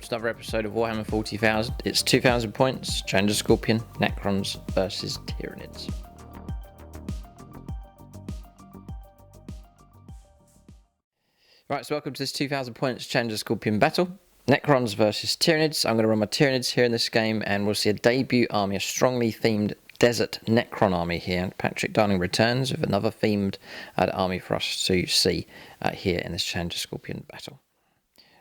to another episode of Warhammer 40,000. It's 2000 points, Challenger Scorpion, Necrons versus Tyranids. Right, so welcome to this 2000 points Challenger Scorpion battle. Necrons versus Tyranids. I'm going to run my Tyranids here in this game, and we'll see a debut army, a strongly themed desert Necron army here. And Patrick Darling returns with another themed army for us to see here in this Challenger Scorpion battle.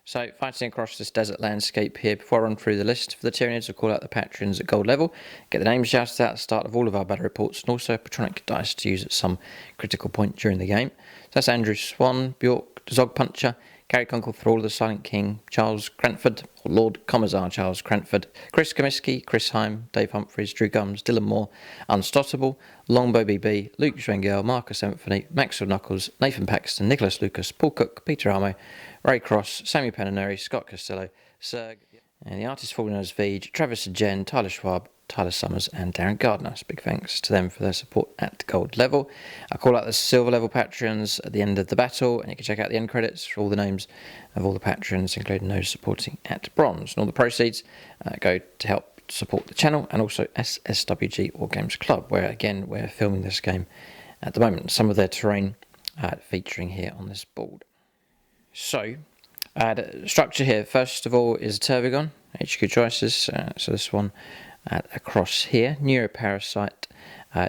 So, fighting across this desert landscape here, before I run through the list for the Tyranids, I'll call out the patrons at gold level, get the names shouted out at the start of all of our battle reports, and also Patronic dice to use at some critical point during the game. So that's Andrew Swan, Bjork, Zog Puncher, Gary Conkle, Thrall, the Silent King, Charles Cranford, or Lord Commissar Charles Cranford, Chris Comiskey, Chris Heim, Dave Humphries, Drew Gums, Dylan Moore, Unstoppable, Longbow BB, Luke Schwengel, Marcus Symphony, Maxwell Knuckles, Nathan Paxton, Nicholas Lucas, Paul Cook, Peter Amo, Ray Cross, Sammy Pananeri, Scott Costello, Serg, and the artist fallen as Vij, Travis Jen, Tyler Schwab, Tyler Summers and Darren Gardner. So big thanks to them for their support at gold level. I'll call out the silver level patrons at the end of the battle, and you can check out the end credits for all the names of all the patrons, including those supporting at bronze. And all the proceeds go to help support the channel and also SSWG War Games Club, where again we're filming this game at the moment. Some of their terrain featuring here on this board. So, the structure here, first of all, is a Tervigon, HQ choices. So this one across here, Neuroparasite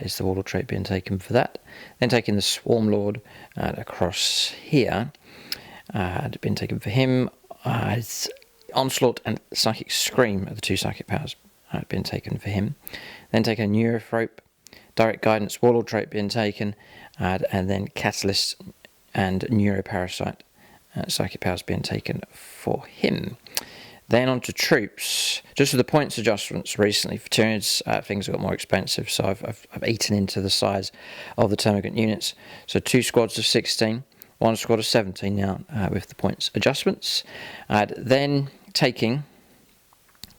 is the Warlord trait being taken for that. Then taking the Swarm Lord across here, been taken for him. Onslaught and Psychic Scream are the two psychic powers been taken for him. Then taking a Neurothrope, Direct Guidance, Warlord trait being taken, and then Catalyst and Neuroparasite. Psychic powers being taken for him. Then on to troops. Just with the points adjustments recently for Tyranids, things have got more expensive, so I've eaten into the size of the Termagant units. So 2 squads of 16, 1 squad of 17 now with the points adjustments. Then taking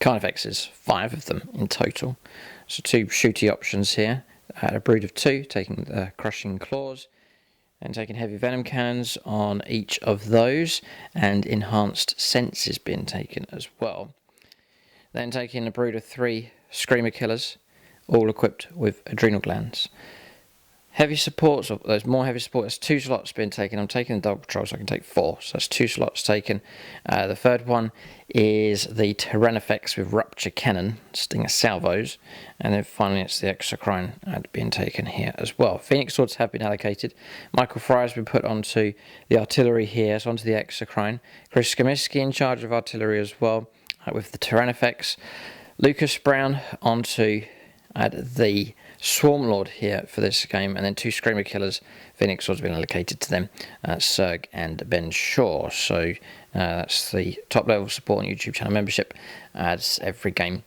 Carnifexes, 5 of them in total. So 2 shooty options here. A brood of 2, taking the Crushing Claws. And taking heavy venom cannons on each of those, and enhanced senses being taken as well. Then taking a brood of 3 screamer killers, all equipped with adrenal glands. Heavy supports, there's more heavy support, there's 2 slots being taken. I'm taking the double patrol, so I can take 4, so that's 2 slots taken. The third one is the Tyranifex with Rupture Cannon, Stinger Salvos, and then finally it's the Exocrine being taken here as well. Phoenix Swords have been allocated. Michael Fry has been put onto the artillery here, so onto the Exocrine. Chris Comiskey in charge of artillery as well, with the Tyranifex. Lucas Brown onto the Swarm Lord here for this game, and then 2 Screamer Killers. Phoenix Swords have been allocated to them, Serg and Ben Shaw. So that's the top level support on YouTube channel membership. Adds every game.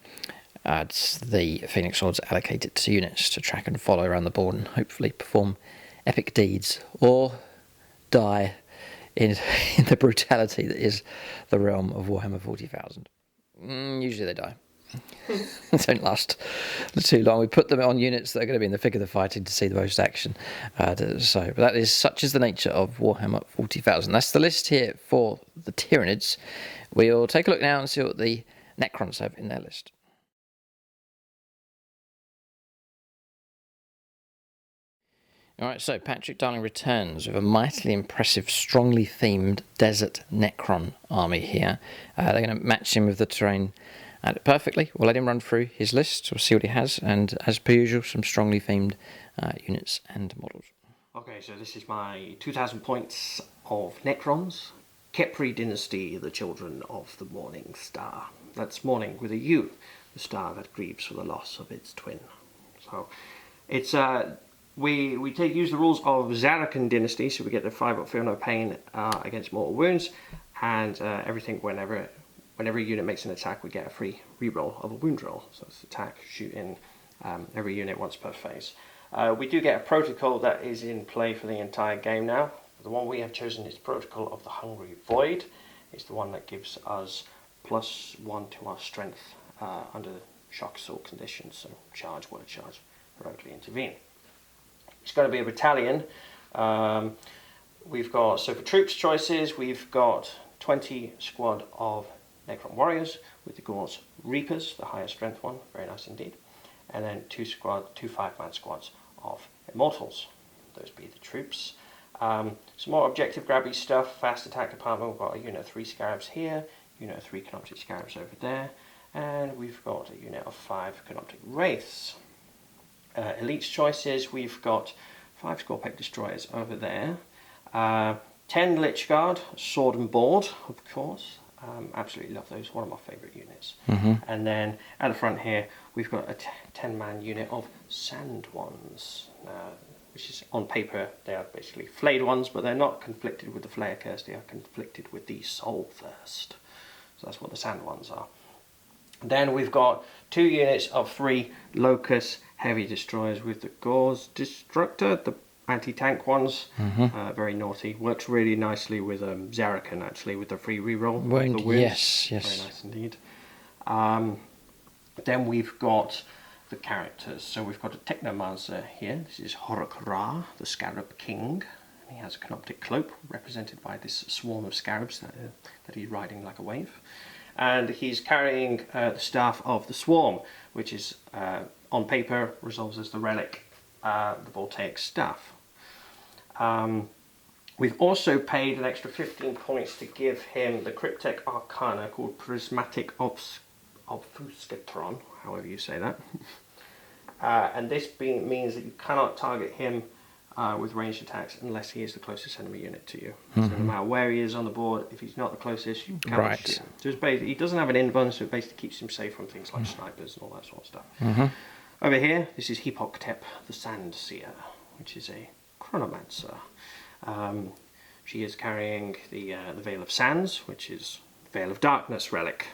Adds the Phoenix Swords allocated to units to track and follow around the board and hopefully perform epic deeds or die in the brutality that is the realm of Warhammer 40,000. Usually they die. They don't last too long. We put them on units that are going to be in the thick of the fighting to see the most action. But that is such is the nature of Warhammer 40,000. That's the list here for the Tyranids. We'll take a look now and see what the Necrons have in their list. Alright, so Patrick Darling returns with a mightily impressive, strongly themed desert Necron army here. They're going to match him with the terrain perfectly. We'll let him run through his list. We'll see what he has, and as per usual, some strongly themed units and models. Okay, so this is my 2000 points of Necrons. KHEPRI Dynasty, the children of the Morning Star. That's morning with a U, the star that grieves for the loss of its twin. So it's we use the rules of Zarakan Dynasty, so we get the 5 up feel no pain against mortal wounds, and everything whenever a unit makes an attack, we get a free reroll of a wound roll. So it's attack, shoot in every unit once per phase. We do get a protocol that is in play for the entire game now. The one we have chosen is Protocol of the Hungry Void. It's the one that gives us +1 to our strength under shock assault conditions, so charge, word charge, heroically intervene. It's going to be a battalion. We've got, so for troops choices, we've got 20 squad of Necron Warriors with the Gauss Reapers, the higher strength one, very nice indeed. And then two 5-man squads of Immortals. Those be the troops. Some more objective grabby stuff, fast attack department. We've got a unit of 3 Scarabs here, unit of 3 Canoptic Scarabs over there, and we've got a unit of 5 Canoptic Wraiths. Elite's choices, we've got 5 Scorpec Destroyers over there, 10 Lich Guard, Sword and Board, of course. Absolutely love those, one of my favourite units. And then at the front here, we've got a 10-man unit of Sand ones, which is on paper, they are basically flayed ones, but they're not conflicted with the Flayer Curse, they are conflicted with the Soul Thirst. So that's what the Sand ones are. Then we've got 2 units of 3 Locust Heavy Destroyers with the Gauss Destructor, the anti-tank ones, very naughty. Works really nicely with Zarakan, actually, with the free reroll of the wounds. Yes. Very nice indeed. Then we've got the characters. So we've got a Technomancer here. This is Horok Ra, the Scarab King. He has a Canoptic Cloak, represented by this swarm of scarabs that he's riding like a wave. And he's carrying the Staff of the Swarm, which is, on paper, resolves as the relic, the Voltaic Staff. We've also paid an extra 15 points to give him the Cryptek Arcana called Prismatic Obfuscatron, however you say that. And this means that you cannot target him with ranged attacks unless he is the closest enemy unit to you. So no matter where he is on the board, if he's not the closest, you cannot shoot him. So it's basically, he doesn't have an invuln, so it basically keeps him safe from things like snipers and all that sort of stuff. Over here, this is Hipoktep, the Sand Seer, which is a Chronomancer. She is carrying the Veil of Sands, which is Veil of Darkness relic.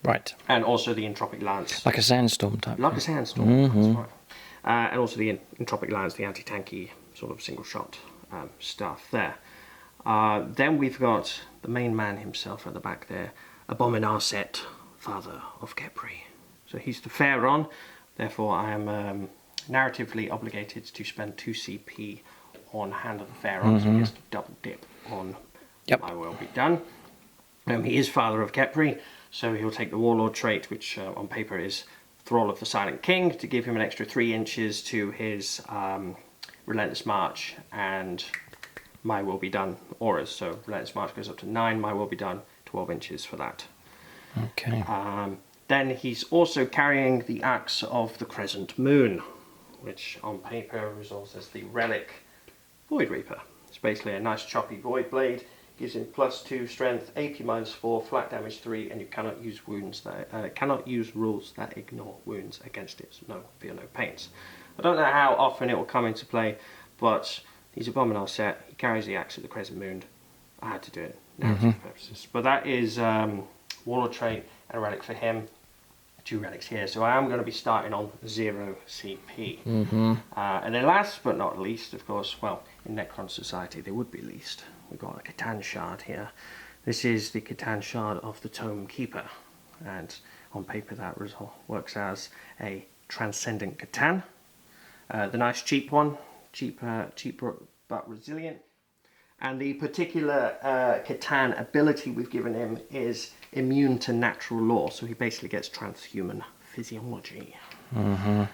Right. And also the Entropic Lance. Like a sandstorm type. Like a sandstorm, that's right. And also the Entropic Lance, the anti-tanky sort of single shot stuff there. Then we've got the main man himself at the back there, Abominarset, Father of KHEPRI. So he's the Pharaon, therefore I am narratively obligated to spend 2 CP on Hand of the Pharaon, so he has to double dip on My Will Be Done. He is Father of KHEPRI, so he'll take the Warlord trait, which on paper is Thrall of the Silent King, to give him an extra 3 inches to his Relentless March and My Will Be Done auras. So Relentless March goes up to 9, My Will Be Done 12 inches for that. Okay. Then he's also carrying the Axe of the Crescent Moon, which on paper resolves as the relic Void Reaper. It's basically a nice choppy Void Blade, gives him +2 strength, AP -4, flat damage 3, and you cannot use rules that ignore wounds against it. So no fear, no pains. I don't know how often it will come into play, but he's a Abominal set. He carries the Axe of the Crescent Moon. I had to do it, narrative purposes. But that is Warlord trait and a relic for him. 2 relics here, so I am going to be starting on 0 CP. And then last but not least, of course, well, in Necron Society they would be least. We've got a Catan Shard here. This is the Catan Shard of the Tome Keeper, and on paper that works as a Transcendent Catan. The nice cheap one, cheaper but resilient. And the particular Catan ability we've given him is immune to natural law, so he basically gets transhuman physiology for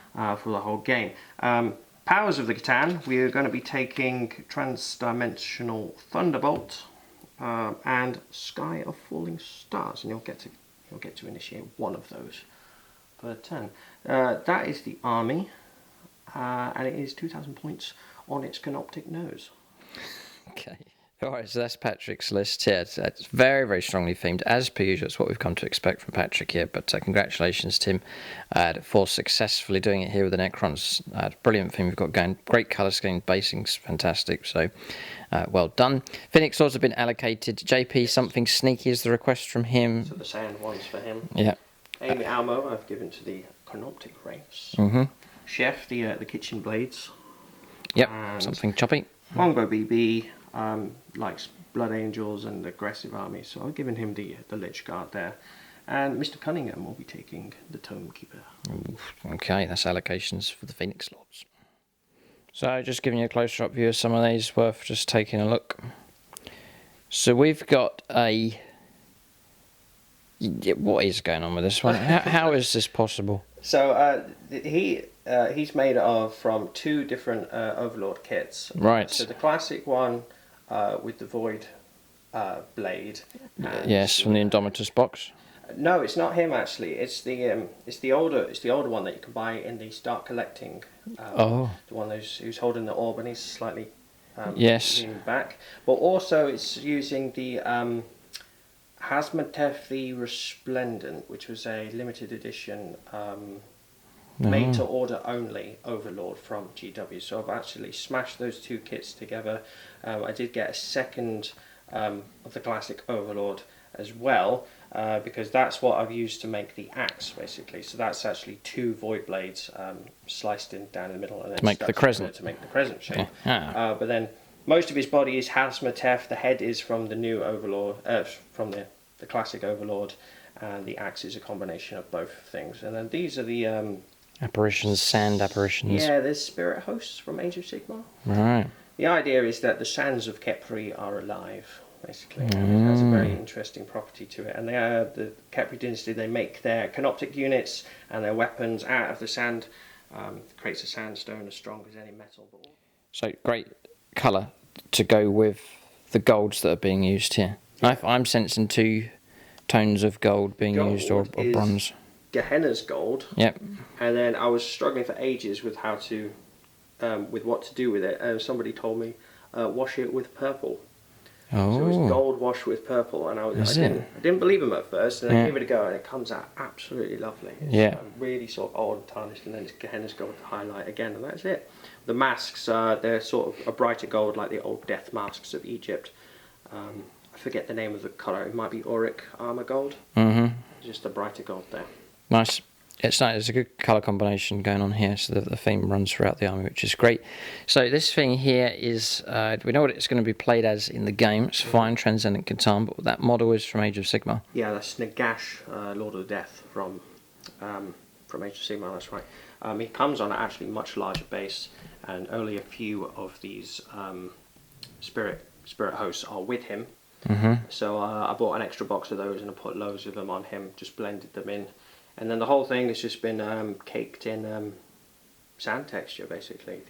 the whole game. Powers of the Catan, we are going to be taking Transdimensional Thunderbolt and Sky of Falling Stars, and you'll get to initiate one of those per turn. That is the army, and it is 2,000 points on its Canoptic nose. Okay. All right, so that's Patrick's list. Yeah, it's very, very strongly themed, as per usual. It's what we've come to expect from Patrick here. But congratulations, Tim, for successfully doing it here with the Necrons. Brilliant thing we've got going. Great colour scheme, basing's fantastic. So, well done. Phoenix Lords have been allocated. JP, something sneaky is the request from him. So the sand ones for him. Yeah. Amy Almo, I've given to the Canoptic Wraiths. Chef, the kitchen blades. Yep, and something choppy. Longbow BB likes Blood Angels and Aggressive Army, so I've given him the Lich Guard there. And Mr. Cunningham will be taking the Tome Keeper. Okay, that's allocations for the Phoenix Lords. So just giving you a closer up view of some of these, worth just taking a look. So we've got a What is going on with this one? How is this possible? So he's made from 2 different Overlord kits. Right. So the classic one with the Void blade. Yes, from the Indomitus box. No, it's not him actually. It's the older one that you can buy in the Start Collecting. The one who's holding the orb and he's slightly leaning back. But also it's using the Hazmatef the Resplendent, which was a limited edition made to order only Overlord from GW. So I've actually smashed those 2 kits together. I did get a second of the classic Overlord as well, because that's what I've used to make the axe basically. So that's actually 2 Void blades sliced in down in the middle and then to make the crescent shape. But then most of his body is Hazmatef. The head is from the new Overlord, from the classic Overlord, and the axe is a combination of both things. And then these are the apparitions, sand apparitions. Yeah, there's spirit hosts from Age of Sigmar. Right. The idea is that the sands of KHEPRI are alive, basically. It has a very interesting property to it. And the KHEPRI dynasty, they make their canoptic units and their weapons out of the sand. Creates a sandstone as strong as any metal. So great colour to go with the golds that are being used here. I'm sensing 2 tones of gold being used, or bronze. Gehenna's gold. Yep. And then I was struggling for ages with how to, with what to do with it. And somebody told me, wash it with purple. Oh. So it's gold washed with purple, and I didn't believe him at first, and I gave it a go, and it comes out absolutely lovely. It's really sort of old and tarnished, and then it's Gehenna's gold to highlight again, and that's it. The masks, they're sort of a brighter gold, like the old death masks of Egypt. I forget the name of the colour. It might be Auric armour gold. Just a brighter gold there. Nice. It's nice. There's a good colour combination going on here, so the theme runs throughout the army, which is great. So this thing here is, we know what it's going to be played as in the game. It's fine, Transcendent Catan, but that model is from Age of Sigmar. Yeah, that's Nagash, Lord of Death from Age of Sigmar, that's right. He comes on an actually much larger base, and only a few of these spirit hosts are with him. So I bought an extra box of those and I put loads of them on him, just blended them in. And then the whole thing has just been caked in sand texture, basically.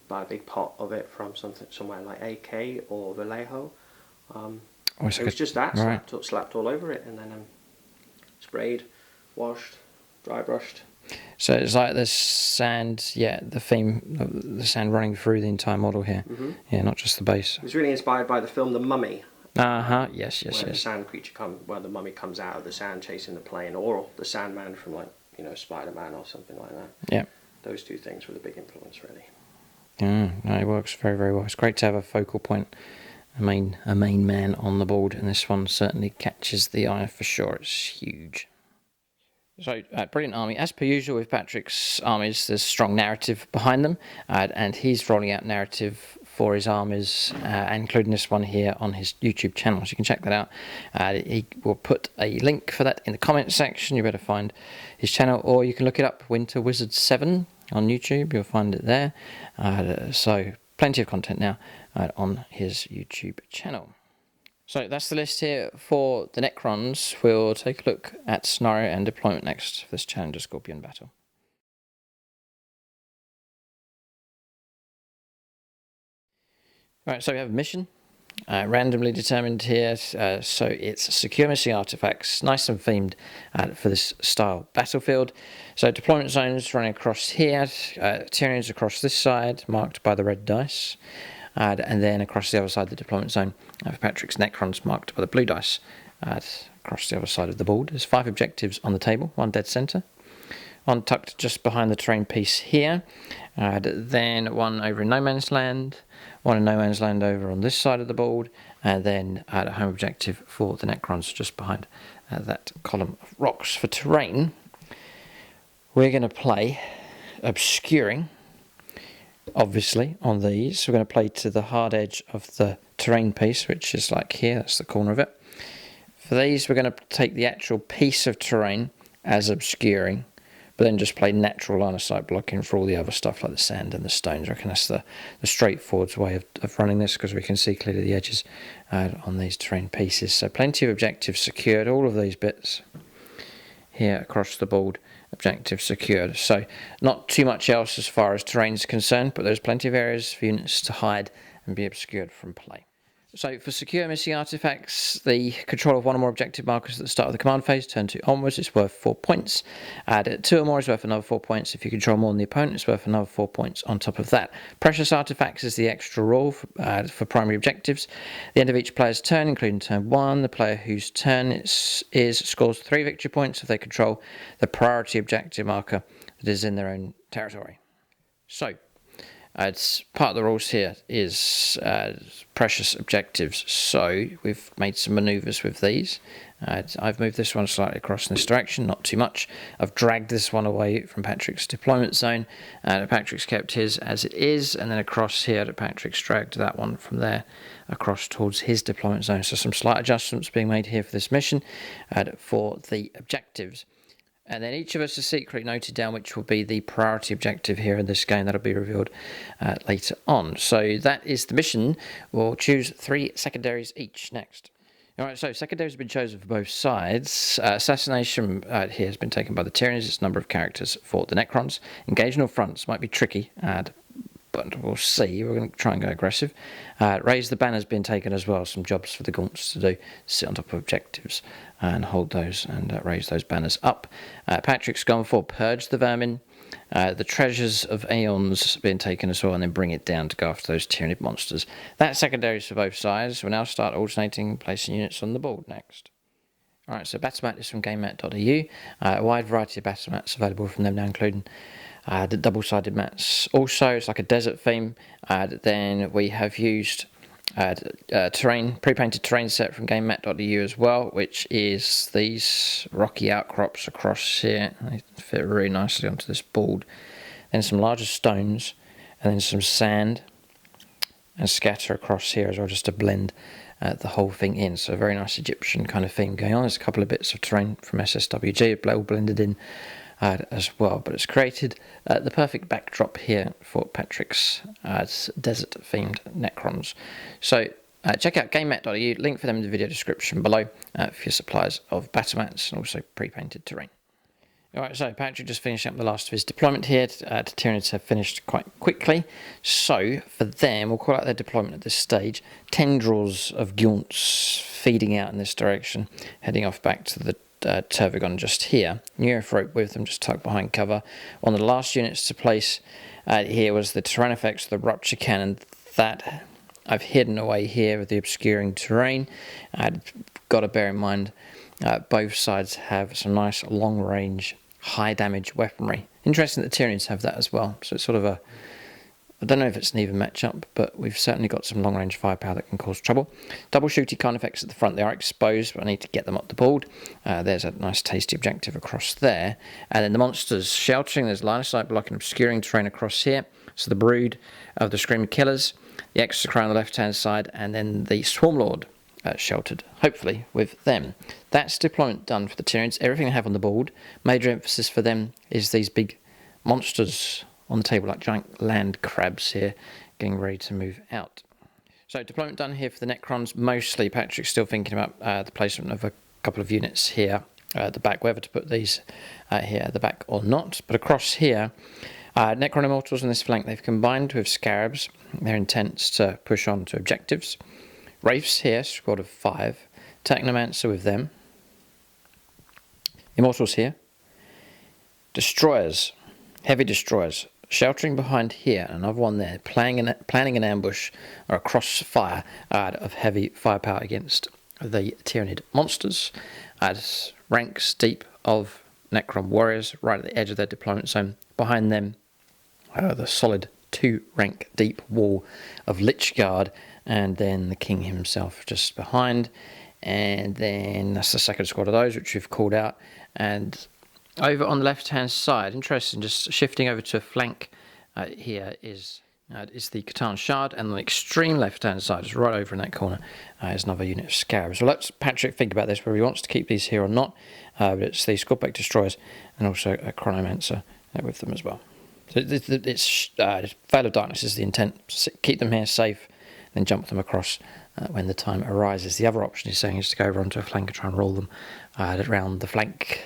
Buy a big pot of it from somewhere like AK or Vallejo. It was just that, slapped all over it, and then sprayed, washed, dry brushed. So it's like the sand, the theme, the sand running through the entire model here. Yeah, not just the base. It was really inspired by the film The Mummy. Yes. Where the sand creature where the mummy comes out of the sand chasing the plane, or the Sandman from Spider-Man or something like that. Yeah. Those 2 things were the big influence, really. No, it works very, very well. It's great to have a focal point, a main man on the board, and this one certainly catches the eye for sure. It's huge. So, brilliant army. As per usual with Patrick's armies, there's strong narrative behind them, and he's rolling out narrative for his armies, including this one here on his YouTube channel, so you can check that out. He will put a link for that in the comments section. You better find his channel, or you can look it up, Winter Wizard 7 on YouTube. You'll find it there. So plenty of content now on his YouTube channel. So that's the list here for the Necrons. We'll take a look at scenario and deployment next for this Challenger Scorpion battle. Right, so we have a mission, randomly determined here, so it's secure missing artifacts, nice and themed for this style battlefield. So deployment zones running across here, Tyranids across this side, marked by the red dice, and then across the other side of the deployment zone, for Patrick's Necrons marked by the blue dice, across the other side of the board. There's 5 objectives on the table, 1 dead centre, 1 tucked just behind the terrain piece here, then 1 over in no man's land, 1 in no man's land over on this side of the board, and then a home objective for the Necrons just behind that column of rocks. For terrain, we're going to play obscuring, obviously, on these. We're going to play to the hard edge of the terrain piece, which is like here, that's the corner of it. For these, we're going to take the actual piece of terrain as obscuring, but then just play natural line of sight blocking for all the other stuff like the sand and the stones. I reckon that's the straightforward way of running this, because we can see clearly the edges on these terrain pieces. So plenty of objectives secured, all of these bits here across the board, objective secured. So not too much else as far as terrain is concerned, but there's plenty of areas for units to hide and be obscured from play. So for secure missing artifacts, the control of one or more objective markers at the start of the command phase, turn 2 onwards, is worth 4 points. Add 2 or more is worth another 4 points. If you control more than the opponent, it's worth another 4 points on top of that. Precious artifacts is the extra rule for primary objectives. At the end of each player's turn, including turn 1, the player whose turn is scores 3 victory points if they control the priority objective marker that is in their own territory. So, it's part of the rules here is precious objectives, so we've made some manoeuvres with these. I've moved this one slightly across in this direction, not too much. I've dragged this one away from Patrick's deployment zone, and Patrick's kept his as it is, and then across here Patrick's dragged that one from there across towards his deployment zone. So some slight adjustments being made here for this mission for the objectives. And then each of us has secretly noted down which will be the priority objective here in this game. That'll be revealed later on. So that is the mission. We'll choose 3 secondaries each next. Alright, so secondaries have been chosen for both sides. Assassination here has been taken by the Tyranids. It's a number of characters for the Necrons. Engaging all fronts might be tricky, but we'll see. We're going to try and go aggressive. Raise the banners being taken as well. Some jobs for the gaunts to do. Sit on top of objectives and hold those and raise those banners up. Patrick's gone for purge the vermin. The treasures of aeons being taken as well, and then bring it down to go after those Tyranid monsters. That's secondaries for both sides. We'll now start alternating placing units on the board next. Alright, so battle mat is from gamemat.eu. A wide variety of battle mats available from them now, including the double-sided mats. Also, it's like a desert theme. Then we have used pre-painted terrain set from gamemat.eu as well, which is these rocky outcrops across here. They fit really nicely onto this board. Then some larger stones, and then some sand and scatter across here as well, just to blend the whole thing in. So a very nice Egyptian kind of theme going on. There's a couple of bits of terrain from SSWG all blended in as well, but it's created the perfect backdrop here for Patrick's desert themed Necrons. So check out gamemat.eu, link for them in the video description below for your supplies of battle mats and also pre-painted terrain. Alright, so Patrick just finishing up the last of his deployment here. The Tyranids have finished quite quickly. So, for them, we'll call out their deployment at this stage. Tendrils of gaunts feeding out in this direction, heading off back to the Tervagon just here. Neurith rope with them just tucked behind cover. One of the last units to place here was the Tyrannifex, the Rupture Cannon. That I've hidden away here with the obscuring terrain. Got to bear in mind both sides have some nice long-range, high-damage weaponry. Interesting that the Tyranids have that as well. So it's sort of a... I don't know if it's an even matchup, but we've certainly got some long-range firepower that can cause trouble. Double shooty Carnifex at the front. They are exposed, but I need to get them up the board. There's a nice tasty objective across there. And then the monsters sheltering. There's line of sight blocking, obscuring terrain across here. So the brood of the Scream Killers, the Execra on the left-hand side, and then the Swarmlord sheltered, hopefully, with them. That's deployment done for the Tyranids. Everything they have on the board. Major emphasis for them is these big monsters on the table, like giant land crabs here, getting ready to move out. So deployment done here for the Necrons. Mostly Patrick's still thinking about the placement of a couple of units here at the back, whether to put these here at the back or not. But across here, Necron Immortals on this flank, they've combined with Scarabs. Their intents to push on to objectives. Wraiths here, squad of 5. Technomancer with them. Immortals here. Destroyers, heavy destroyers, sheltering behind here. Another one there, planning an ambush or a crossfire of heavy firepower against the Tyranid monsters. Ranks deep of Necron warriors right at the edge of their deployment zone. Behind them, the solid 2-rank deep wall of Lich Guard, and then the King himself just behind. And then that's the second squad of those, which we've called out. And over on the left-hand side, interesting, just shifting over to a flank here is Is the Catan Shard, and on the extreme left-hand side, just right over in that corner, is another unit of Scarabs. So let's Patrick think about this, whether he wants to keep these here or not. But it's the Scorpec Destroyers and also a Chronomancer with them as well. So it's Veil of Darkness is the intent. Keep them here safe, then jump them across when the time arises. The other option is saying is to go over onto a flank and try and roll them around the flank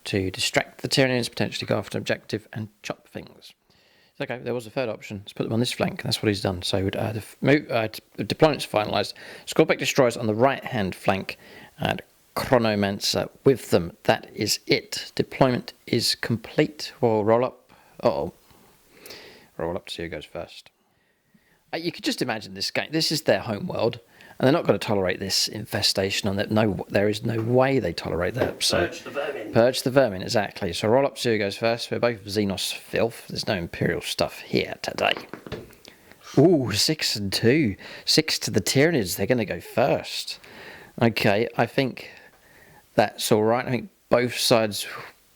to distract the Tyranids, potentially go after an objective and chop things. Okay, there was a third option. Let's put them on this flank, and that's what he's done. So the deployment's finalised. Scorpec Destroyers on the right-hand flank, and Chronomancer with them. That is it. Deployment is complete. We'll roll up. Roll up to see who goes first. You could just imagine this game. This is their home world, and they're not going to tolerate this infestation on that. No, there is no way they tolerate that. So Purge the vermin. Purge the vermin, exactly. So roll up to who goes first. We're both Xenos filth. There's no Imperial stuff here today. Ooh, 6 and 2. 6 to the Tyranids. They're going to go first. Okay, I think that's all right. I think both sides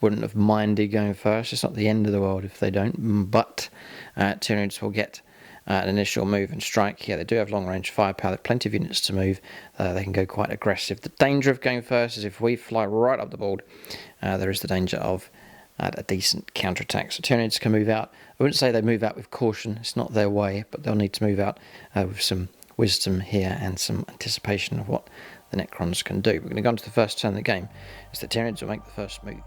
wouldn't have minded going first. It's not the end of the world if they don't. But Tyranids will get an initial move and strike. Yeah, they do have long-range firepower. There are plenty of units to move. They can go quite aggressive. The danger of going first is if we fly right up the board, there is the danger of a decent counterattack. So Tyranids can move out. I wouldn't say they move out with caution. It's not their way, but they'll need to move out with some wisdom here and some anticipation of what the Necrons can do. We're going to go on to the first turn of the game, as the Tyranids will make the first move.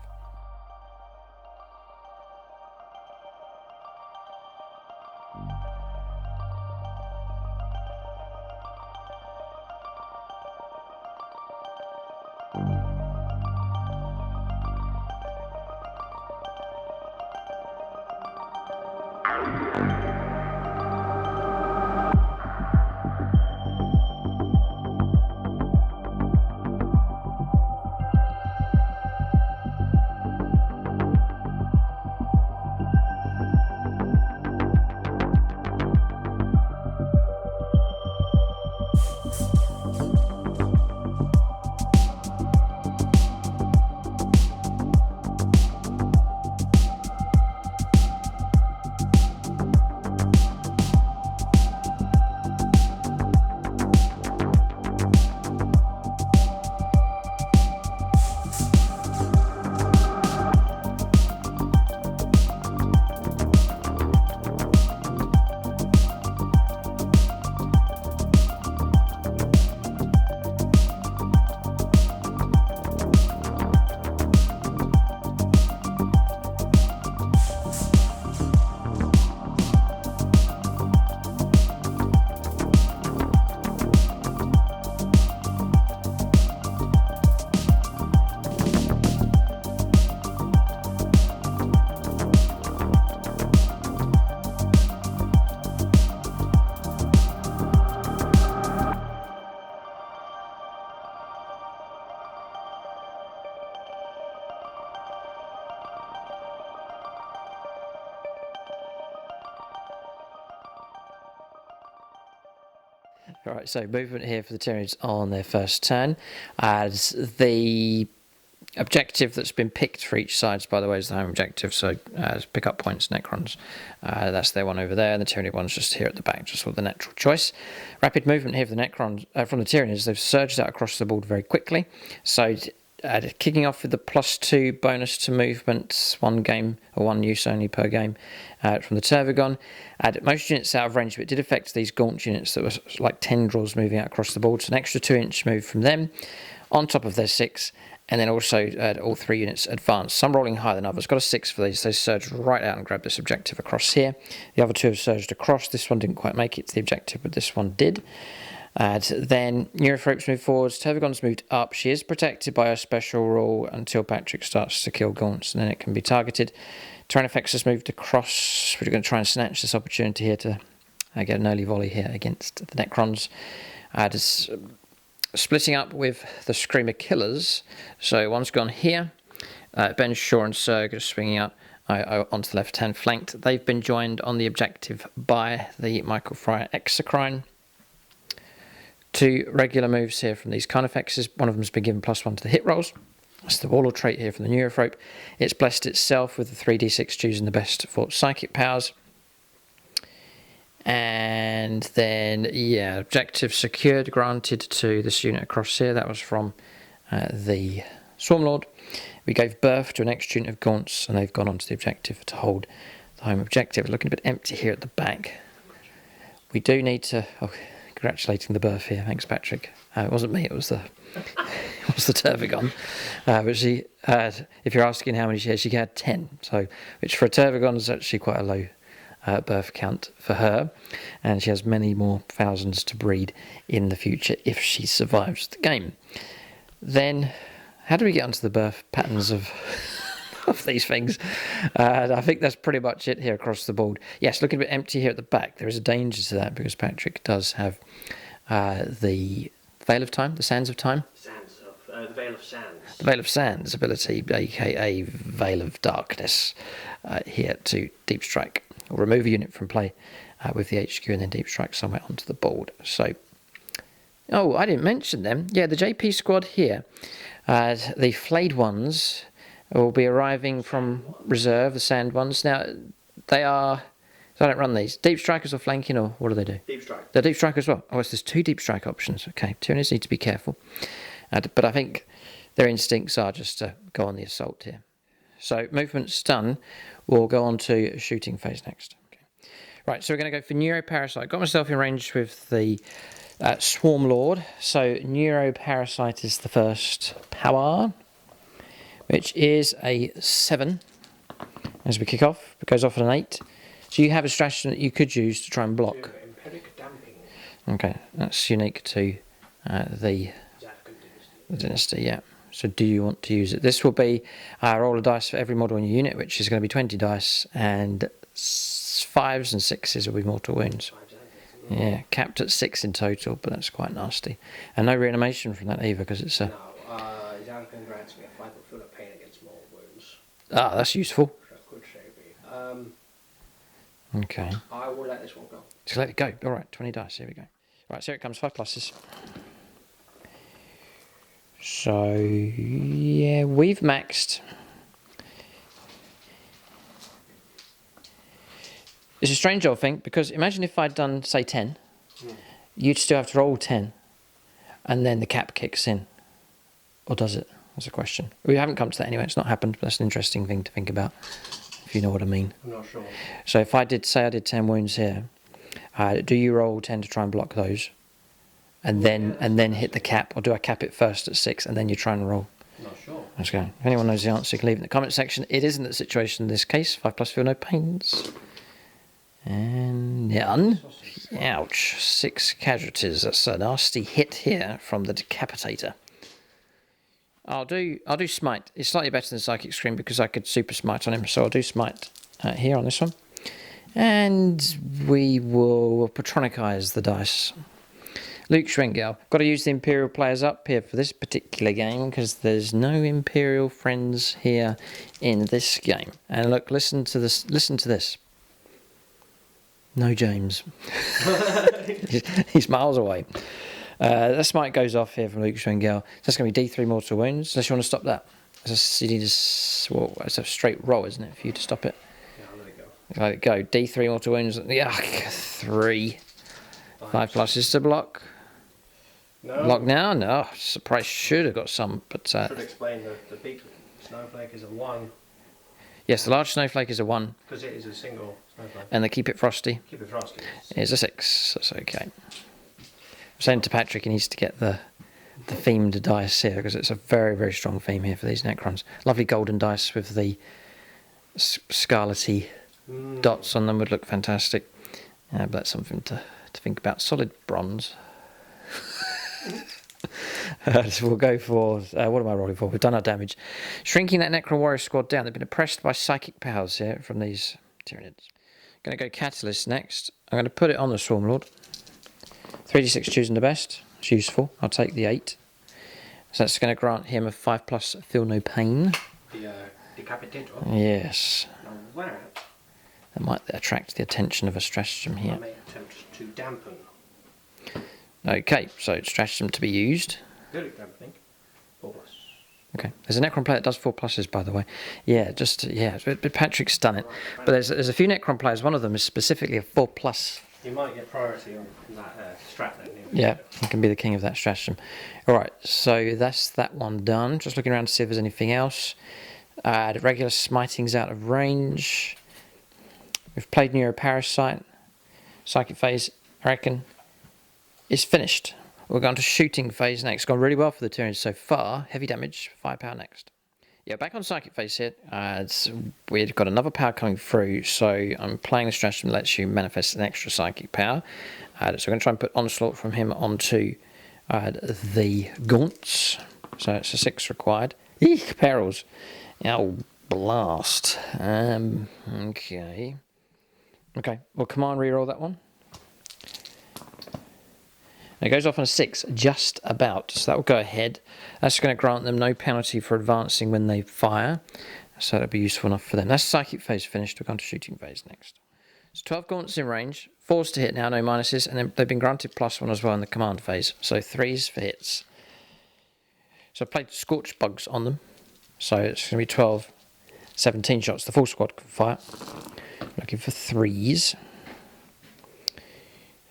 Right, so movement here for the Tyranids on their first turn. As the objective that's been picked for each side, by the way, is the home objective, so pick up points, Necrons. That's their one over there, and the Tyranid one's just here at the back, just for the natural choice. Rapid movement here for the Necrons, from the Tyranids. They've surged out across the board very quickly, so kicking off with the +2 bonus to movement, one game or one use only per game from the Tervigon. Most units out of range, but it did affect these gaunt units that were like tendrils moving out across the board. So an extra 2-inch move from them on top of their 6, and then also all 3 units advanced. Some rolling higher than others. Got a 6 for these. They surged right out and grabbed this objective across here. The other 2 have surged across. This one didn't quite make it to the objective, but this one did. Then Neurophropes moved forwards. Tervigon's moved up. She is protected by a special rule until Patrick starts to kill gaunts, and then it can be targeted. Tyranofex has moved across. We're going to try and snatch this opportunity here to get an early volley here against the Necrons. Just splitting up with the Screamer Killers. So one's gone here. Ben Shaw and Serg are swinging out onto the left-hand flank. They've been joined on the objective by the Michael Fryer Exocrine. 2 regular moves here from these Carnifexes. One of them's been given +1 to the hit rolls. That's the Warlord trait here from the Neurophrope. It's blessed itself with the 3d6 choosing the best for psychic powers. And then, yeah, objective secured, granted to this unit across here. That was from the Swarmlord. We gave birth to an extra unit of Gaunts, and they've gone on to the objective to hold the home objective. Looking a bit empty here at the back. We do need to... Oh, congratulating the birth here. Thanks, Patrick. It wasn't me, it was the... it was the Tervigon. But she had, if you're asking how many she had 10. So, which for a Tervigon is actually quite a low birth count for her. And she has many more thousands to breed in the future if she survives the game. Then, how do we get onto the birth patterns of these things? I think that's pretty much it here across the board. Yes, looking a bit empty here at the back. There is a danger to that because Patrick does have the Veil of Time, the Sands of Time. The Veil of Sands. The Veil of Sands ability, aka Veil of Darkness, here to deep strike or remove a unit from play with the HQ and then deep strike somewhere onto the board. So, oh, I didn't mention them. Yeah, the JP squad here, the flayed ones will be arriving from reserve, the sand ones. Now, they are... So I don't run these. Deep strikers or flanking, or what do they do? Deep strike. They're deep strike as well. Oh, so there's 2 deep strike options. Okay, Tyranids need to be careful. But I think their instincts are just to go on the assault here. So movement's done. We'll go on to shooting phase next. Okay. Right, so we're going to go for Neuroparasite. Got myself in range with the Swarmlord. So Neuroparasite is the first power, which is a 7 as we kick off. It goes off at an 8. So you have a strategy that you could use to try and block. Empiric damping. Okay, that's unique to the dynasty, yeah. So do you want to use it? This will be roll a dice for every model in your unit, which is going to be 20 dice, and 5s and 6s will be mortal wounds. Yeah, capped at 6 in total, but that's quite nasty. And no reanimation from that either, because it's a... No, Zarkin grants me a 5 full of pain against mortal wounds. Ah, that's useful. Could say be. Okay. I will let this one go. So let it go. All right, 20 dice. Here we go. Right, so here it comes. 5 pluses. So, yeah, we've maxed. It's a strange old thing, because imagine if I'd done, say, 10. You'd still have to roll 10, and then the cap kicks in. Or does it? That's a question. We haven't come to that anyway. It's not happened, but that's an interesting thing to think about, if you know what I mean. I'm not sure. So if I did, say I did 10 wounds here, do you roll 10 to try and block those? And then hit the cap, or do I cap it first at 6 and then you try and roll? Not sure. Let's go. If anyone knows the answer, you can leave it in the comment section. It isn't the situation in this case. 5 plus feel no pains. And none. Ouch. 6 casualties. That's a nasty hit here from the Decapitator. I'll do Smite. It's slightly better than Psychic Scream because I could super Smite on him, so I'll do Smite here on this one. And we will Patronicize the dice. Luke Schwengel. Got to use the Imperial players up here for this particular game because there's no Imperial friends here in this game. And look, listen to this. Listen to this. No James. He's miles away. That smite goes off here from Luke Schwengel. So that's going to be D3 mortal wounds. Unless you want to stop that. It's a straight roll, isn't it, for you to stop it? Yeah, I'll let it go. Let it go. D3 mortal wounds. Yeah, 3. 5 pluses to block. No. Block now? No. Surprise, should have got some, but... should explain the big snowflake is a 1. Yes, the large snowflake is a 1. Because it is a single snowflake. And the Keep It Frosty. Keep It Frosty is a 6. That's okay. I'm saying to Patrick he needs to get the themed dice here because it's a very, very strong theme here for these Necrons. Lovely golden dice with the scarlety dots on them would look fantastic. But that's something to think about. Solid bronze. So we'll go for... what am I rolling for? We've done our damage. Shrinking that Necron Warrior squad down. They've been oppressed by psychic powers here from these Tyranids. Going to go Catalyst next. I'm going to put it on the Swarmlord. 3d6 choosing the best. It's useful. I'll take the 8. So that's going to grant him a 5 plus feel no pain. The Decapitator? Yes. Now where? That might attract the attention of a stratagem here. I may attempt to dampen. Okay, so stratagem to be used. Very dampening. 4 plus. Okay, there's a Necron player that does 4 pluses, by the way. Yeah, but Patrick's done it. But there's a few Necron players. One of them is specifically a 4 plus You might get priority on that strat then. Yeah, you can be the king of that stratagem. Alright, so that's that one done. Just looking around to see if there's anything else. The regular smiting's out of range. We've played Neuroparasite. Psychic phase, I reckon, is finished. We're going to shooting phase next. Gone really well for the Tyranids so far. Heavy damage, firepower next. Yeah, back on psychic phase here. We've got another power coming through, so I'm playing the stratagem that lets you manifest an extra psychic power. So we're going to try and put onslaught from him onto the gaunts. So it's a 6 required. Eek, perils. Oh, blast. Okay. Okay, well, command reroll that one. It goes off on a 6, just about, so that will go ahead. That's going to grant them no penalty for advancing when they fire, so that'll be useful enough for them. That's psychic phase finished. We're going to shooting phase next. So 12 gaunts in range, 4s to hit now, no minuses, and then they've been granted +1 as well in the command phase, so 3s for hits. So I've played Scorch Bugs on them, so it's going to be 12, 17 shots. The full squad can fire. Looking for 3s.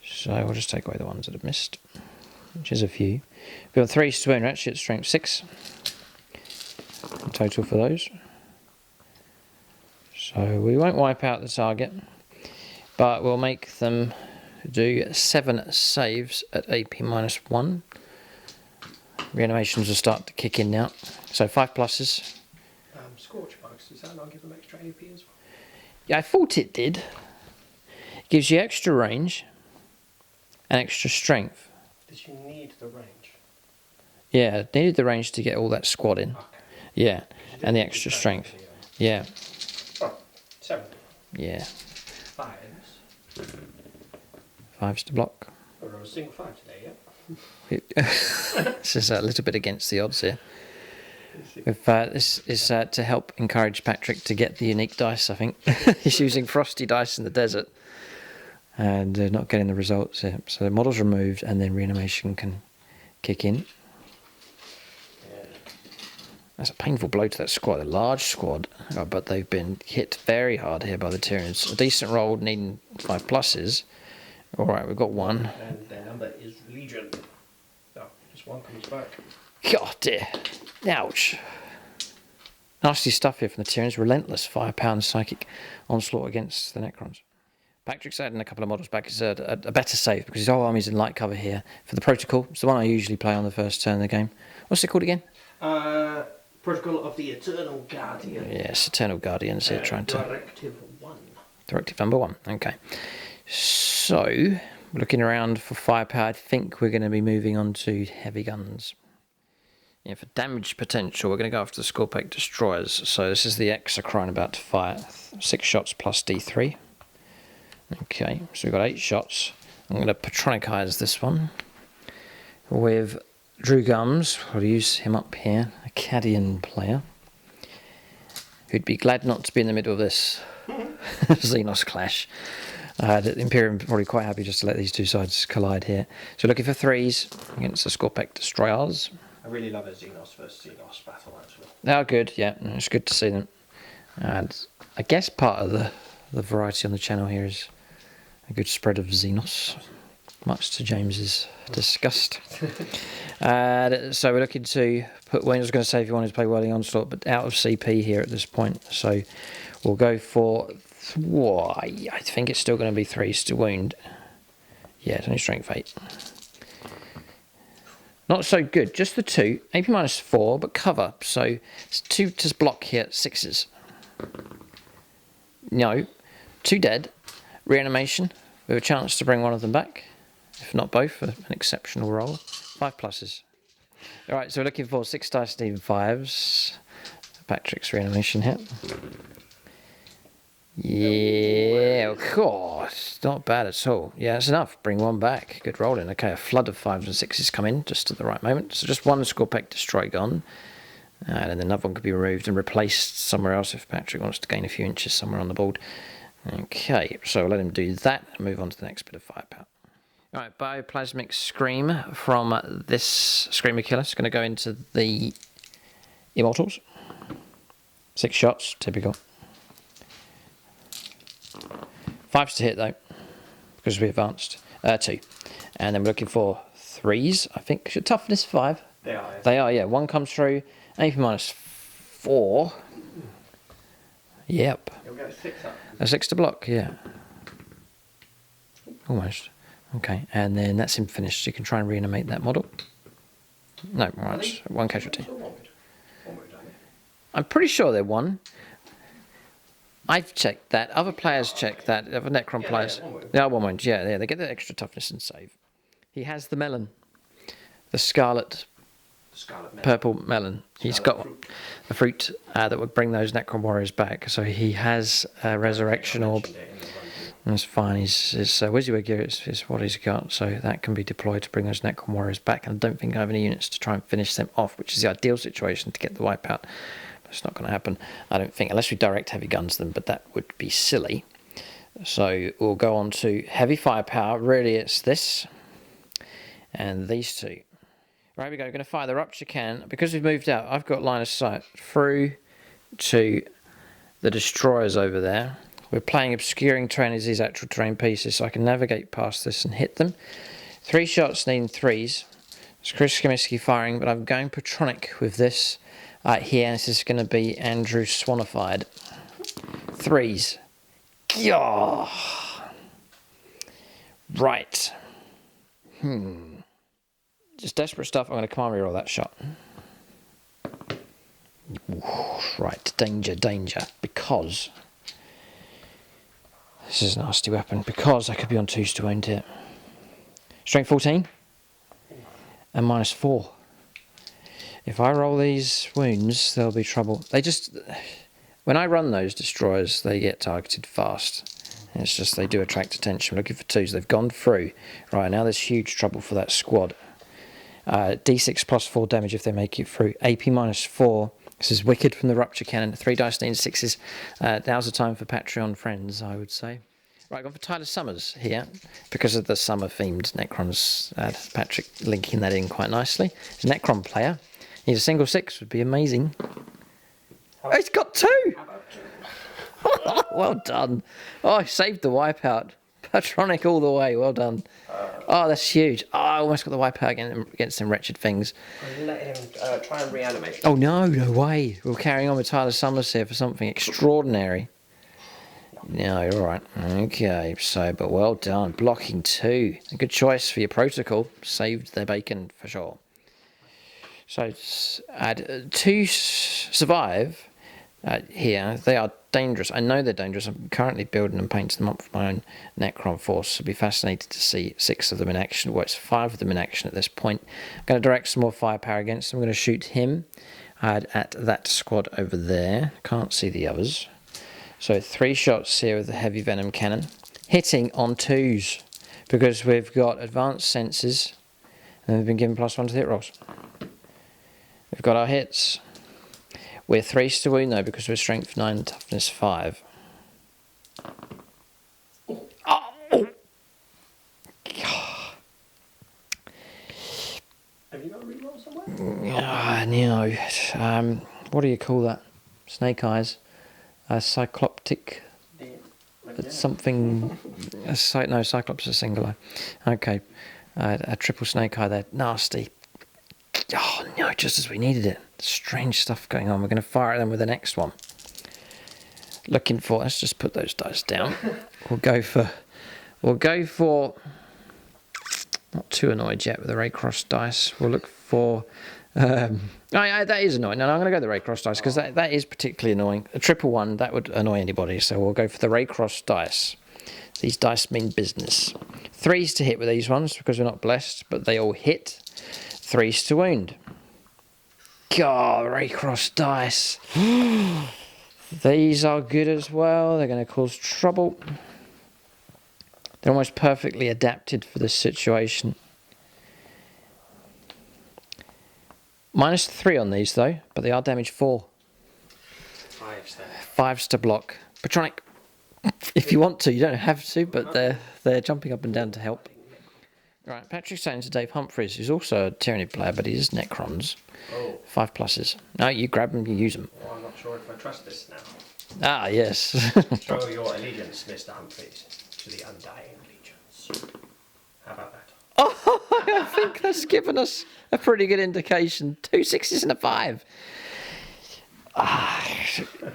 So we'll just take away the ones that have missed, which is a few. We've got 3 Stone Ratchet, strength 6 in total for those. So we won't wipe out the target, but we'll make them do 7 saves at AP -1. Reanimations will start to kick in now. So 5 pluses. Scorch Bugs, does that not give them extra AP as well? Yeah, I thought it did. It gives you extra range and extra strength. Did you need the range? Yeah, needed the range to get all that squad in. Okay. Yeah, and the extra strength. Yeah. Oh, 7. Yeah. 5s. 5s to block. I rolled a single 5 today, This is a little bit against the odds here. This is to help encourage Patrick to get the unique dice, I think. He's using frosty dice in the desert and not getting the results here. So the model's removed and then reanimation can kick in. That's a painful blow to that squad, a large squad, but they've been hit very hard here by the Tyranids. A decent roll, needing 5 pluses. Alright, we've got 1. And their number is Legion. No, just 1 comes back. God dear. Ouch. Nasty stuff here from the Tyranids. Relentless firepower and psychic onslaught against the Necrons. Patrick's adding a couple of models back. It's a better save because his whole army's in light cover here for the protocol. It's the one I usually play on the first turn of the game. What's it called again? Protocol of the Eternal Guardian. Yes, Eternal Guardians here trying to... Directive 1. Directive number 1. Okay. So, looking around for firepower, I think we're going to be moving on to heavy guns. Yeah, for damage potential, we're going to go after the Scorpec Destroyers. So this is the Exocrine about to fire. 6 shots plus D3. Okay, so we've got 8 shots. I'm going to Patronicize this one with Drew Gums. We'll use him up here, a Cadian player, who'd be glad not to be in the middle of this Xenos clash. The Imperium probably quite happy just to let these two sides collide here. So looking for 3s against the Scorpec Destroyers. I really love a Xenos versus Xenos battle, actually. Oh, good, yeah, it's good to see them. And I guess part of the variety on the channel here is a good spread of Xenos, much to James's disgust. So we're looking to put, well, I was going to say if you wanted to play Whirling Onslaught, but out of CP here at this point. So we'll go for, I think it's still going to be 3s to wound. Yeah, it's only strength 8. Not so good, just the 2. AP -4, but cover. So it's 2 to block here, 6s. No, 2 dead. Reanimation with a chance to bring one of them back, if not both, an exceptional roll. 5 pluses. Alright, so we're looking for 6 dice and even 5s. Patrick's reanimation hit. Yeah, of course, not bad at all. Yeah, that's enough. Bring 1 back. Good rolling. Okay, a flood of 5s and 6s come in just at the right moment. So just 1 Scorpec Destroy gone. And then another one could be removed and replaced somewhere else if Patrick wants to gain a few inches somewhere on the board. Okay, so we'll let him do that and move on to the next bit of firepower. Alright, Bioplasmic Scream from this Screamer Killer. It's going to go into the Immortals. 6 shots, typical. 5s to hit though. because we advanced. 2. And then we're looking for 3s, I think. Toughness 5. They are. They are, yeah. 1 comes through. AP minus 4. Yep. You'll get a 6 up. A 6 to block, yeah. Almost. Okay, and then that's him finished. You can try and reanimate that model. No, right. 1 casualty. I'm pretty sure they're 1. I've checked that. Other players checked that. Other Necron players. They are 1 wound. Yeah, they get the extra toughness and save. He has the melon. The scarlet melon. Purple melon. He's got a fruit that would bring those Necron warriors back. So he has a resurrection orb. That's fine. His WYSIWYG gear is what he's got. So that can be deployed to bring those Necron warriors back. And I don't think I have any units to try and finish them off, which is the ideal situation to get the wipeout. It's not going to happen, I don't think, unless we direct heavy guns them, but that would be silly. So we'll go on to heavy firepower. Really, it's this and these 2. Right, we go. We're going to fire the rupture cannon. Because we've moved out, I've got line of sight through to the destroyers over there. We're playing obscuring terrain as these actual terrain pieces, so I can navigate past this and hit them. 3 shots needing 3s. It's Chris Kaminsky firing, but I'm going Patronic with this. Here, this is going to be Andrew Swanified. 3s. Gah! Right. Just desperate stuff. I'm going to command reroll that shot. Right, danger, danger. Because this is a nasty weapon. Because I could be on 2s to wound it. Strength 14 and minus 4. If I roll these wounds, there'll be trouble. They just... When I run those destroyers, they get targeted fast. And it's just they do attract attention. We're looking for 2s. They've gone through. Right, now there's huge trouble for that squad. D6 plus 4 damage if they make it through. AP minus 4. This is wicked from the Rupture Cannon. 3 dice needing 6s. Now's the time for Patreon friends, I would say. Right, gone for Tyler Summers here. Because of the summer-themed Necrons. Patrick linking that in quite nicely. He's a Necron player. He's a single 6 would be amazing. Oh, he's got 2! Well done. Oh, he saved the wipeout. Patronic all the way. Well done. Oh, that's huge. Oh, I almost got the wipeout against some wretched things. I'll let him try and reanimate. Oh, no way. We're carrying on with Tyler Summers here for something extraordinary. No, you're all right. Okay, so, but well done. Blocking 2. A good choice for your protocol. Saved their bacon for sure. So add 2 survive here. They are dangerous. I know they're dangerous. I'm currently building and painting them up for my own Necron force. I'd be fascinated to see 6 of them in action. Well, it's 5 of them in action at this point. I'm going to direct some more firepower against them. I'm going to shoot him at that squad over there. Can't see the others. So 3 shots here with the heavy venom cannon. Hitting on 2s because we've got advanced senses and we've been given +1 to the hit rolls. We've got our hits. We're 3s to wound though because we're strength 9, toughness 5. Oh. Have you got a reroll somewhere? No. What do you call that? Snake eyes. Cycloptic. Something. No, Cyclops is a single eye. Okay. A triple snake eye there. Nasty. Oh no, just as we needed it. Strange stuff going on. We're going to fire at them with the next one. Looking for, let's just put those dice down. We'll go for, not too annoyed yet with the Raycross dice. We'll look for, that is annoying. No, I'm going to go the Raycross dice because that is particularly annoying. A triple one, that would annoy anybody. So we'll go for the Raycross dice. These dice mean business. 3s to hit with these ones because we're not blessed, but they all hit. 3s to wound. God, Raycross dice. These are good as well. They're going to cause trouble. They're almost perfectly adapted for this situation. -3 on these though, but they are damage 4. 5s then. 5s to block. Patronic, if you want to, you don't have to, but they're jumping up and down to help. Right, Patrick's saying to Dave Humphries, who's also a Tyranid player, but he is Necrons. Oh. 5 pluses. No, you grab them, you use them. Oh, I'm not sure if I trust this now. Ah, yes. Show your allegiance, Mr. Humphries, to the Undying Legions. How about that? Oh, I think that's given us a pretty good indication. 2 6s and a 5.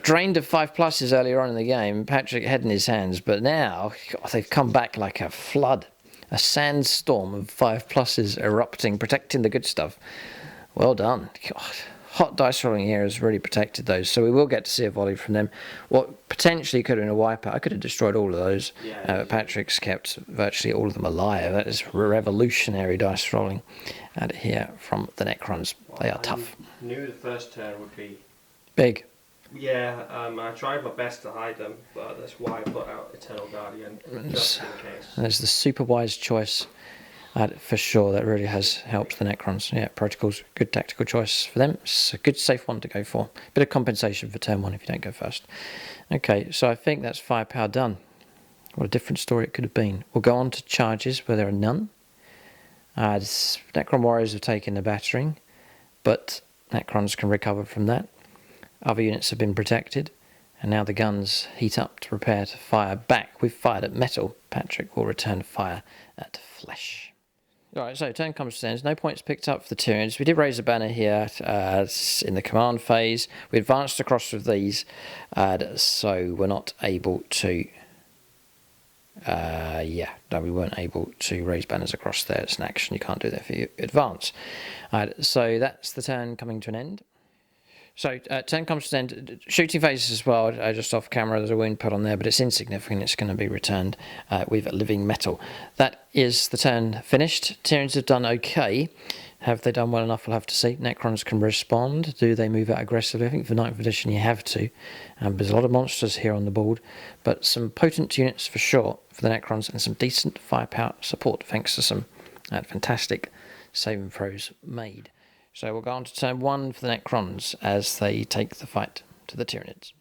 Drained of 5+ earlier on in the game, Patrick had in his hands, but now God, they've come back like a flood. A sandstorm of 5+ erupting, protecting the good stuff. Well done. God, hot dice rolling here has really protected those, so we will get to see a volley from them. What potentially could have been a wipeout. I could have destroyed all of those. But Patrick's kept virtually all of them alive. That is revolutionary dice rolling out here from the Necrons. They are tough. I knew the first turn would be Big. Yeah, I tried my best to hide them, but that's why I put out Eternal Guardian, just in case. There's the super wise choice, for sure. That really has helped the Necrons. Yeah, Protocol's good tactical choice for them. It's a good safe one to go for. Bit of compensation for turn 1 if you don't go first. Okay, so I think that's firepower done. What a different story it could have been. We'll go on to charges where there are none. Necron warriors have taken the battering, but Necrons can recover from that. Other units have been protected, and now the guns heat up to prepare to fire back. We've fired at metal. Patrick will return fire at flesh. Alright, so turn comes to end. No points picked up for the Tyranids. We did raise a banner here in the command phase. We advanced across with these, so we're not able to... we weren't able to raise banners across there. It's an action. You can't do that if you advance. So that's the turn coming to an end. So, turn comes to an end. Shooting phases as well, just off camera, there's a wound put on there, but it's insignificant. It's going to be returned with living metal. That is the turn finished. Tyranids have done okay. Have they done well enough? We'll have to see. Necrons can respond. Do they move out aggressively? I think for 9th edition you have to. There's a lot of monsters here on the board, but some potent units for sure for the Necrons, and some decent firepower support thanks to some fantastic saving throws made. So we'll go on to turn 1 for the Necrons as they take the fight to the Tyranids.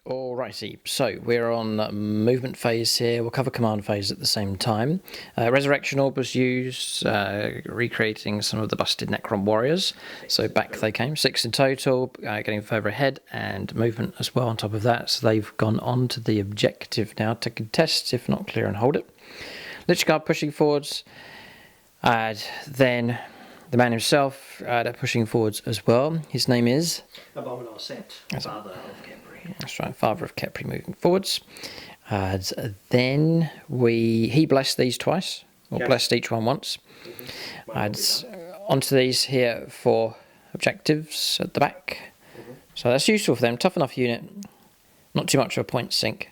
Alrighty, so we're on movement phase here. We'll cover command phase at the same time. Resurrection Orb was used, recreating some of the busted Necron warriors. So back they came, 6 in total, getting further ahead, and movement as well on top of that. So they've gone on to the objective now to contest, if not clear and hold it. Lich Guard pushing forwards, then the man himself pushing forwards as well. His name is... Abominable Set, Father of KHEPRI. That's right, Father of KHEPRI moving forwards. Then he blessed these twice, or blessed each one once. Onto these here for objectives at the back. So that's useful for them. Tough enough unit, not too much of a point sink.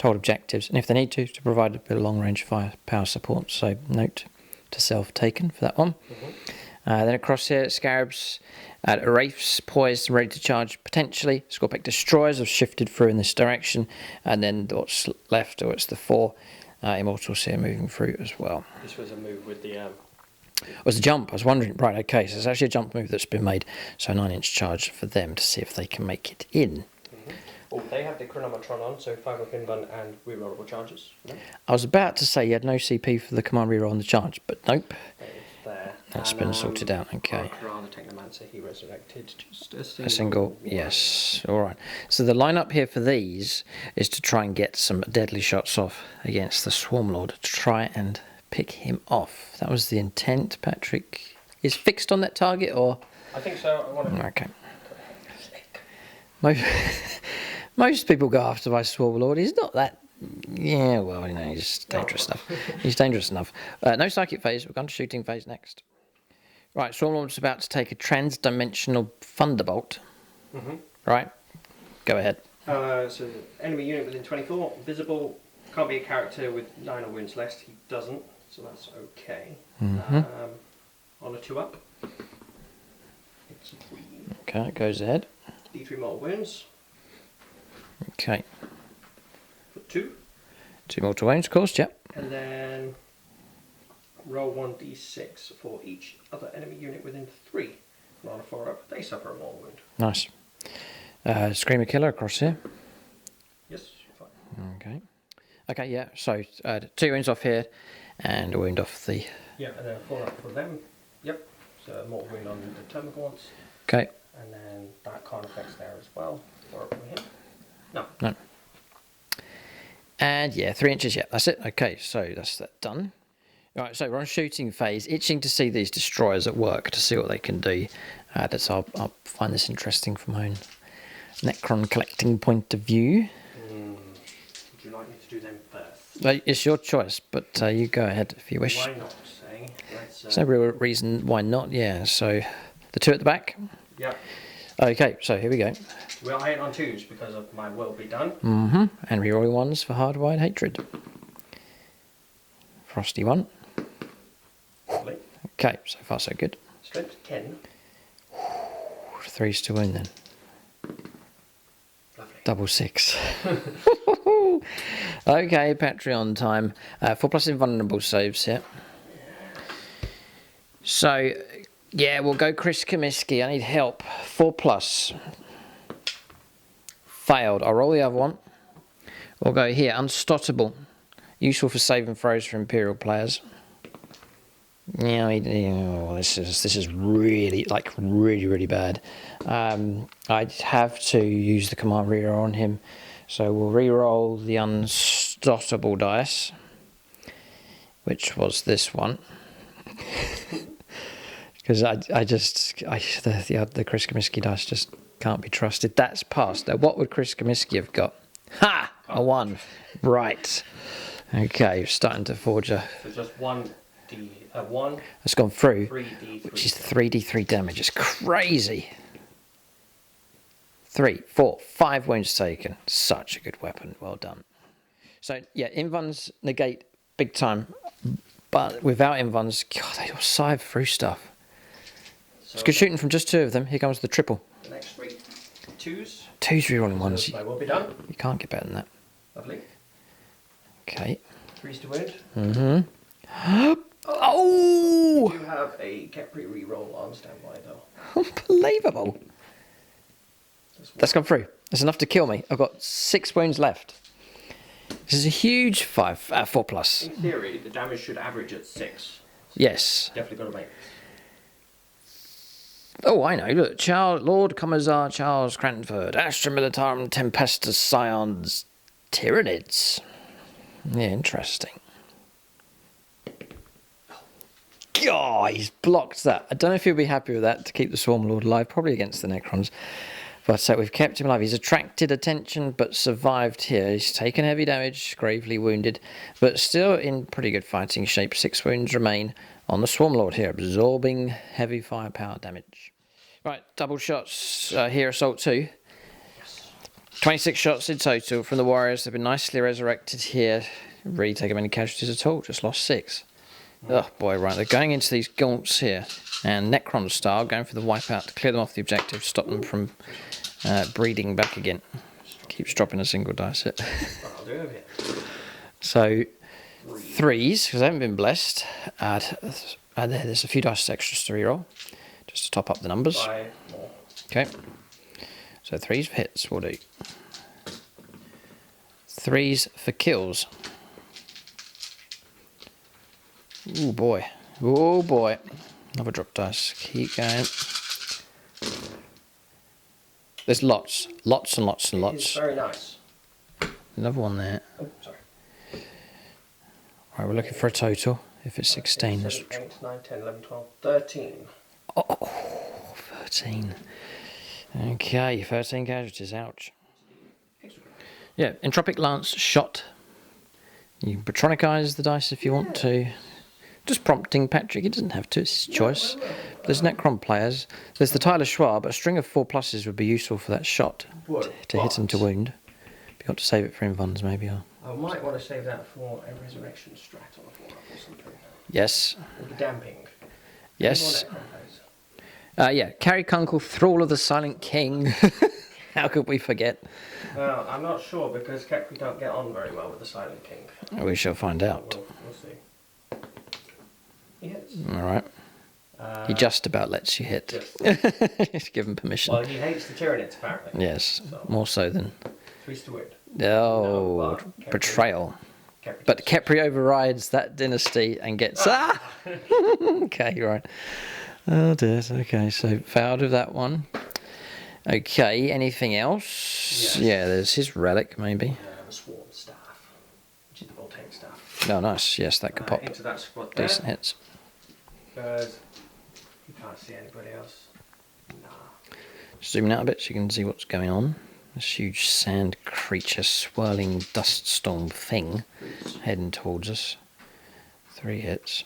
Hold objectives, and if they need to provide a bit of long-range firepower support. So note to self taken for that one. Then across here, Scarabs, Wraiths poised and ready to charge potentially. Scorpic Destroyers have shifted through in this direction, and then what's left, or it's the 4 Immortals here moving through as well. This was a move with the... It was a jump. I was wondering, right, okay, so it's actually a jump move that's been made. So a 9-inch charge for them to see if they can make it in. Oh, they have the Chronometron on, so 5 pin gun and rerollable charges. No? I was about to say you had no CP for the command reroll on the charge, but nope. It's there. That's been sorted out, okay. The Technomancer, he resurrected just A single, yes, alright. So the lineup here for these is to try and get some deadly shots off against the Swarmlord, to try and pick him off. That was the intent. Patrick is fixed on that target, or? I think so. Okay. Most people go after my Swarmlord. He's not that... Yeah, well, you know, he's dangerous enough. He's dangerous enough. No psychic phase. We're going to shooting phase next. Right, Swarmlord's about to take a trans-dimensional thunderbolt. Right, go ahead. So enemy unit within 24, visible, can't be a character with 9 or wounds less. He doesn't, so that's okay. On a 2-up. It's a 3. Okay, it goes ahead. D3 mortal wounds. Okay. For 2. 2 mortal wounds, of course, yep. And then roll 1d6 for each other enemy unit within 3. And on a 4-up, they suffer a mortal wound. Nice. Screamer Killer across here. Yes, fine. Okay. Okay, yeah, so 2 wounds off here, and a wound off the... Yeah, and then a 4-up for them. Yep, so a mortal wound on the Termagants. Okay. And then that card effects there as well. 4-up for him. No. And yeah, 3 inches, yeah, that's it. Okay, so that's that done. All right, so we're on shooting phase. Itching to see these destroyers at work, to see what they can do. I'll find this interesting from my own Necron collecting point of view. Would you like me to do them first? Well, it's your choice, but you go ahead if you wish. Why not, say? There's no real reason why not, yeah. So the 2 at the back? Yep. Okay, so here we go. We'll hit on 2s because of my will be done. Mm-hmm. And rerolling 1s for hardwired hatred. Frosty 1. Lovely. Okay, so far so good. Strength 10. 3s to wound then. Lovely. Double 6. Okay, Patreon time. 4+ invulnerable saves here. So, yeah, we'll go Chris Comiskey. I need help. 4+. Failed. I'll roll the other one. We'll go here. Unstoppable. Useful for saving throws for Imperial players. Yeah, this is really, really bad. I'd have to use the command reroll on him. So we'll reroll the unstoppable dice, which was this one. Because the Chris Comiskey dice just can't be trusted. That's passed. Now, what would Chris Comiskey have got? Ha! A 1. Right. Okay, starting to forge a... So just 1. 1. It's gone through, 3d3. which is 3d3 damage. It's crazy. 3, 4, 5 wounds taken. Such a good weapon. Well done. So, yeah, invuns negate big time. But without invuns, God, they all scythe through stuff. So It's good shooting from just 2 of them. Here comes the triple. the next 3. 2s. 2's rerolling 1s. So my will be done. You can't get better than that. Lovely. Okay. 3s to wound. Mm-hmm. Oh! You have a KHEPRI reroll on standby though. Unbelievable. That's gone through. That's enough to kill me. I've got 6 wounds left. This is a huge 4+. In theory, the damage should average at 6. Yes. Definitely got to make. Oh, I know. Look, Lord Commissar Charles Cranford, Astra Militarum Tempestus Scions Tyranids. Yeah, interesting. God, he's blocked that. I don't know if he'll be happy with that to keep the Swarm Lord alive, probably against the Necrons. But we've kept him alive. He's attracted attention, but survived here. He's taken heavy damage, gravely wounded, but still in pretty good fighting shape. 6 wounds remain on the Swarm Lord here, absorbing heavy firepower damage. Right, double shots here, Assault 2. 26 shots in total from the Warriors. They've been nicely resurrected here. Really taken many casualties at all, just lost 6. Oh boy, right, they're going into these gaunts here. And Necron style, going for the wipeout to clear them off the objective, stop them from breeding back again. Keeps dropping a single dice hit. I'll do it here. So, 3s, because I haven't been blessed. There's a few dice extras to reroll, just to top up the numbers. 5 more. Okay. So 3s for hits will do. 3s for kills. Oh boy. Oh boy. Another drop dice. Keep going. There's lots. Lots and lots and lots. It's very nice. Another one there. Oh, sorry. Right, we're looking for a total. If it's 16. 7, 8, 9, 10, 11, 12, 13. Oh, 13. Okay, 13 casualties. Ouch. Yeah, Entropic Lance shot. You can patronicize the dice if you want to. Just prompting Patrick. He doesn't have to. It's his choice. There's Necron players. There's the Tyler Schwab. A string of 4+ would be useful for that shot. To hit him to wound. You've got to save it for invuns, maybe. Or... I might want to save that for a resurrection strat on a 4 or something. Yes. With the damping. Yes. Yeah, Carrie Kunkel, Thrall of the Silent King. How could we forget? Well, I'm not sure because KHEPRI don't get on very well with the Silent King. We shall find out. We'll see. He hits. Alright. He just about lets you hit. Just give him permission. Well, he hates the Tyranids, apparently. Yes, more so than... 3s to wound. Oh, No, betrayal. KHEPRI But KHEPRI overrides that dynasty and gets... Okay, right. Oh dear. Okay, so failed with that one. Okay, anything else? Yes. Yeah, there's his relic, maybe. The Swarm Staff. No, nice. Yes, that could pop. Into that squad there. Decent hits. Good. You can't see anybody else. Nah. Zooming out a bit so you can see what's going on. This huge sand creature, swirling dust storm thing heading towards us. 3 hits.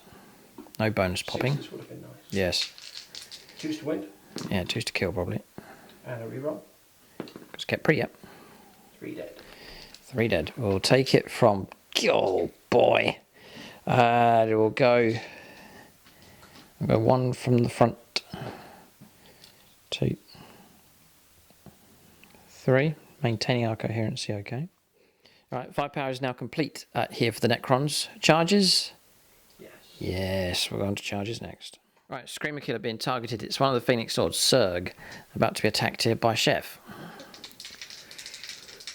No bonus popping. 6s would have been nice. Yes. 2s to win. Yeah, 2s to kill probably. And a reroll. Because KHEPRI, yep. 3 dead. 3 dead. We'll take it from... Oh boy. We'll go 1 from the front. 2. 3. Maintaining our coherency, okay. Right, 5 power is now complete here for the Necrons. Charges? Yes. Yes, we're going to charges next. Right, Screamer Killer being targeted. It's one of the Phoenix Swords, Zerg, about to be attacked here by Chef.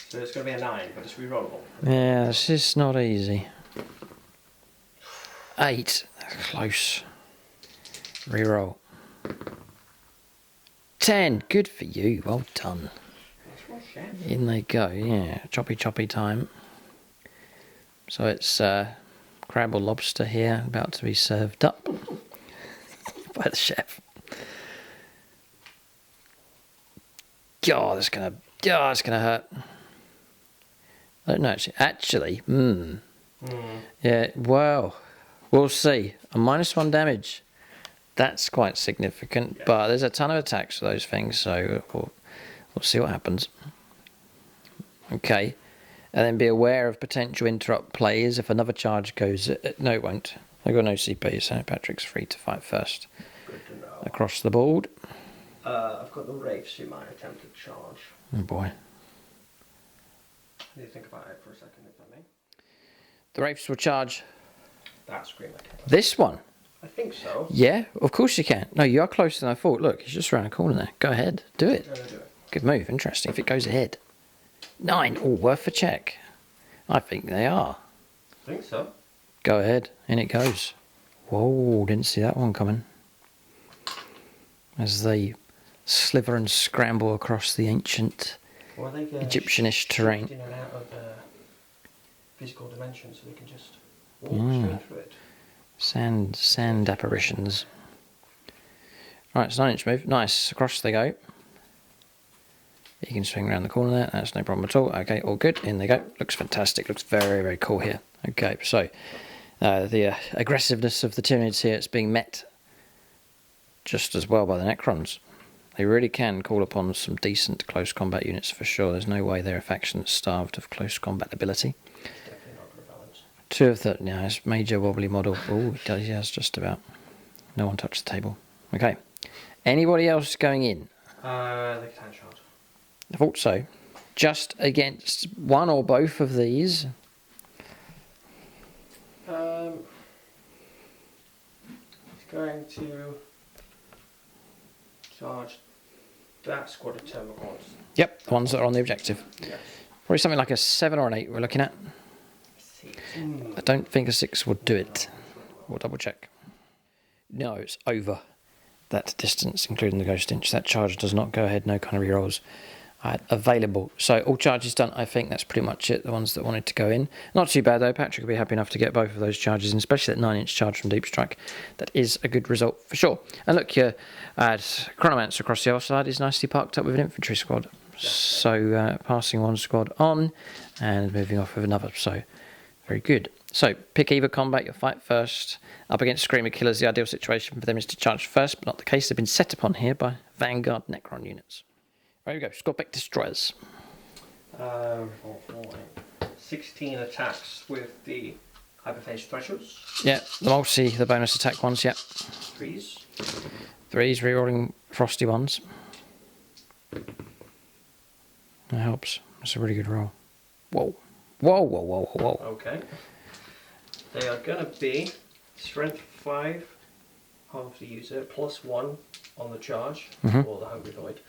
So it's going to be a 9, but it's rerollable. Yeah, this is not easy. 8. Close. Reroll. 10. Good for you. Well done. In they go. Yeah. Choppy time. So it's crab or lobster here about to be served up by the chef. God, it's gonna hurt. I don't know actually. Yeah, well, we'll see. A -1 damage. That's quite significant, yeah. But there's a ton of attacks for those things, so we'll see what happens. Okay, and then be aware of potential interrupt plays if another charge goes. No, it won't. I've got no CP, so Patrick's free to fight first. Good to know. Across the board. I've got the Wraiths who might attempt to charge. Oh boy. I need to think about it for a second, if I may. The Wraiths will charge. That Screamer Killer. This one? I think so. Yeah, of course you can. No, you are closer than I thought. Look, he's just around the corner there. Go ahead. Do it. I'm going to do it. Good move. Interesting. If it goes ahead. 9. Oh, worth a check. I think they are. I think so. Go ahead. In it goes. Whoa, didn't see that one coming. As they sliver and scramble across the ancient Egyptianish terrain. In and out of physical dimensions, so they can just walk straight through it. Sand apparitions. Right, it's 9-inch move. Nice. Across they go. You can swing around the corner there. That's no problem at all. Okay, all good. In they go. Looks fantastic. Looks very, very cool here. Okay, so the aggressiveness of the Tyranids here is being met just as well by the Necrons. They really can call upon some decent close combat units for sure. There's no way they're a faction that's starved of close combat ability. Definitely not going to balance. 2 of the... Yeah, it's major wobbly model. Oh, it does, yes, just about. No one touched the table. Okay. Anybody else going in? They can charge. I thought so. Just against one or both of these. It's going to charge that squad of Termagants. Yep, the ones that are on the objective. Yes. Probably something like a 7 or an 8 we're looking at. 6. I don't think a 6 would do it. We'll double check. No, it's over that distance, including the ghost inch. That charge does not go ahead, no kind of rerolls available. So all charges done. I think that's pretty much it, the ones that wanted to go in. Not too bad though. Patrick will be happy enough to get both of those charges in, especially that 9-inch charge from Deep Strike. That is a good result for sure. And look, your Chronomancer across the other side is nicely parked up with an infantry squad. So passing one squad on and moving off with another. So very good. So pick either combat, you'll fight first. Up against Screamer Killers, the ideal situation for them is to charge first, but not the case. They've been set upon here by Vanguard Necron units. There we go, squad back destroyers. 16 attacks with the hyperphase thresholds. Yeah, the multi, the bonus attack ones, yeah. 3s. 3s, rerolling frosty ones. That helps. That's a really good roll. Whoa. Whoa, whoa, whoa, whoa. Okay. They are going to be strength 5 of the user, +1 on the charge, or the Hungry Void.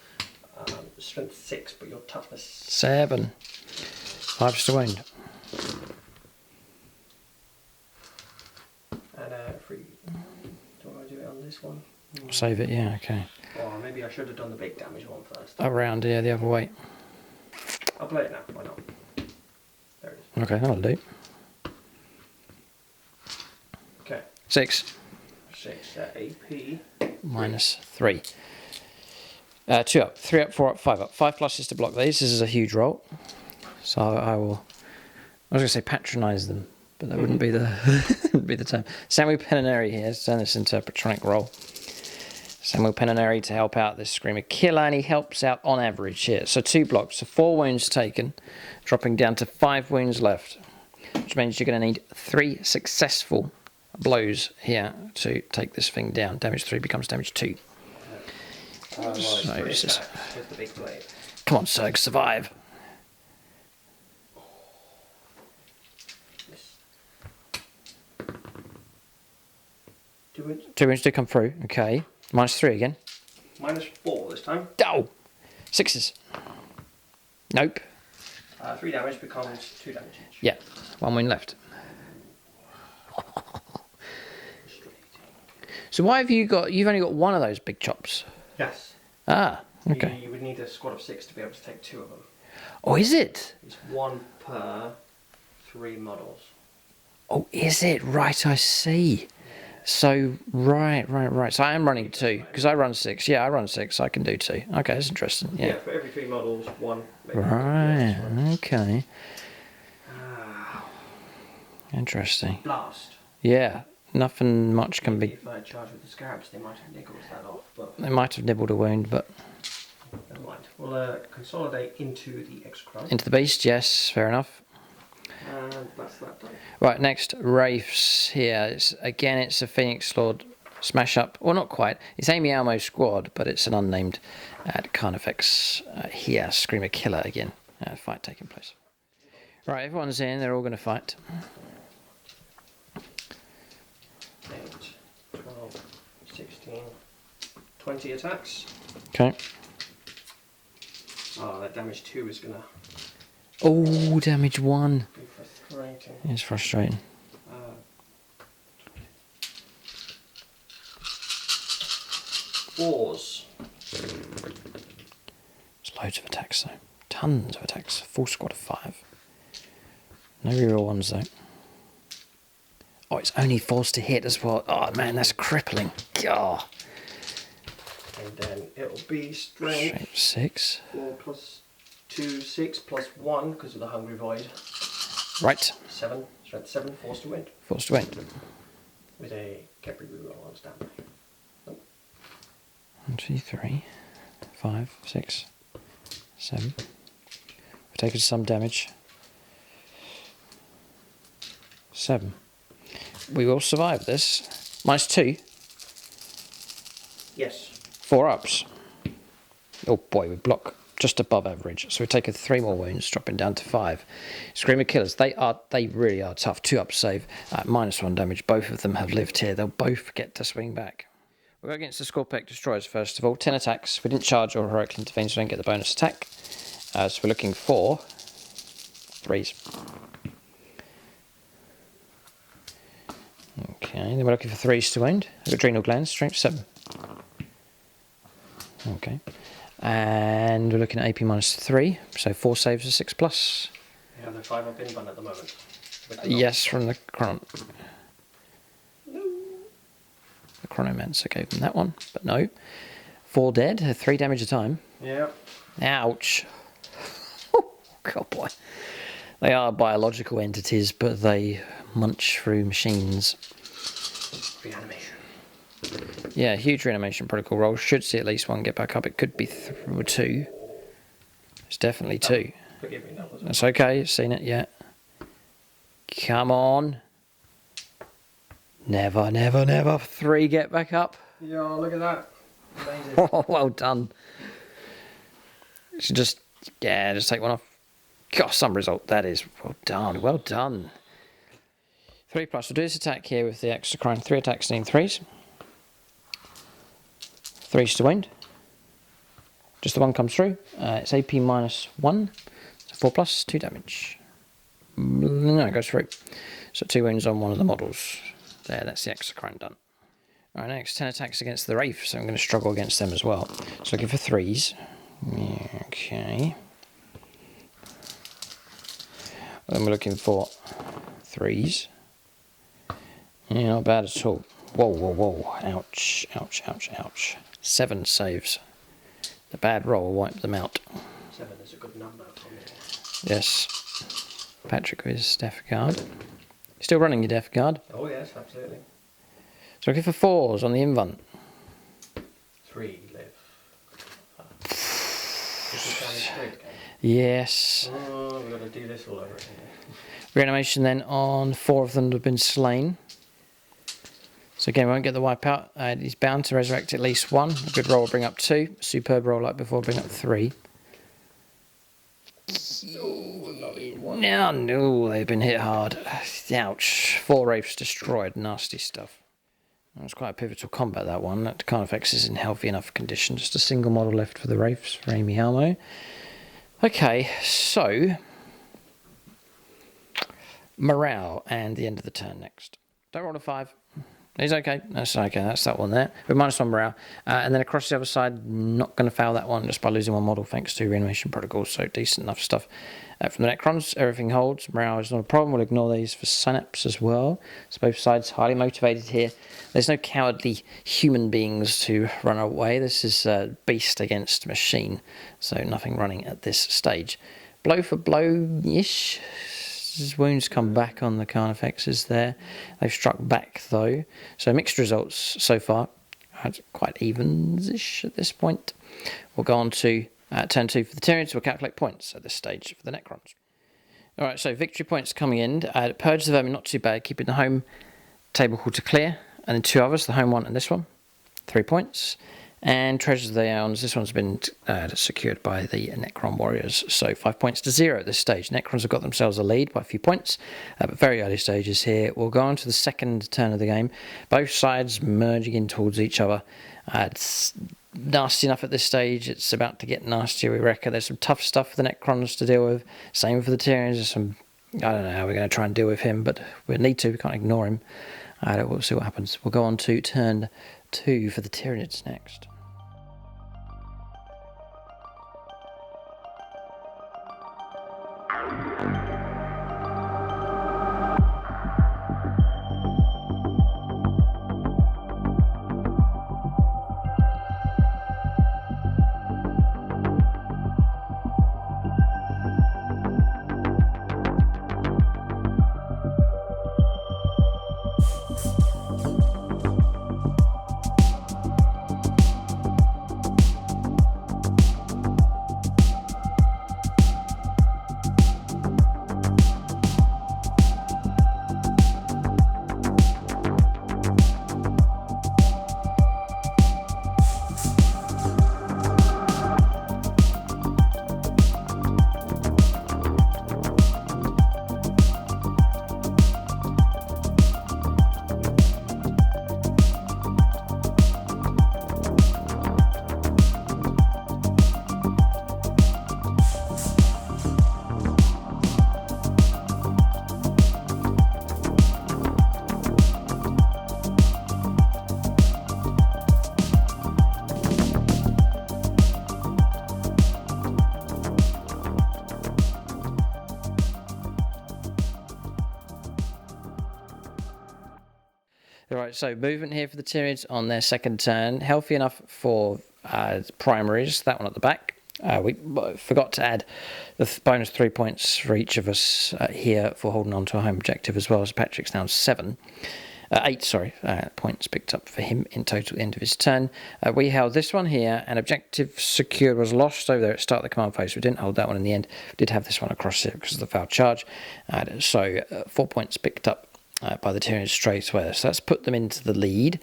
Strength 6, but your toughness 7. 5 to wound. And 3. Do I do it on this one? Save it, yeah, okay. Oh, maybe I should have done the big damage one first. Around, yeah, the other way. I'll play it now, why not? There it is. Okay, that'll do. 6. 6 at AP. Minus 3. 2 up, 3 up, 4 up, 5 up. 5 pluses to block these. This is a huge roll. So I will... I was going to say patronise them, but that wouldn't be the wouldn't be the term. Samuel Penaneri here. Let's turn this into a patronic roll. Samuel Penaneri to help out this Screamer Killer, and he helps out on average here. So 2 blocks, so 4 wounds taken, dropping down to 5 wounds left, which means you're going to need 3 successful blows here to take this thing down. Damage 3 becomes damage 2. Well, So this is... with the big blade. Come on, Serg, survive. Yes. 2 wounds. 2 wounds do come through. Okay. Minus 3 again. Minus 4 this time. Oh! 6s. Nope. 3 damage becomes 2 damage each. Yeah. 1 wound left. So why have you got... You've only got 1 of those big chops. Yes. Ah, okay. You would need a squad of 6 to be able to take 2 of them. Oh, is it? It's 1 per 3 models. Oh, is it? Right, I see. So, right. So I am running 2, because I run 6. Yeah, I run 6, so I can do 2. Okay, that's interesting. Yeah, For every 3 models, 1. right, okay. Ah, Interesting. blast. Yeah, nothing much can be... If I charge with the scarabs, they might have niggled that off, but They might have nibbled a wound, but... never mind. We'll consolidate into the X-Crown. Into the beast, yes, fair enough. And that's that done. Right, next, Wraiths here. It's a Phoenix Lord smash up. Well, not quite. It's Amy Almo's squad, but it's an unnamed at Carnifex here. Screamer Killer again. Fight taking place. Right, everyone's in. They're all going to fight. 8, 12, 16, 20 attacks. Okay. Oh, that damage 2 is going to Oh, damage 1. be frustrating. It's frustrating. Fours. There's loads of attacks though. Tons of attacks. Full squad of 5. No real ones though. Oh, it's only forced to hit as well. Oh man, that's crippling. God. And then it'll be strength. 6. 4 plus 2, 6 plus 1 because of the Hungry Void. Right. 7. Strength 7, forced to win. Forced to win. With a KHEPRI reroll on standby. 1, 2, 3, 5, 6, 7. We've taken some damage. 7. We will survive this. Minus 2. Yes. 4 ups. Oh boy, we block just above average. So we've taken 3 more wounds, dropping down to 5. Screamer Killers, they really are tough. 2 up save, minus 1 damage. Both of them have lived here. They'll both get to swing back. We'll go against the Scorpec Destroyers first of all. 10 attacks. We didn't charge or heroically intervene, so we don't get the bonus attack. So we're looking for 3s. Okay, then we're looking for 3s to wound. Adrenal glands, strength 7. Okay. And we're looking at AP minus 3, so 4 saves are 6 plus. Yeah, they're 5 up in one at the moment. Yes, from the The Chronomancer gave them that one, but no. 4 dead, 3 damage a time. Yeah. Ouch. God boy. They are biological entities, but they munch through machines. Reanimation. Yeah, huge reanimation protocol roll. Should see at least 1 get back up. It could be 2. It's definitely 2. Forgive me, that was That's okay, seen it yet. Come on. Never, never, never. 3 get back up. Yeah, look at that. Amazing. Oh, well done. Should just take 1 off. Gosh, some result that is. Well done, well done. 3 plus. We'll do this attack here with the extra crime. 3 attacks needing 3s. 3s to wound. Just the 1 comes through. It's AP minus 1. So 4 plus, 2 damage. No, it goes through. So 2 wounds on one of the models. There, that's the extra crime done. Alright, next 10 attacks against the Wraith, so I'm going to struggle against them as well. So looking for 3s. Okay. Then we're looking for 3s. Yeah, not bad at all. Whoa, whoa, whoa. Ouch, ouch, ouch, ouch. 7 saves. The bad roll will wipe them out. 7 is a good number for me. Yes. Patrick with his Death Guard. Still running your Death Guard. Oh yes, absolutely. So looking for 4s on the invent. 3 live. This is damage 3 again. Yes. Oh, we've got to do this all over again. Reanimation then on 4 of them that have been slain. So again, we won't get the wipeout. He's bound to resurrect at least 1. A good roll will bring up 2. Superb roll like before will bring up 3. No, they've been hit hard. Ouch. 4 wraiths destroyed. Nasty stuff. That was quite a pivotal combat, that one. That Carnifex is in healthy enough condition. Just a single model left for the wraiths for Amy Halmo. Okay, so morale and the end of the turn next. Don't roll a 5. He's okay. That's okay. That's that one there. But -1 morale. And then across the other side, not going to foul that one just by losing 1 model thanks to reanimation protocols. So decent enough stuff. From the Necrons, everything holds. Morale is not a problem. We'll ignore these for Synapse as well. So both sides highly motivated here. There's no cowardly human beings to run away. This is beast against machine. So nothing running at this stage. Blow for blow-ish. His wounds come back on the Carnifexes there. They've struck back though. So mixed results so far. Quite evens-ish at this point. We'll go on to turn 2 for the Tyranids. We'll calculate points at this stage for the Necrons. Alright, so victory points coming in. Purge the Vermin, not too bad. Keeping the home table call to clear. And then 2 others, the home one and this one. 3 points. And Treasures of the Aeons, this one's been secured by the Necron warriors. So 5 points to 0 at this stage. Necrons have got themselves a lead by a few points, but very early stages here. We'll go on to the second turn of the game. Both sides merging in towards each other. It's nasty enough at this stage. It's about to get nastier, we reckon. There's some tough stuff for the Necrons to deal with. Same for the Tyranids. There's some, I don't know how we're going to try and deal with him, but we need to. We can't ignore him. We'll see what happens. We'll go on to turn 2 for the Tyranids next. Right, so movement here for the Tyranids on their second turn. Healthy enough for primaries, that one at the back. We forgot to add the bonus 3 points for each of us here for holding on to a home objective as well, as Patrick's now 8 points picked up for him in total at the end of his turn. We held this one here, and objective secured was lost over there at the start of the command phase. We didn't hold that one in the end. We did have this one across here because of the foul charge. So 4 points picked up by the Tyranids straight away. So that's put them into the lead.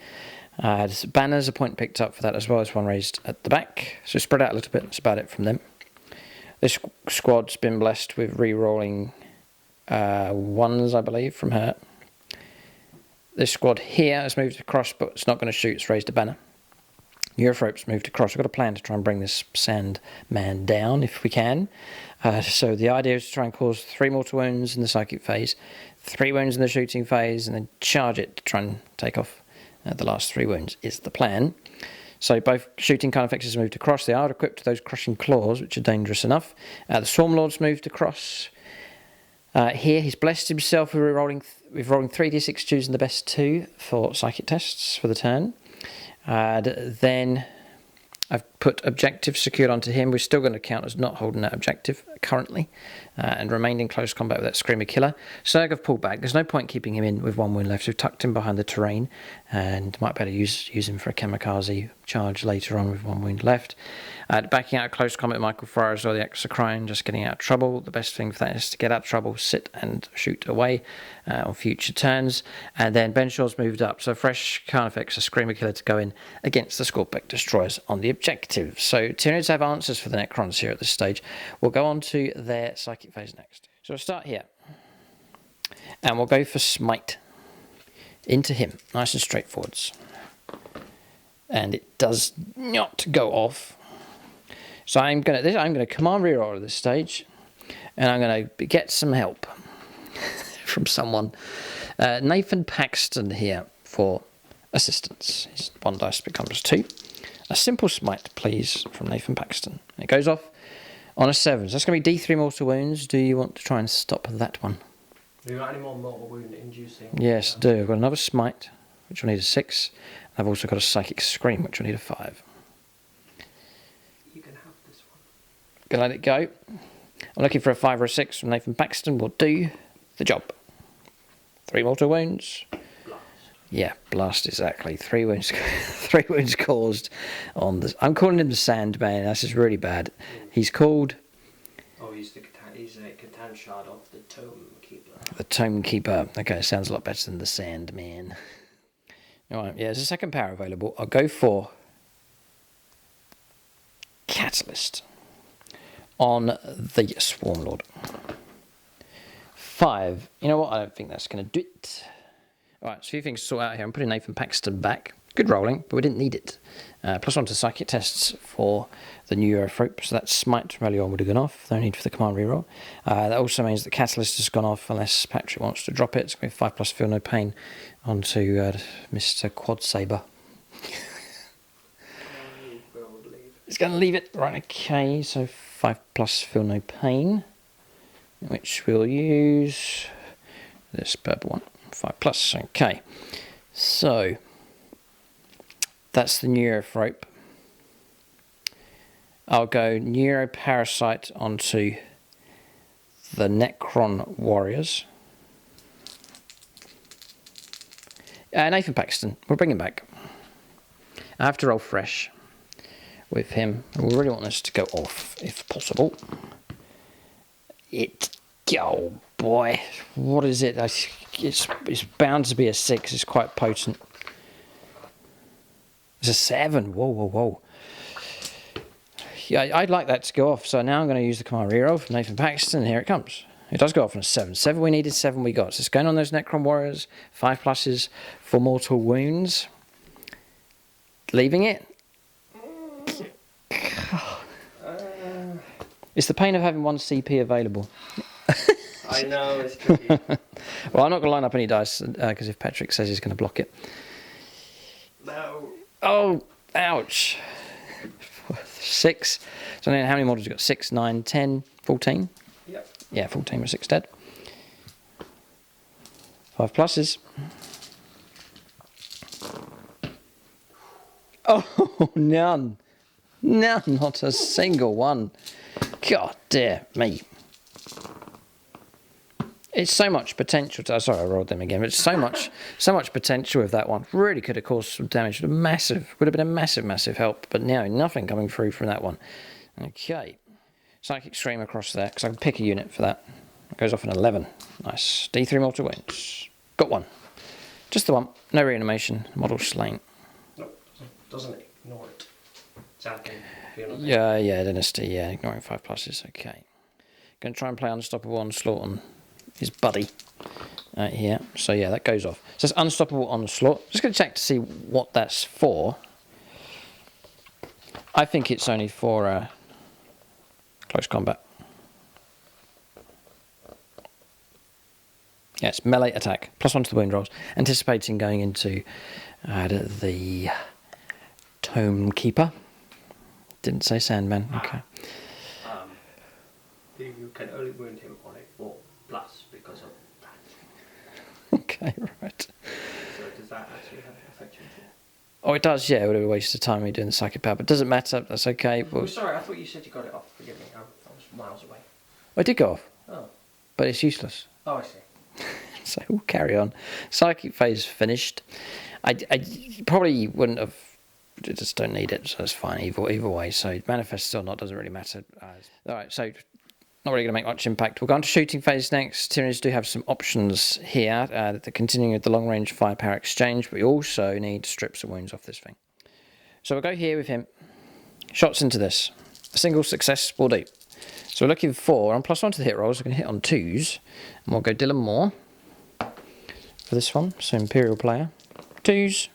Banners, a point picked up for that as well as one raised at the back. So spread out a little bit. That's about it from them. This squad's been blessed with re-rolling 1s, I believe, from her. This squad here has moved across, but it's not going to shoot. It's raised a banner. Eurothrope's moved across. We've got a plan to try and bring this Sand Man down if we can. So the idea is to try and cause 3 mortal wounds in the psychic phase, 3 wounds in the shooting phase, and then charge it to try and take off the last 3 wounds is the plan. So both shooting Carnifexes moved across. They are equipped with those crushing claws, which are dangerous enough. The Swarm Lords moved across. Here he's blessed himself with rolling 3d6 choosing the best 2 for psychic tests for the turn. Then I've put objective secured onto him. We're still going to count as not holding that objective currently, and remained in close combat with that Screamer Killer. Serg have pulled back. There's no point keeping him in with 1 wound left. We've tucked him behind the terrain and might better use him for a kamikaze charge later on with 1 wound left. Backing out of close combat, Michael Fryer as well, the Exocrine, just getting out of trouble. The best thing for that is to get out of trouble, sit and shoot away on future turns. And then Ben Shaw's moved up, so fresh Carnifex, a Screamer Killer to go in against the Scorpec Destroyers on the objective. So Tyranids have answers for the Necrons here at this stage. We'll go on to their psychic phase next. So we'll start here. And we'll go for Smite into him, nice and straightforwards. And it does not go off. So I'm gonna command reroll at this stage, and I'm gonna get some help from someone. Nathan Paxton here for assistance. His 1 dice becomes 2. A simple smite, please, from Nathan Paxton. It goes off on a 7. So that's going to be D3 mortal wounds. Do you want to try and stop that one? Do you got any more mortal wound inducing? Yes, I do. I've got another smite, which will need a 6. I've also got a psychic scream, which will need a 5. You can have this one. Gonna let it go. I'm looking for a 5 or a 6 from Nathan Paxton. Will do the job. 3 mortal wounds. Blast. Yeah, blast, exactly. 3 wounds 3 wounds caused on the... I'm calling him the Sandman. This is really bad. He's called... Oh, he's a Catan shard of the Tome Keeper. The Tome Keeper. Okay, it sounds a lot better than the Sandman. Alright, yeah, there's a second power available. I'll go for... Catalyst. On the Swarm Lord. 5. You know what? I don't think that's going to do it. Alright, so a few things to sort out here. I'm putting Nathan Paxton back. Good rolling, but we didn't need it. +1 to psychic tests for the new Eurothrope. So that Smite rally on would have gone off. No need for the command reroll. That also means that Catalyst has gone off unless Patrick wants to drop it. It's going to be 5+ feel no pain onto Mr. Quad Saber. He's going to leave it. Right, okay, so 5+ feel no pain, which we'll use this purple one. 5+, okay. So that's the Neurothrope. I'll go Neuroparasite onto the Necron Warriors. Nathan Paxton, we'll bring him back. I have to roll fresh with him. We really want this to go off, if possible. Oh boy, what is it? It's bound to be a 6. It's quite potent. It's a 7. Whoa, whoa, whoa. Yeah, I'd like that to go off. So now I'm going to use the command reroll from Nathan Paxton. Here it comes. It does go off on a 7. 7 we needed, 7 we got. So it's going on those Necron Warriors. 5+ for mortal wounds. Leaving it. It's the pain of having 1 CP available. I know, it's tricky. Well, I'm not going to line up any dice, because if Patrick says he's going to block it. No. Oh, ouch. 6. So then how many models you got? 6, 9, 10, 14? Yep. Yeah, 14 with 6 dead. 5+. Oh, none. None, not a single one. God dear me. It's so much potential to... sorry, I rolled them again. But it's so much potential with that one. Really could have caused some damage. Would have been a massive help. But now, nothing coming through from that one. Okay. Psychic Scream across there, because I can pick a unit for that. It goes off an 11. Nice. D3 mortal wounds. Got 1. Just the 1. No reanimation. Model slain. No, doesn't ignore it. Exactly. Yeah, Dynasty, yeah. Ignoring 5+. Okay. Going to try and play Unstoppable Onslaught on his buddy here. So yeah, that goes off. So it's Unstoppable Onslaught. Just going to check to see what that's for. I think it's only for close combat. Yeah, it's melee attack. +1 to the wound rolls. Anticipating going into the Tome Keeper. Didn't say Sandman. Okay. You can only wound him on a 4. plus because of that. Okay, right. So does that actually have an effect? Oh, it does, yeah. It would have wasted time me doing the psychic power, but it doesn't matter. That's okay. Oh, sorry, I thought you said you got it off. Forgive me, I was miles away. I did go off, Oh. but it's useless. Oh, I see. So we'll carry on. Psychic phase finished. I probably wouldn't have. I just don't need it, so it's fine either way. So manifest or not doesn't really matter. All right, so not really going to make much impact. We'll go on to shooting phase next. Tyranids do have some options here. They're continuing with the long range firepower exchange, but we also need strips of wounds off this thing. So we'll go here with him. Shots into this. A single success will do. So we're looking for, on +1 to the hit rolls, we're going to hit on 2s. And we'll go Dylan Moore for this one. So Imperial player. 2s.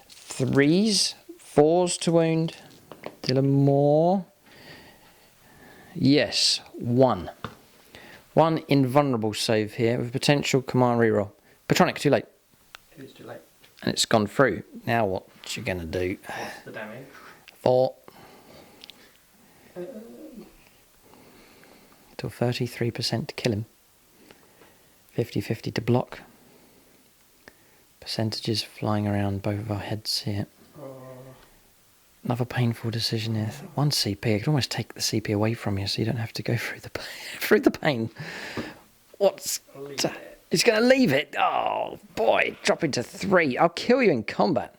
3s. 4s to wound. Dylan Moore. Yes. 1. 1 invulnerable save here with potential command reroll. Patronic, too late. It is too late. And it's gone through. Now what you going to do? What's the damage? 4. Till 33% to kill him. 50-50 to block. Percentages flying around both of our heads here. Another painful decision here. 1 CP. I could almost take the CP away from you so you don't have to go through the pain. He's going to leave it. Oh, boy. Dropping to 3. I'll kill you in combat.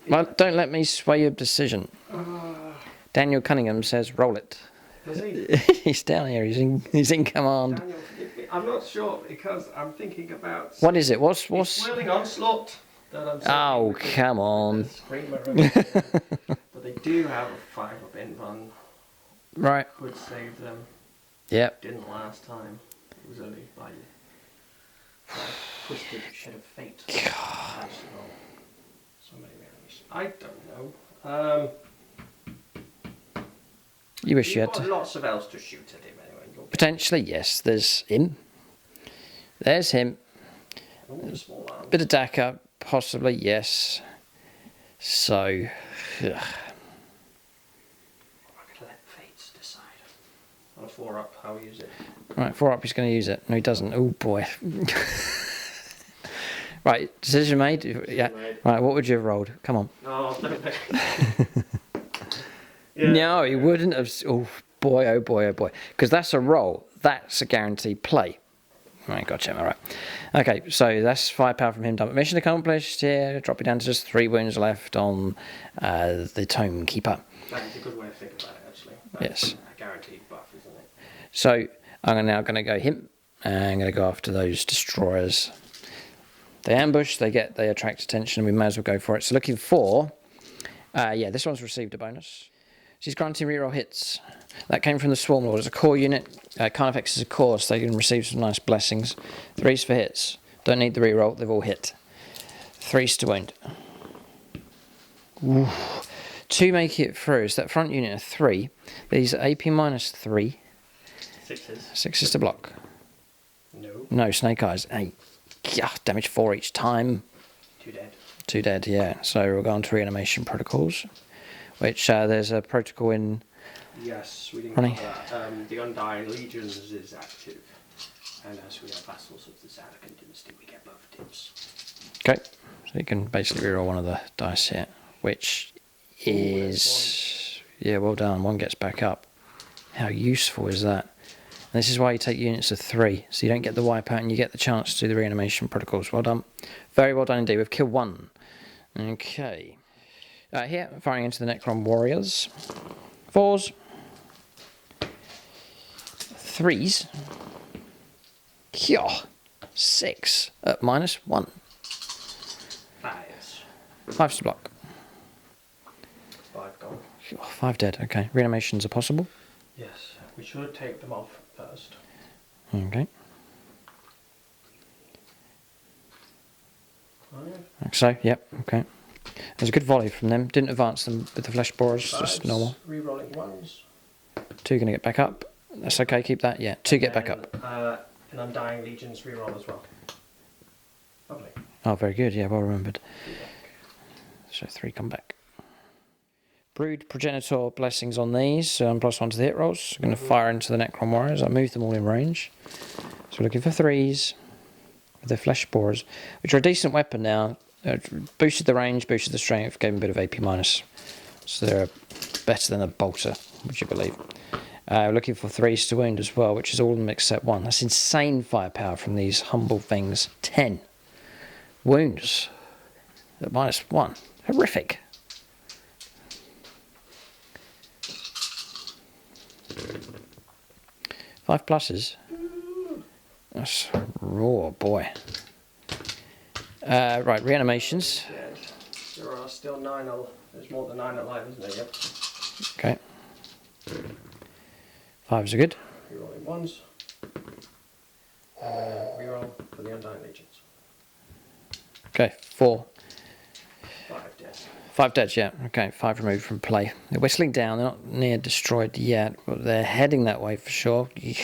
Well, don't let me sway your decision. Daniel Cunningham says, roll it. Does he? He's down here. He's in command. Daniel, forgive me. I'm not sure because I'm thinking about... What is it? What's... Swirling Onslaught. Oh, come on. But they do have a 5-up invuln. Right. Could save them. Yep. Didn't last time. It was only by twisted shed of fate. God. So many variations. I don't know. You wish you had got to... lots of elves to shoot at him anyway. Potentially, yes. There's him. There's him. Small arm. Bit of Dakar, possibly, yes. So... I could let fates decide. On a 4-up, how we use it. Right, 4-up, he's going to use it. No, he doesn't. Oh, boy. Right, decision made? Yeah. Right, what would you have rolled? Come on. Oh, don't Yeah. No, he wouldn't have... Oh, boy, oh, boy, oh, boy. Because that's a roll. That's a guaranteed play. Right, gotcha. All right. Okay, so that's 5 power from him done. Mission accomplished here. Drop it down to just 3 wounds left on the Tome Keeper. That's a good way of thinking about it, actually. That's Yes. a guaranteed buff, isn't it? So I'm now going to go him. And I'm going to go after those destroyers. They ambush, they attract attention, and we may as well go for it. So looking for... yeah, this one's received a bonus. She's granting reroll hits. That came from the Swarm Lord. It's a core unit. Carnifex is a core, so they can receive some nice blessings. 3s for hits. Don't need the reroll. They've all hit. 3s to wound. Ooh. 2 make it through. So that front unit are 3. These are AP minus 3. 6s. 6s to block. No. No, Snake Eyes. 8. Yeah, damage 4 each time. 2 dead. 2 dead, yeah. So we'll go on to reanimation protocols. Which there's a protocol in... Yes, we didn't Running. cover that. The Undying Legions is active. And as we are vassals of the Zarakan dynasty, we get both tips. Okay, so you can basically reroll one of the dice here, which is... Yeah, well done. 1 gets back up. How useful is that? And this is why you take units of 3, so you don't get the wipeout and you get the chance to do the reanimation protocols. Well done. Very well done indeed. We've killed 1. Okay. Here, firing into the Necron warriors. 4s. 3s. Yeah. 6 at -1. 5s. 5s to block. 5 gone. 5 dead. Okay. Reanimations are possible. Yes, we should take them off first. Okay. 5. So, yep. Okay. There's a good volley from them. Didn't advance them with the flesh borers. Just normal. Rerolling 1s. 2 going to get back up. That's okay. Keep that. Yeah. 2 get back up. And Undying Legions reroll as well. Lovely. Oh, very good. Yeah, well remembered. So 3 come back. Brood Progenitor blessings on these, so I'm +1 to the hit rolls. I'm going to fire into the Necron Warriors. I move them all in range. So we're looking for 3s with their Flesh Borers, which are a decent weapon now. Boosted the range, boosted the strength, gave them a bit of AP minus. So they're better than a bolter, would you believe? We're looking for 3s to wound as well, which is all of them except 1. That's insane firepower from these humble things. 10 wounds at -1. Horrific. Five pluses. That's raw, boy. Right, reanimations. Yes. There are still 9. There's more than 9 alive, isn't there? Yep. Okay. 5s are good. Rerolling 1s. Reroll for the Undying Legions. Okay, 4. 5 dead. 5 dead, yeah. Okay, 5 removed from play. They're whistling down. They're not near destroyed yet, but they're heading that way for sure. You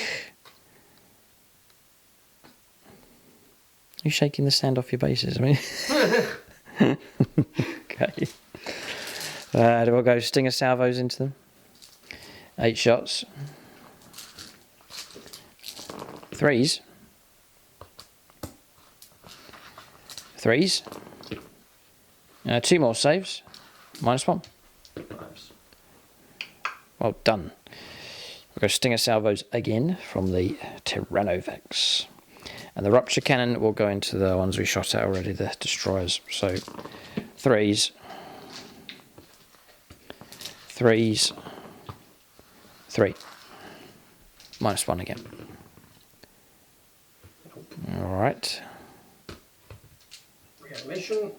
shaking the sand off your bases? I mean, okay. Do I go stinger salvos into them? 8 shots. 3s. 3s. 2 more saves. -1. 5s. Well done. We'll go stinger salvos again from the Tyranovex. And the rupture cannon will go into the ones we shot at already, the destroyers. So 3s. 3s. 3. -1 again. Alright. Reanimation.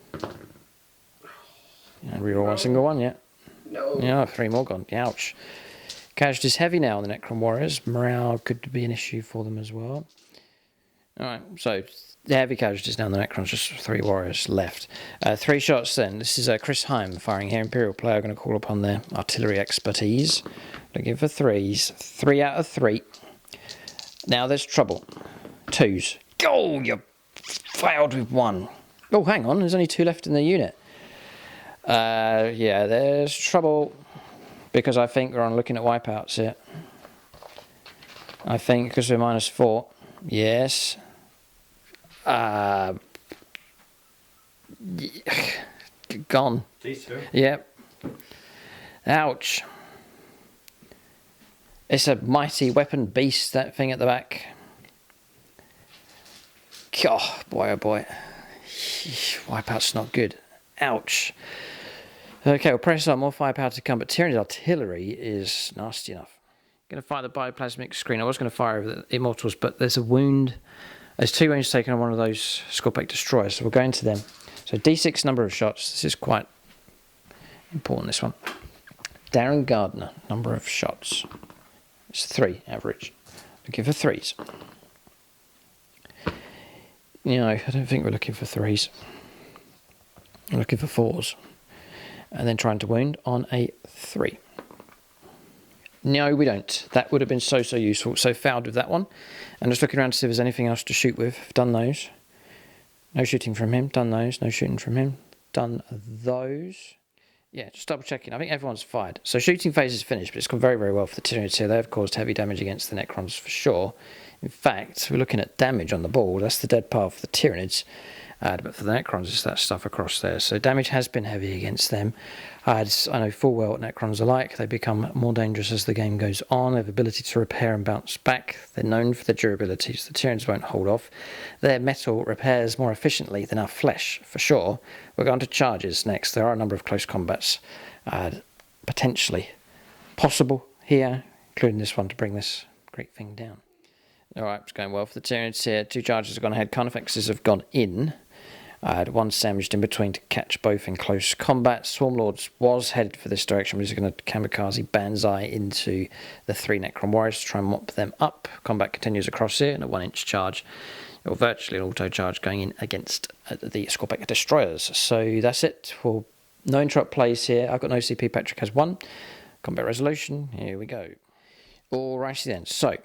And reroll one single one, yeah. No. Yeah, 3 more gone. Ouch. Casualties heavy now on the Necron Warriors. Morale could be an issue for them as well. Alright, so the heavy casualties now on the Necrons, just 3 warriors left. 3 shots then. This is Chris Heim firing here. Imperial player going to call upon their artillery expertise. Looking for 3s. 3 out of 3. Now there's trouble. 2s. Oh, you failed with 1. Oh, hang on. There's only 2 left in the unit. Yeah, there's trouble. Because I think we're on looking at wipeouts here. I think because we're -4. Yes. Gone. These 2. Yep. Ouch. It's a mighty weapon beast, that thing at the back. Oh, boy, oh boy. Wipeout's not good. Ouch. Okay, we'll press on. More firepower to come, but Tyranid artillery is nasty enough. Going to fire the bioplasmic screen. I was going to fire over the Immortals, but there's a wound. There's 2 wounds taken on one of those Scorpic destroyers, so we'll go into them. So D6 number of shots. This is quite important, this one. Darren Gardner, number of shots. It's 3 average. Looking for 3s. No, I don't think we're looking for 3s. I'm looking for 4s. And then trying to wound on a 3. No, we don't. That would have been so useful. So fouled with that one. And just looking around to see if there's anything else to shoot with. Done those. No shooting from him. Done those. No shooting from him. Done those. Yeah, just double checking. I think everyone's fired. So shooting phase is finished, but it's gone very, very well for the Tyranids here. They have caused heavy damage against the Necrons for sure. In fact, we're looking at damage on the board. That's the dead part for the Tyranids. But for the Necrons, it's that stuff across there. So damage has been heavy against them. I know full well what Necrons are like. They become more dangerous as the game goes on. They have ability to repair and bounce back. They're known for their durability, so the Tyranids won't hold off. Their metal repairs more efficiently than our flesh, for sure. We're going to charges next. There are a number of close combats potentially possible here, including this one to bring this great thing down. Alright, it's going well for the Tyranids here. 2 charges have gone ahead. Carnifexes have gone in. I had 1 sandwiched in between to catch both in close combat. Swarmlords was headed for this direction. We're just going to kamikaze banzai into the 3 Necron warriors to try and mop them up. Combat continues across here in a 1-inch charge, or virtually an auto charge going in against the Scorpic destroyers. So that's it. Well, no interrupt plays here. I've got no CP. Patrick has 1. Combat resolution. Here we go. Alrighty then. So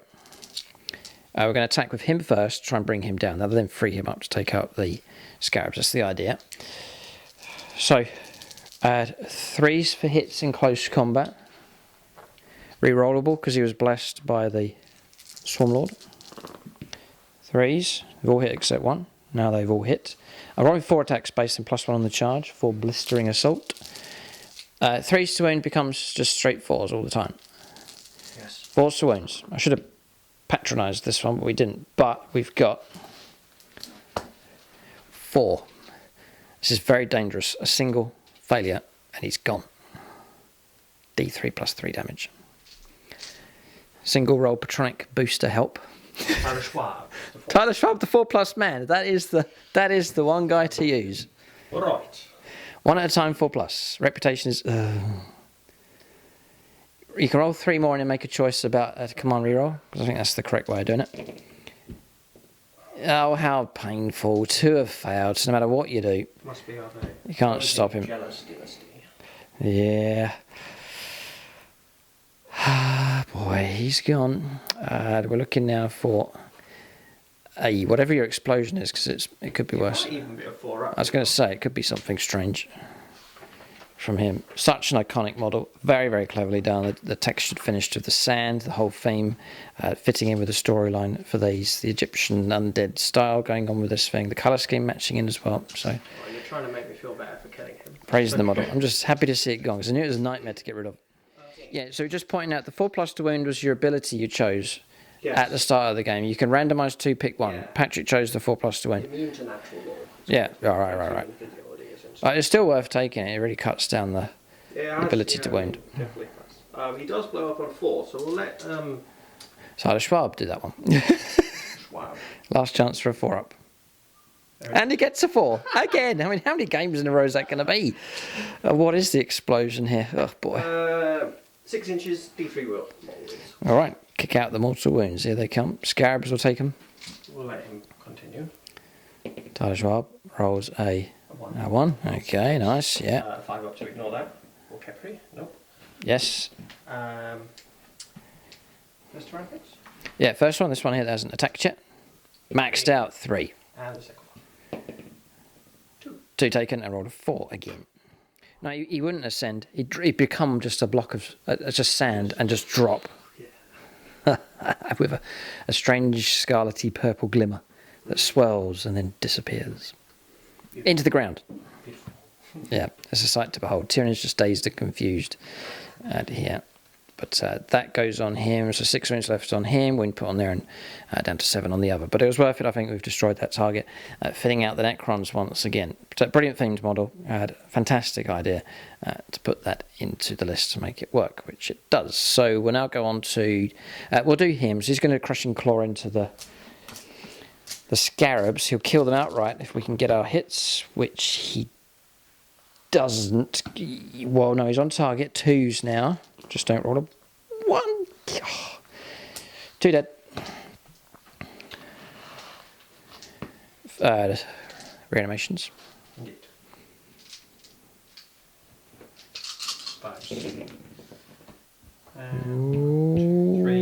we're going to attack with him first, try and bring him down. Then free him up to take out the Scarabs. That's the idea. So, 3s for hits in close combat. Rerollable because he was blessed by the Swarmlord. 3s, they've all hit except 1. Now they've all hit. I'm rolling 4 attacks based on +1 on the charge for blistering assault. 3s to wound becomes just straight 4s all the time. Yes. 4s to wounds. I should have patronised this one, but we didn't. But we've got 4. This is very dangerous. A single failure and he's gone. D3 plus 3 damage. Single roll Patronic booster help. Tyler Schwab. Tyler Schwab, the 4+ man. That is the one guy to use. Right. 1 at a time, 4+. Reputation is. You can roll 3 more and then make a choice about a command reroll, because I think that's the correct way of doing it. Oh, how painful. 2 have failed, so no matter what you do, Must be of you can't stop him. Jealous dynasty. Yeah. Boy, he's gone. We're looking now for a whatever your explosion is, because it could be worse. Might even be a 4-up. I was going to say it could be something strange from him. Such an iconic model, very very cleverly done. The textured finish of the sand, the whole theme, fitting in with the storyline for these. The Egyptian undead style going on with this thing. The colour scheme matching in as well. So Well, you're trying to make me feel bad for killing him. praise the model. I'm just happy to see it gone because I knew it was a nightmare to get rid of. Yeah, so just pointing out the 4+ to wound was your ability you chose at the start of the game. You can randomise 2, pick 1. Yeah. Patrick chose the 4+ to wound. Immune to natural law. Yeah, right. But it's still worth taking it. It really cuts down the ability to wound. Definitely does. He does blow up on a 4, so we'll let Tyler Schwab do that one. Schwab. Last chance for a 4-up. And he gets a 4. Again, I mean, how many games in a row is that going to be? What is the explosion here? Oh, boy. 6 inches, D3 will. All right, kick out the mortal wounds. Here they come. Scarabs will take them. We'll let him continue. Tyler Schwab rolls a 1. Okay, nice, yeah. 5 up to ignore that. Or KHEPRI. Nope. Yes. First Tyranids. Yeah, first one, this one here that hasn't attacked yet. Maxed out 3. And the second one. 2 taken and rolled a 4 again. No, he wouldn't ascend. He'd become just a block of just sand and just drop. Yeah. With a strange scarlety purple glimmer that swells and then disappears. Beautiful. Into the ground. Beautiful. Yeah, it's a sight to behold. Tyranids just dazed and confused here. But that goes on him, so 6 wounds left on him, wound put on there and down to 7 on the other. But it was worth it, I think we've destroyed that target. Fitting out the Necrons once again. Brilliant themed model, had a fantastic idea to put that into the list to make it work, which it does. So we'll now go on to, we'll do him, so he's going to crushing claw into the scarabs. He'll kill them outright if we can get our hits, which he doesn't. Well, no, he's on target, 2s now. Just don't roll a 1. 2 dead. Reanimations. Indeed. 5. 3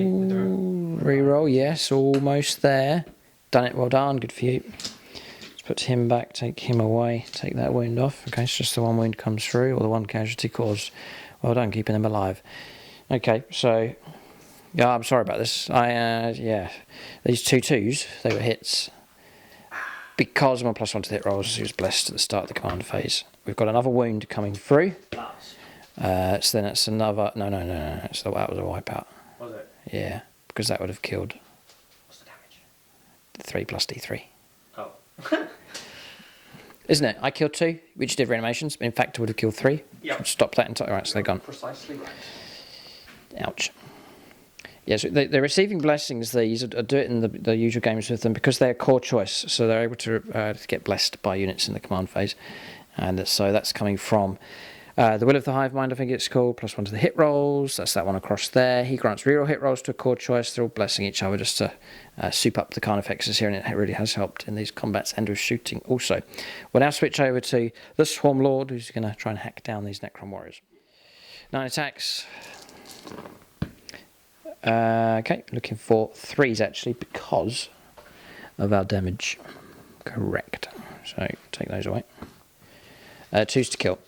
with the Reroll, yes, almost there. Done it, well done, good for you. Let's put him back, take him away, take that wound off. Okay, it's just the 1 wound comes through, or the 1 casualty caused. Well done, keeping them alive. Okay, so yeah, I'm sorry about this. Yeah, these 2/2s, they were hits because of my +1 to hit rolls. He was blessed at the start of the command phase. We've got another wound coming through. So then it's another. No. That was a wipeout. Was it? Yeah, because that would have killed. What's the damage? 3 plus D3. Oh. Isn't it? I killed 2, which did reanimations. In fact, I would have killed 3. Yep. Stop that entirely. Right, so they're gone. Precisely right. Ouch. Yeah, so they're receiving blessings. These I do it in the usual games with them because they're core choice, so they're able to get blessed by units in the command phase, and so that's coming from the Will of the Hive Mind, I think it's called, +1 to the hit rolls. That's that one across there. He grants reroll hit rolls to a core choice. They're all blessing each other just to soup up the Carnifexes here, and it really has helped in these combats and with shooting also. We'll now switch over to the Swarm Lord, who's going to try and hack down these Necron warriors. 9 attacks. Okay, looking for 3s actually because of our damage. Correct. So take those away. 2s to kill.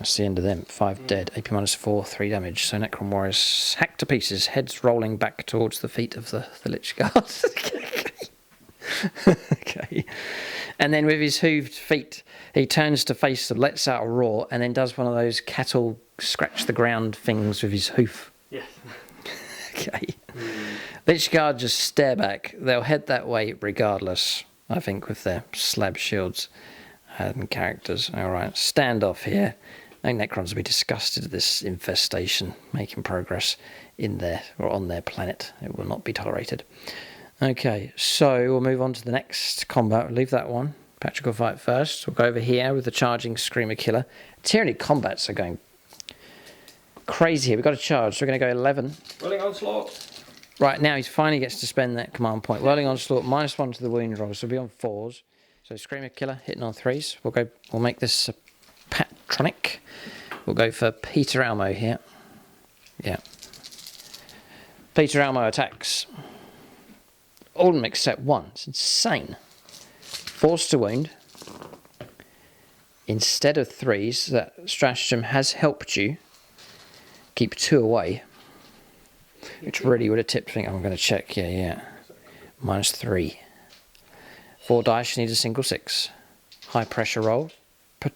That's the end of them. 5 dead, AP -4, 3 damage. So Necron Warriors hacked to pieces, heads rolling back towards the feet of the Lich Guard. Okay. And then with his hooved feet, he turns to face them, lets out a roar, and then does one of those cattle scratch the ground things with his hoof. Yes. Okay. Lich Guard just stare back. They'll head that way regardless, I think, with their slab shields and characters. Alright, stand off here. I think Necrons will be disgusted at this infestation making progress in their or on their planet. It will not be tolerated. Okay, so we'll move on to the next combat. We'll leave that one. Patrick will fight first. We'll go over here with the charging Screamer Killer. Tyranid combats are going crazy here. We've got a charge, so we're going to go 11. Rolling onslaught. Right, now he finally gets to spend that command point. Whirling onslaught, -1 to the wound roll, so we'll be on 4s. So Screamer Killer hitting on 3s. We'll make this a patronic. We'll go for Peter Almo here. Yeah. Peter Almo attacks. All of them except 1. It's insane. 4s to wound. Instead of 3s, that stratagem has helped you keep 2 away. Which really would have tipped me. I'm going to check. Yeah. -3. 4 dice, you need a single 6. High pressure roll. There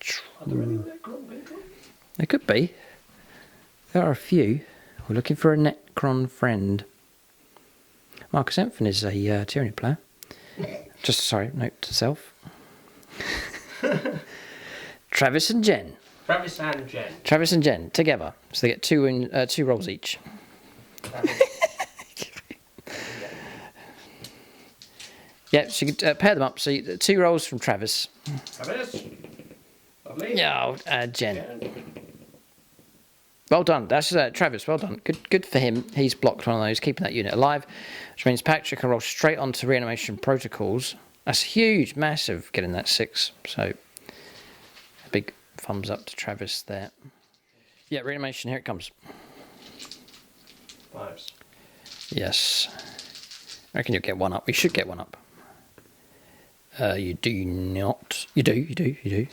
could be. There are a few. We're looking for a Necron friend. Marcus Emphin is a Tyranid player. Just, sorry, note to self. Travis and Jen. Travis and Jen, together. So they get 2 rolls each. Yeah, so you could pair them up. So 2 rolls from Travis. Lovely. Yeah, Jen. Well done. That's Travis. Well done. Good for him. He's blocked one of those, keeping that unit alive, which means Patrick can roll straight onto reanimation protocols. That's huge, massive, getting that 6. So a big thumbs up to Travis there. Yeah, reanimation. Here it comes. 5s. Yes. I reckon you'll get 1 up. We should get 1 up. You do not. You do. Yeah.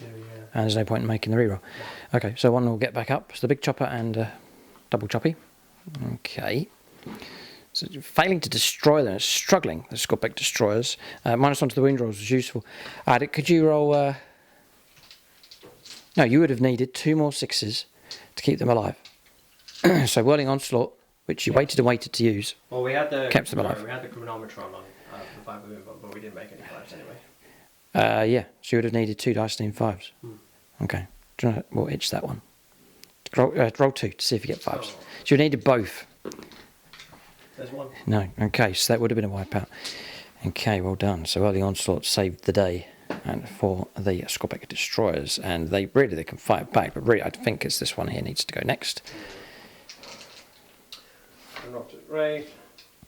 And there's no point in making the reroll. Okay, so 1 will get back up. So the big chopper and double choppy. Okay. So failing to destroy them, it's struggling. The Scorpic destroyers. -1 to the wound rolls was useful. Could you roll? No, you would have needed 2 more 6s to keep them alive. So whirling onslaught, which you waited to use. Well, we had the kept them alive. We had the chronometron on the 5 of them, but we didn't make any 5s anyway. Yeah, so you would have needed 2 dice named 5s. Okay, we'll itch that one. Roll 2 to see if you get 5s. Oh. So you needed both. There's 1. No, okay, so that would have been a wipeout. Okay, well done. So early onslaught saved the day, and for the Scorpic destroyers, and they can fight back, but really I think it's this one here needs to go next. Ray,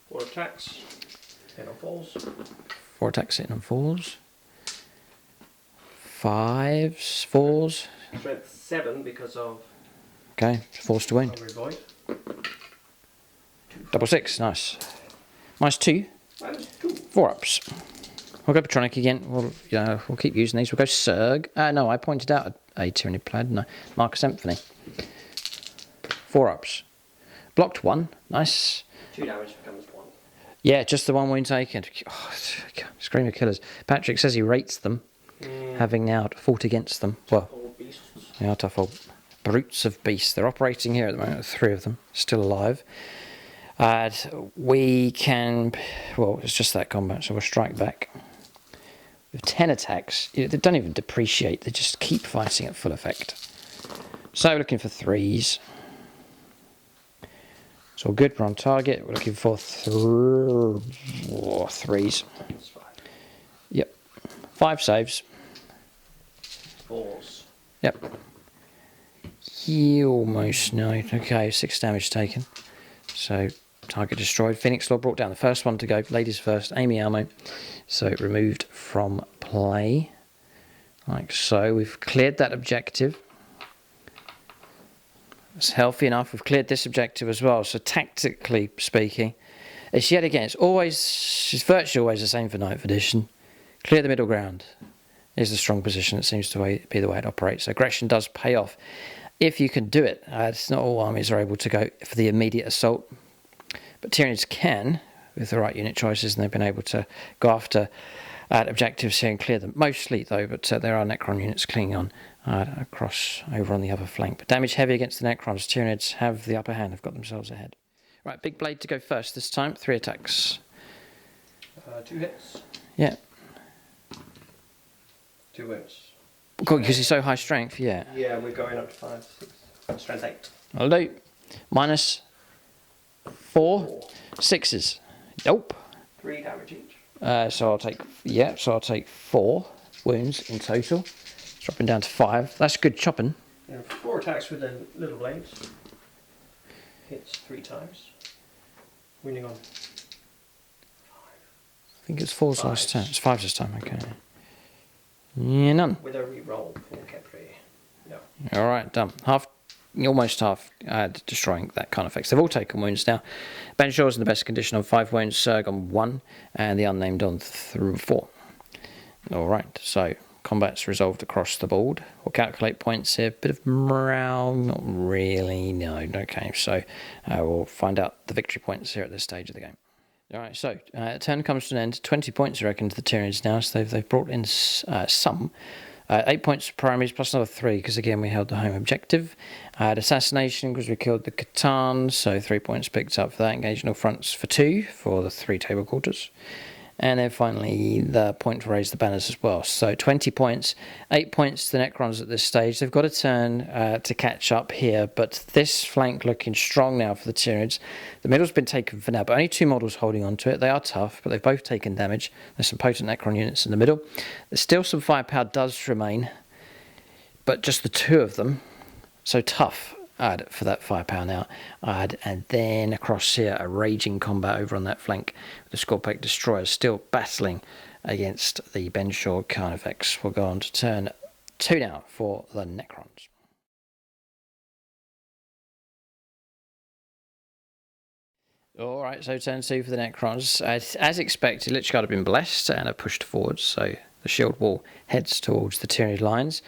4 attacks, hit on 4s. 4 attacks hitting on 4s. 5s, 4s. Strength 7 because of. Okay, 4s to wound. Void. Double 6, nice. -2, -2. 4 ups. We'll go Patronic again. We'll keep using these. We'll go Surg. No, I pointed out a Tyranid player, didn't I? Marcus Symphony. 4 ups. Blocked 1, nice. 2 damage becomes 1. Yeah, just the 1 wound taken. Oh, Screamer Killers. Patrick says he rates them, having now fought against them. Well, Old beasts. they are tough old brutes of beasts. They're operating here at the moment, 3 of them, still alive. We can, well, it's just that combat, so we'll strike back. With 10 attacks, they don't even depreciate, they just keep fighting at full effect. So we're looking for 3s. It's all good, we're on target. We're looking for 3s. Yep. 5 saves. 4s. Yep. You almost know. Okay, 6 damage taken. So, target destroyed. Phoenix Law brought down the first one to go. Ladies first. Amy Almo. So, removed from play. Like so. We've cleared that objective. It's healthy enough. We've cleared this objective as well. So, tactically speaking, it's yet again, it's virtually always the same for 9th edition. Clear the middle ground is the strong position. It seems to be the way it operates. Aggression does pay off. if you can do it. It's not all armies are able to go for the immediate assault, but Tyranids can with the right unit choices, and they've been able to go after objectives here and clear them. Mostly though, but there are Necron units clinging on across over on the other flank. But damage heavy against the Necrons. Tyranids have the upper hand. They've got themselves ahead. Right, big blade to go first this time. 3 attacks. 2 hits. Yeah. 2 wounds. Cool, because he's so high strength, yeah. Yeah, we're going up to 5, 6. Strength 8. I'll do. Minus 4. 6s. Nope. 3 damage each. So I'll take 4 wounds in total. Dropping down to 5. That's good chopping. Yeah, 4 attacks with the little blades. Hits 3 times. Wounding on 5. I think it's 4's last time. It's 5's this time, okay. Yeah, none. With a reroll for KHEPRI. No. Alright, done. Almost half destroying that kind of effects. They've all taken wounds now. Ben Shaw's in the best condition on 5 wounds, Serg on 1, and the unnamed on 4. Alright, so combat's resolved across the board. We'll calculate points here. Bit of morale, not really, no. Okay, so we'll find out the victory points here at this stage of the game. Alright, so turn comes to an end. 20 points, I reckon, to the Tyranids now, so they've brought in some. 8 points for primaries, plus another 3, because again we held the home objective. Assassination, because we killed the Catan, so 3 points picked up for that. Engaging all fronts for 2, for the 3 table quarters. And then finally the point to raise the banners as well. So 20 points, 8 points to the Necrons at this stage. They've got a turn to catch up here, but this flank looking strong now for the Tyranids. The middle's been taken for now, but only 2 models holding on to it. They are tough, but they've both taken damage. There's some potent Necron units in the middle. There's still some firepower does remain, but just the 2 of them. So tough for that firepower now. And then across here, a raging combat over on that flank with the Scorpec Destroyers still battling against the Ben Shaw Carnifex. We'll go on to turn 2 now for the Necrons. Alright, so turn 2 for the Necrons. As expected, Lichguard have been blessed and have pushed forward, so the shield wall heads towards the Tyranid lines.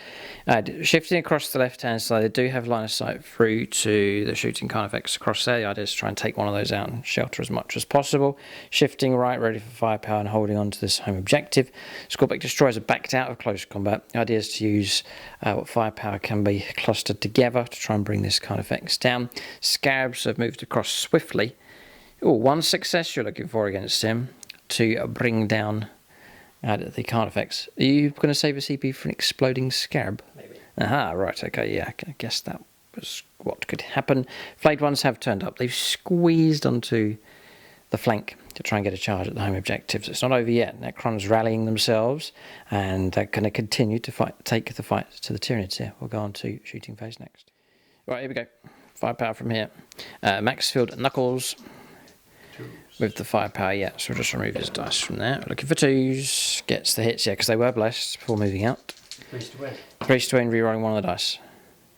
Shifting across the left-hand side, they do have line of sight through to the shooting Carnifex across there. The idea is to try and take one of those out and shelter as much as possible. Shifting right, ready for firepower and holding on to this home objective. Scorpec Destroyers are backed out of close combat. The idea is to use what firepower can be clustered together to try and bring this Carnifex down. Scarabs have moved across swiftly. Oh, 1 success you're looking for against him to bring down the Carnifex. Are you going to save a CP for an exploding scarab? Maybe. Aha, right, okay, yeah, I guess that was what could happen. Flayed ones have turned up. They've squeezed onto the flank to try and get a charge at the home objectives. It's not over yet. Necron's rallying themselves, and they're going to continue to take the fight to the Tyranids here. We'll go on to shooting phase next. Right, here we go. Firepower from here. Maxfield Knuckles. With the firepower, yeah, so we'll just remove his dice from there. Looking for 2s, gets the hits, yeah, because they were blessed before moving out. 3s to win. 3s to win, rerolling one of the dice.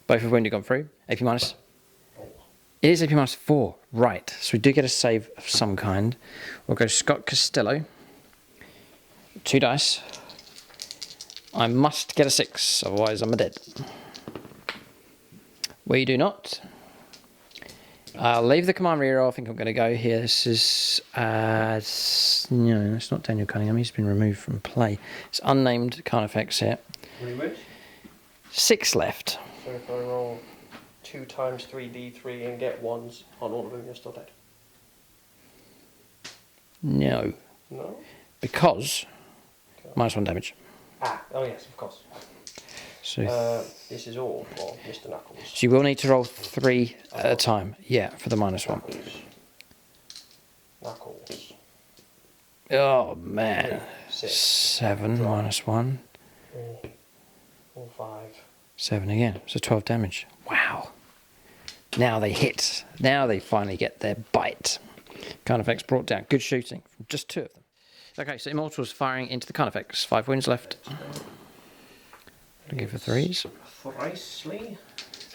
Both have wounded gone through. AP minus. 4. It is AP minus 4, right. So we do get a save of some kind. We'll go Scott Costello. 2 dice. I must get a 6, otherwise I'm a dead. We do not. I'll leave the command reroll. I think I'm going to go here. This is, no, it's not Daniel Cunningham. He's been removed from play. It's unnamed Carnifex here. Rematch? 6 left. So if I roll 2 times 3d3 and get 1s on all of them, you're still dead. No. No? Because Okay. -1 damage. Oh yes, of course. So, This is all for Mr. Knuckles. so you will need to roll 3 at a time. Yeah, for the -1. Knuckles. Oh, man. 6. 7 -1. 4, 5. 7 again. So 12 damage. Wow. Now they hit. Now they finally get their bite. Carnifex brought down. Good shooting from just 2 of them. Okay, so Immortals firing into the Carnifex. 5 wounds left. Looking for 3s. Thricely.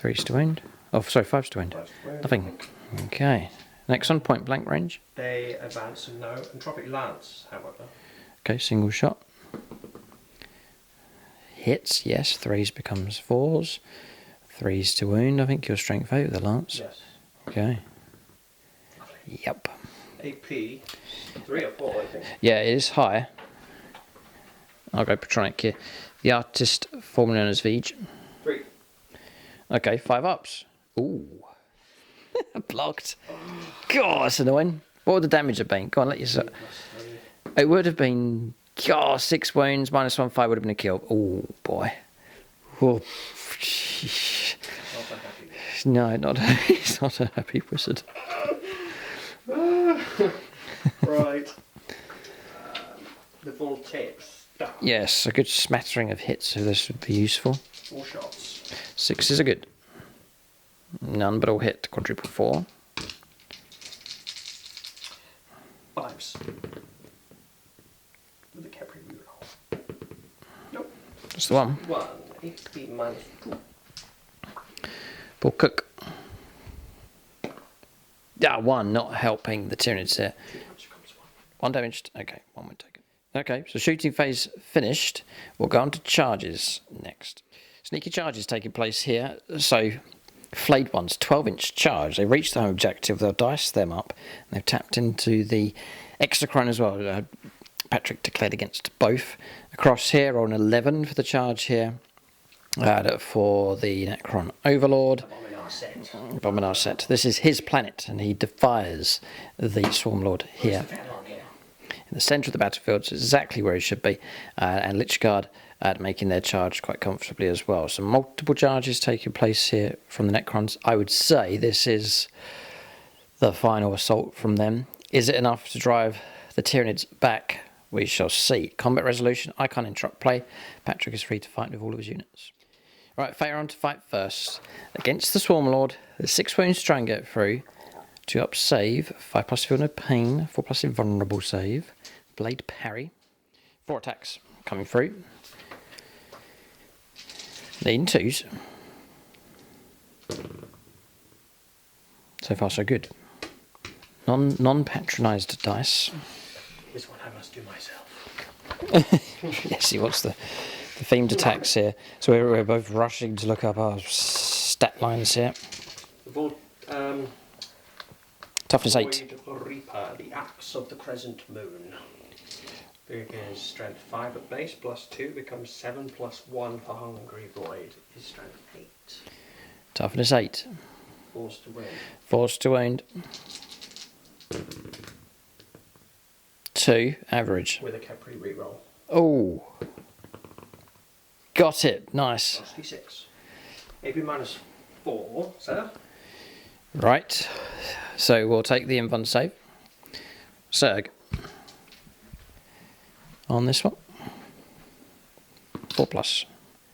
3s to wound. Oh, sorry, 5s to wound. Nothing. Okay. Next one, point blank range. They advance and no. Entropic Lance, however. Okay, single shot. Hits, yes. 3s becomes 4s. 3s to wound. I think your strength 8 with the lance. Yes. Okay. Lovely. Yep. AP 3 or 4, I think. Yeah, it is high. I'll go Patronic here. The artist, formerly known as Vij. 3. Okay, 5 ups. Ooh. Blocked. God, that's annoying. What would the damage have been? Go on, let yourself. It would have been. God, 6 wounds, -1, 5 would have been a kill. Oh, boy. Oh. No, not. It's not a happy wizard. Right. The full tips. Yes, a good smattering of hits, so this would be useful. 4 shots. 6s are good. None but all hit. Quadruple 4. 5s. With a KHEPRI reroll. Nope. That's the one. 1. HP -2. Paul Cook. Yeah, 1, not helping the Tyranids here. 1 damaged. Okay, 1 went taken. Okay, so shooting phase finished. We'll go on to charges next. Sneaky charges taking place here. So, flayed ones, 12-inch charge. They reach the home objective. They'll dice them up. And they've tapped into the Necron as well. Patrick declared against both. Across here on 11 for the charge here. For the Necron Overlord. Abominar set. This is his planet, and he defies the Swarmlord here. In the centre of the battlefield, so exactly where he should be, and Lichguard making their charge quite comfortably as well. So multiple charges taking place here from the Necrons. I would say this is the final assault from them. Is it enough to drive the Tyranids back? We shall see. Combat resolution, I can't interrupt play. Patrick is free to fight with all of his units. Right, Phaeron to fight first. Against the Swarmlord, there's 6 wounds to try and get through. 2 up save, 5+ feel no pain, 4+ invulnerable save. Blade parry. 4 attacks coming through. Needing 2s. So far so good. Non-patronised dice. This one I must do myself. Yes, he wants the themed attacks here. So we're both rushing to look up our stat lines here. Toughness 8. Void Reaper, the Axe of the Crescent Moon. Begins strength 5 at base, +2 becomes 7 +1 for Hungry Void. Is strength 8. Toughness 8. Force to wound. Force to wound. 2 average. With a KHEPRI reroll. Oh. Got it. Nice. +d6. AP -4, sir. Right. So we'll take the invuln save. Surg. On this one. 4+.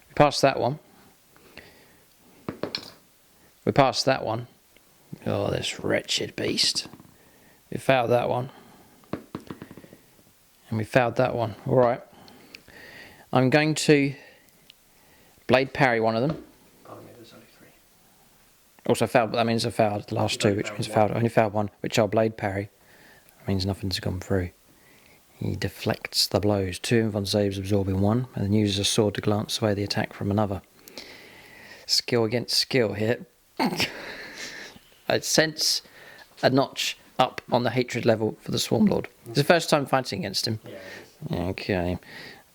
We passed that one. We passed that one. Oh, this wretched beast. We failed that one. And we failed that one. Alright. I'm going to blade parry one of them. Pardon me, there's only 3. Also failed, but that means I failed the last 2, which means I only failed 1, which I'll blade parry. That means nothing's gone through. He deflects the blows. 2 invuln saves absorbing 1, and then uses a sword to glance away the attack from another. Skill against skill here. I sense a notch up on the hatred level for the Swarmlord. It's the first time fighting against him. Yeah, Okay.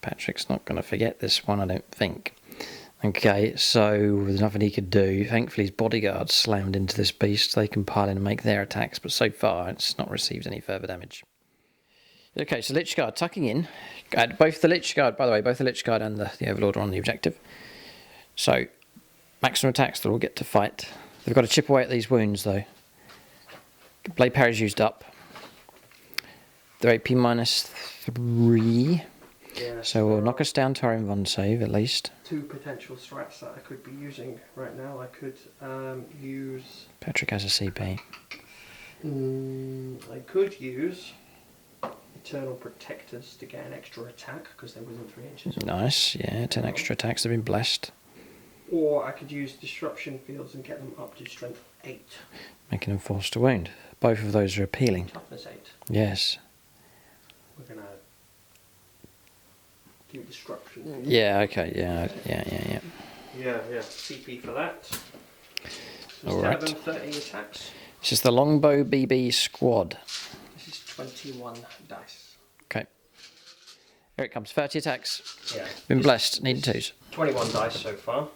Patrick's not going to forget this one, I don't think. Okay, so there's nothing he could do. Thankfully his bodyguards slammed into this beast. They can pile in and make their attacks, but so far it's not received any further damage. Okay, so Lichguard tucking in. Both the Lichguard, by the way, both the Lichguard and the Overlord are on the objective. So, maximum attacks, they'll all get to fight. They've got to chip away at these wounds, though. Blade parry's used up. They're AP -3. Yeah, So we'll knock us down to our invuln save, at least. 2 potential strats that I could be using right now. I could use... Patrick has a CP. I could use Eternal Protectors to get an extra attack because they're within 3 inches. Nice, yeah, 10 extra attacks have been blessed. Or I could use Disruption Fields and get them up to strength 8. Making them forced to wound. Both of those are appealing. Toughness 8. Yes. We're going to do Disruption Fields. Yeah, okay, yeah. Yeah. CP for that. All right. 30 attacks. This is the Longbow BB squad. This is 21 dice. Okay. Here it comes. 30 attacks. Yeah. Been blessed. Needing 2s. 21 dice so far.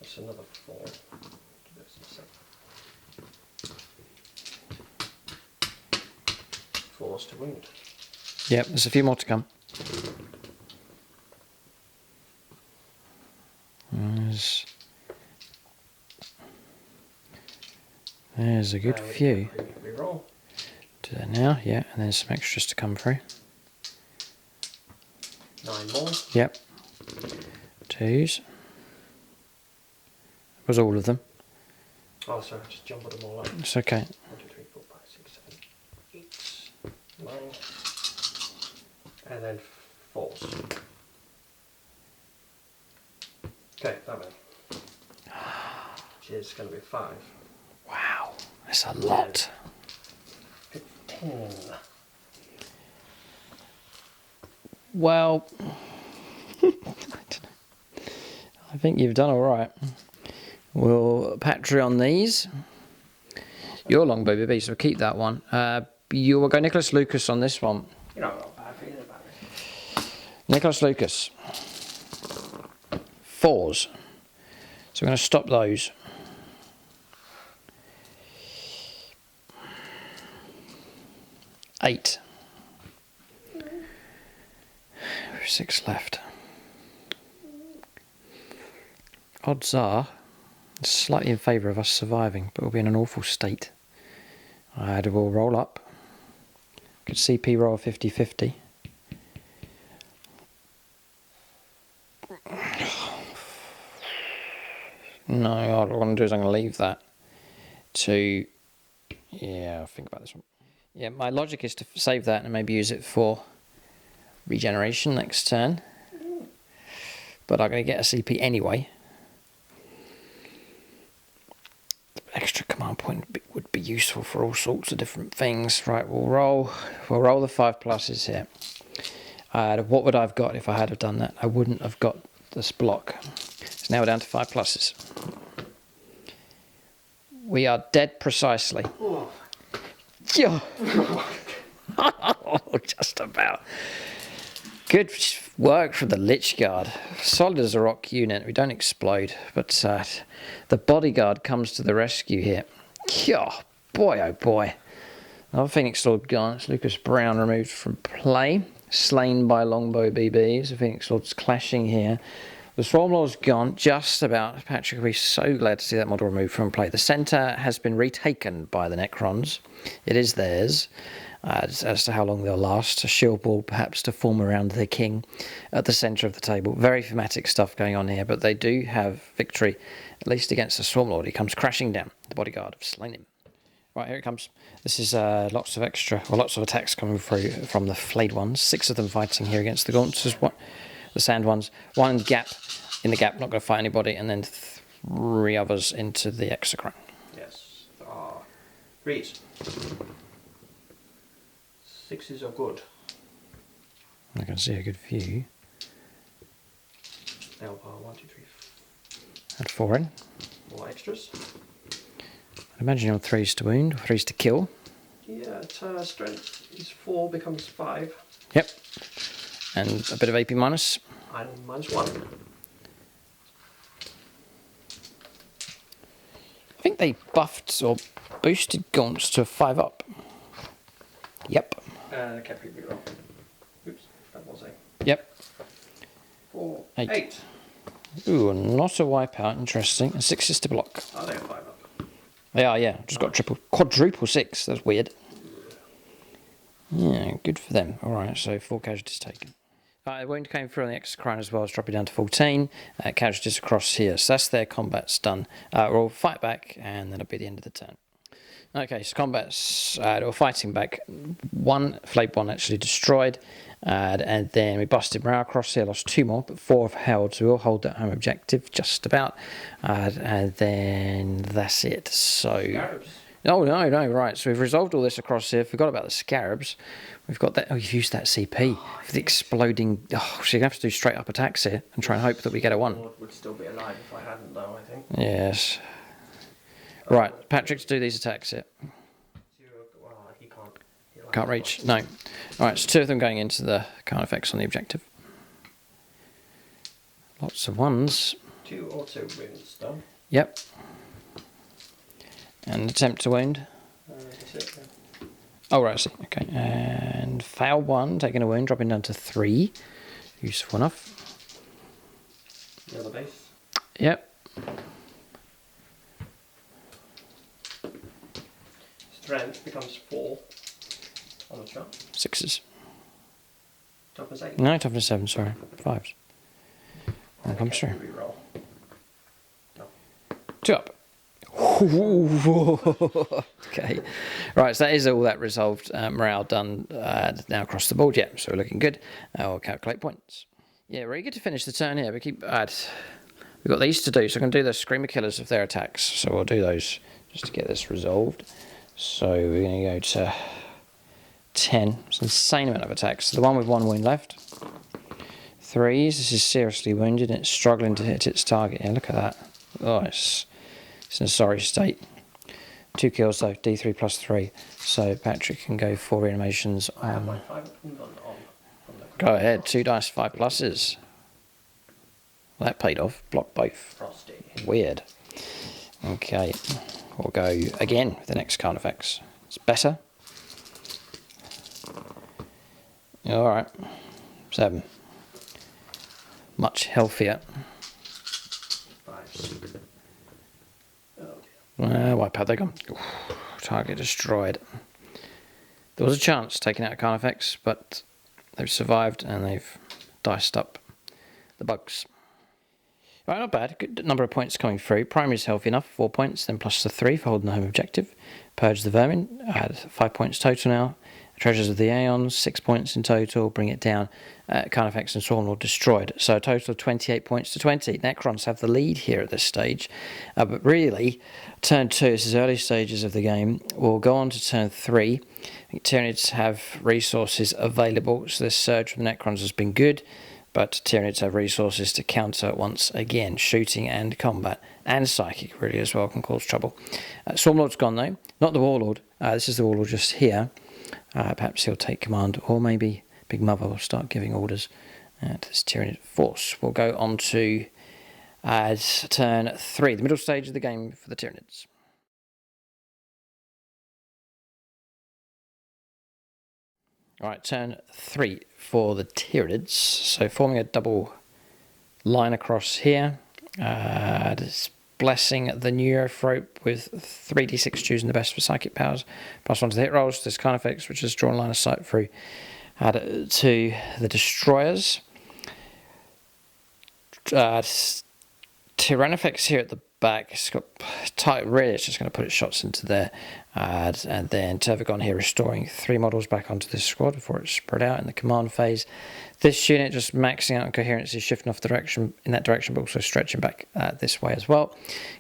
That's another 4. Fours to wound. Yep, there's a few more to come. There's a good few. Reroll. Do that now, yeah, and then some extras to come through. 9 more. Yep. 2s. Was all of them. Oh, sorry, I just jumbled them all up. It's okay. 1, 2, 3, 4, 5, 6, 7, 8, 9. And then 4s. Okay, that many. Which is going to be 5. Wow, that's a lot. 15. Well, I think you've done all right. We'll Patreon these. Your longbow BB, so we'll keep that one. You will go Nicholas Lucas on this one. You know, I'm not bad feeling about it. Nicholas Lucas. 4s. So we're going to stop those. 8. 6 left. Odds are it's slightly in favour of us surviving, but we'll be in an awful state. We'll roll up. Could CP roll 50-50. No, what I want to do is I'm going to leave that to... Yeah, I'll think about this one. Yeah, my logic is to save that and maybe use it for regeneration next turn. But I'm going to get a CP anyway. Extra command point would be useful for all sorts of different things. Right, we'll roll the 5 pluses here. What would I have got if I had have done that? I wouldn't have got this block. So now we're down to 5 pluses. We are dead precisely. Oh. Yeah. Oh, just about. Good work from the Lich Guard. Solid as a rock unit. We don't explode, but the bodyguard comes to the rescue here. Oh, boy, oh boy. Another Phoenix Lord gone. It's Lucas Brown removed from play. Slain by longbow BBs. The Phoenix Lord's clashing here. The Swarm Lord's gone. Just about. Patrick will be so glad to see that model removed from play. The centre has been retaken by the Necrons. It is theirs. As to how long they'll last. A shield wall perhaps to form around their king at the centre of the table. Very thematic stuff going on here, but they do have victory, at least against the Swarm Lord. He comes crashing down. The bodyguard have slain him. Right, here it comes. This is lots of attacks coming through from the flayed ones. 6 of them fighting here against the gaunts. The sand ones. 1 in the gap, not going to fight anybody, and then 3 others into the exocrine. Yes, there are 3s. 6s are good. I can see a good few. Now, 1, 2, 3. Add 4 in. More extras. I imagine you're 3s to wound, 3s to kill. Yeah, strength is 4, becomes 5. Yep. And a bit of AP minus. And -1. I think they buffed or boosted gaunts to a 5 up. Yep. KHEPRI reroll. Oops, that was a. Yep. 4, 8. 8. Ooh, not a wipeout. Interesting. And 6 is to block. Oh, they're 5 up. They are, yeah. Just got quadruple 6. That's weird. Yeah, good for them. All right, so 4 casualties taken. The wound came through on the exocrine as well. It's dropping down to 14. Casualties across here. So that's their combat's done. We'll fight back, and that'll be the end of the turn. Okay, so combat's we're fighting back. 1 flayed one actually destroyed, and then we busted morale across here. Lost 2 more, but 4 have held. So we'll hold that home objective just about, and then that's it. So Oh, no, right. So we've resolved all this across here. Forgot about the scarabs. We've got that. Oh, you've used that CP for the exploding. Oh, so you're going to have to do straight up attacks here and try and hope that we get a 1. Would still be alive if I hadn't, though, I think. Yes. Right, Patrick, to do these attacks here. Well, he can't. Can't reach. No. Alright, so 2 of them going into the card effects on the objective. Lots of 1s. 2 auto wounds done. Yep. And attempt to wound. That's it, yeah. Oh, right, I see. Okay. And fail 1, taking a wound, dropping down to 3. Useful enough. The other base. Yep. Strength becomes 4 on the chart. 6s. Toughness 8. No, toughness 7, sorry. 5s. One comes through. Reroll. No. 2 up. Okay. Right, so that is all that resolved. Morale done now across the board. Yeah, so we're looking good. I'll calculate points. Yeah, really good to finish the turn here. We've got these to do, so I can do the Screamer Killers of their attacks. So we'll do those just to get this resolved. So we're going to go to 10. It's an insane amount of attacks. So the one with 1 wound left. 3s. This is seriously wounded and it's struggling to hit its target. Yeah, look at that. Oh, it's in a sorry state. 2 kills though, D3 plus 3. So Patrick can go 4 reanimations I have on. my 5 on. Go ahead, 2 dice, 5 pluses. Well, that paid off. Block both. Frosty. Weird. Okay, we'll go again with the next card effects. It's better. Alright. 7. Much healthier. 5. Oh dear. Wipe out, they gone. Oof, target destroyed. There was a chance taking out card effects, but they've survived and they've diced up the bugs. Right, not bad. Good number of points coming through. Primary's healthy enough, 4 points, then plus the 3 for holding the home objective. Purge the vermin, add 5 points total now. Treasures of the Aeons, 6 points in total, bring it down. Card effects and Swarm Lord destroyed. So a total of 28 points to 20. Necrons have the lead here at this stage. But really, turn 2, this is early stages of the game. We'll go on to turn 3. Tyranids have resources available, so this surge from the Necrons has been good. But Tyranids have resources to counter once again. Shooting and combat. And psychic really as well can cause trouble. Swarm Lord's gone though. Not the Warlord. This is the Warlord just here. Perhaps he'll take command, or maybe Big Mother will start giving orders to this Tyranid force. We'll go on to turn 3, the middle stage of the game for the Tyranids. Alright, turn 3 for the Tyranids. So forming a double line across here. Blessing the Neurophrope with 3d6 choosing the best for psychic powers. Plus 1 to the hit rolls. There's card effects, which is drawn line of sight through. Add it to the Destroyers. Tyrannifex here at the back. It's got tight, really, it's just going to put its shots into there. And then Tervagon here restoring 3 models back onto this squad before it's spread out in the command phase. This unit just maxing out on coherency, shifting off the direction in that direction, but also stretching back this way as well.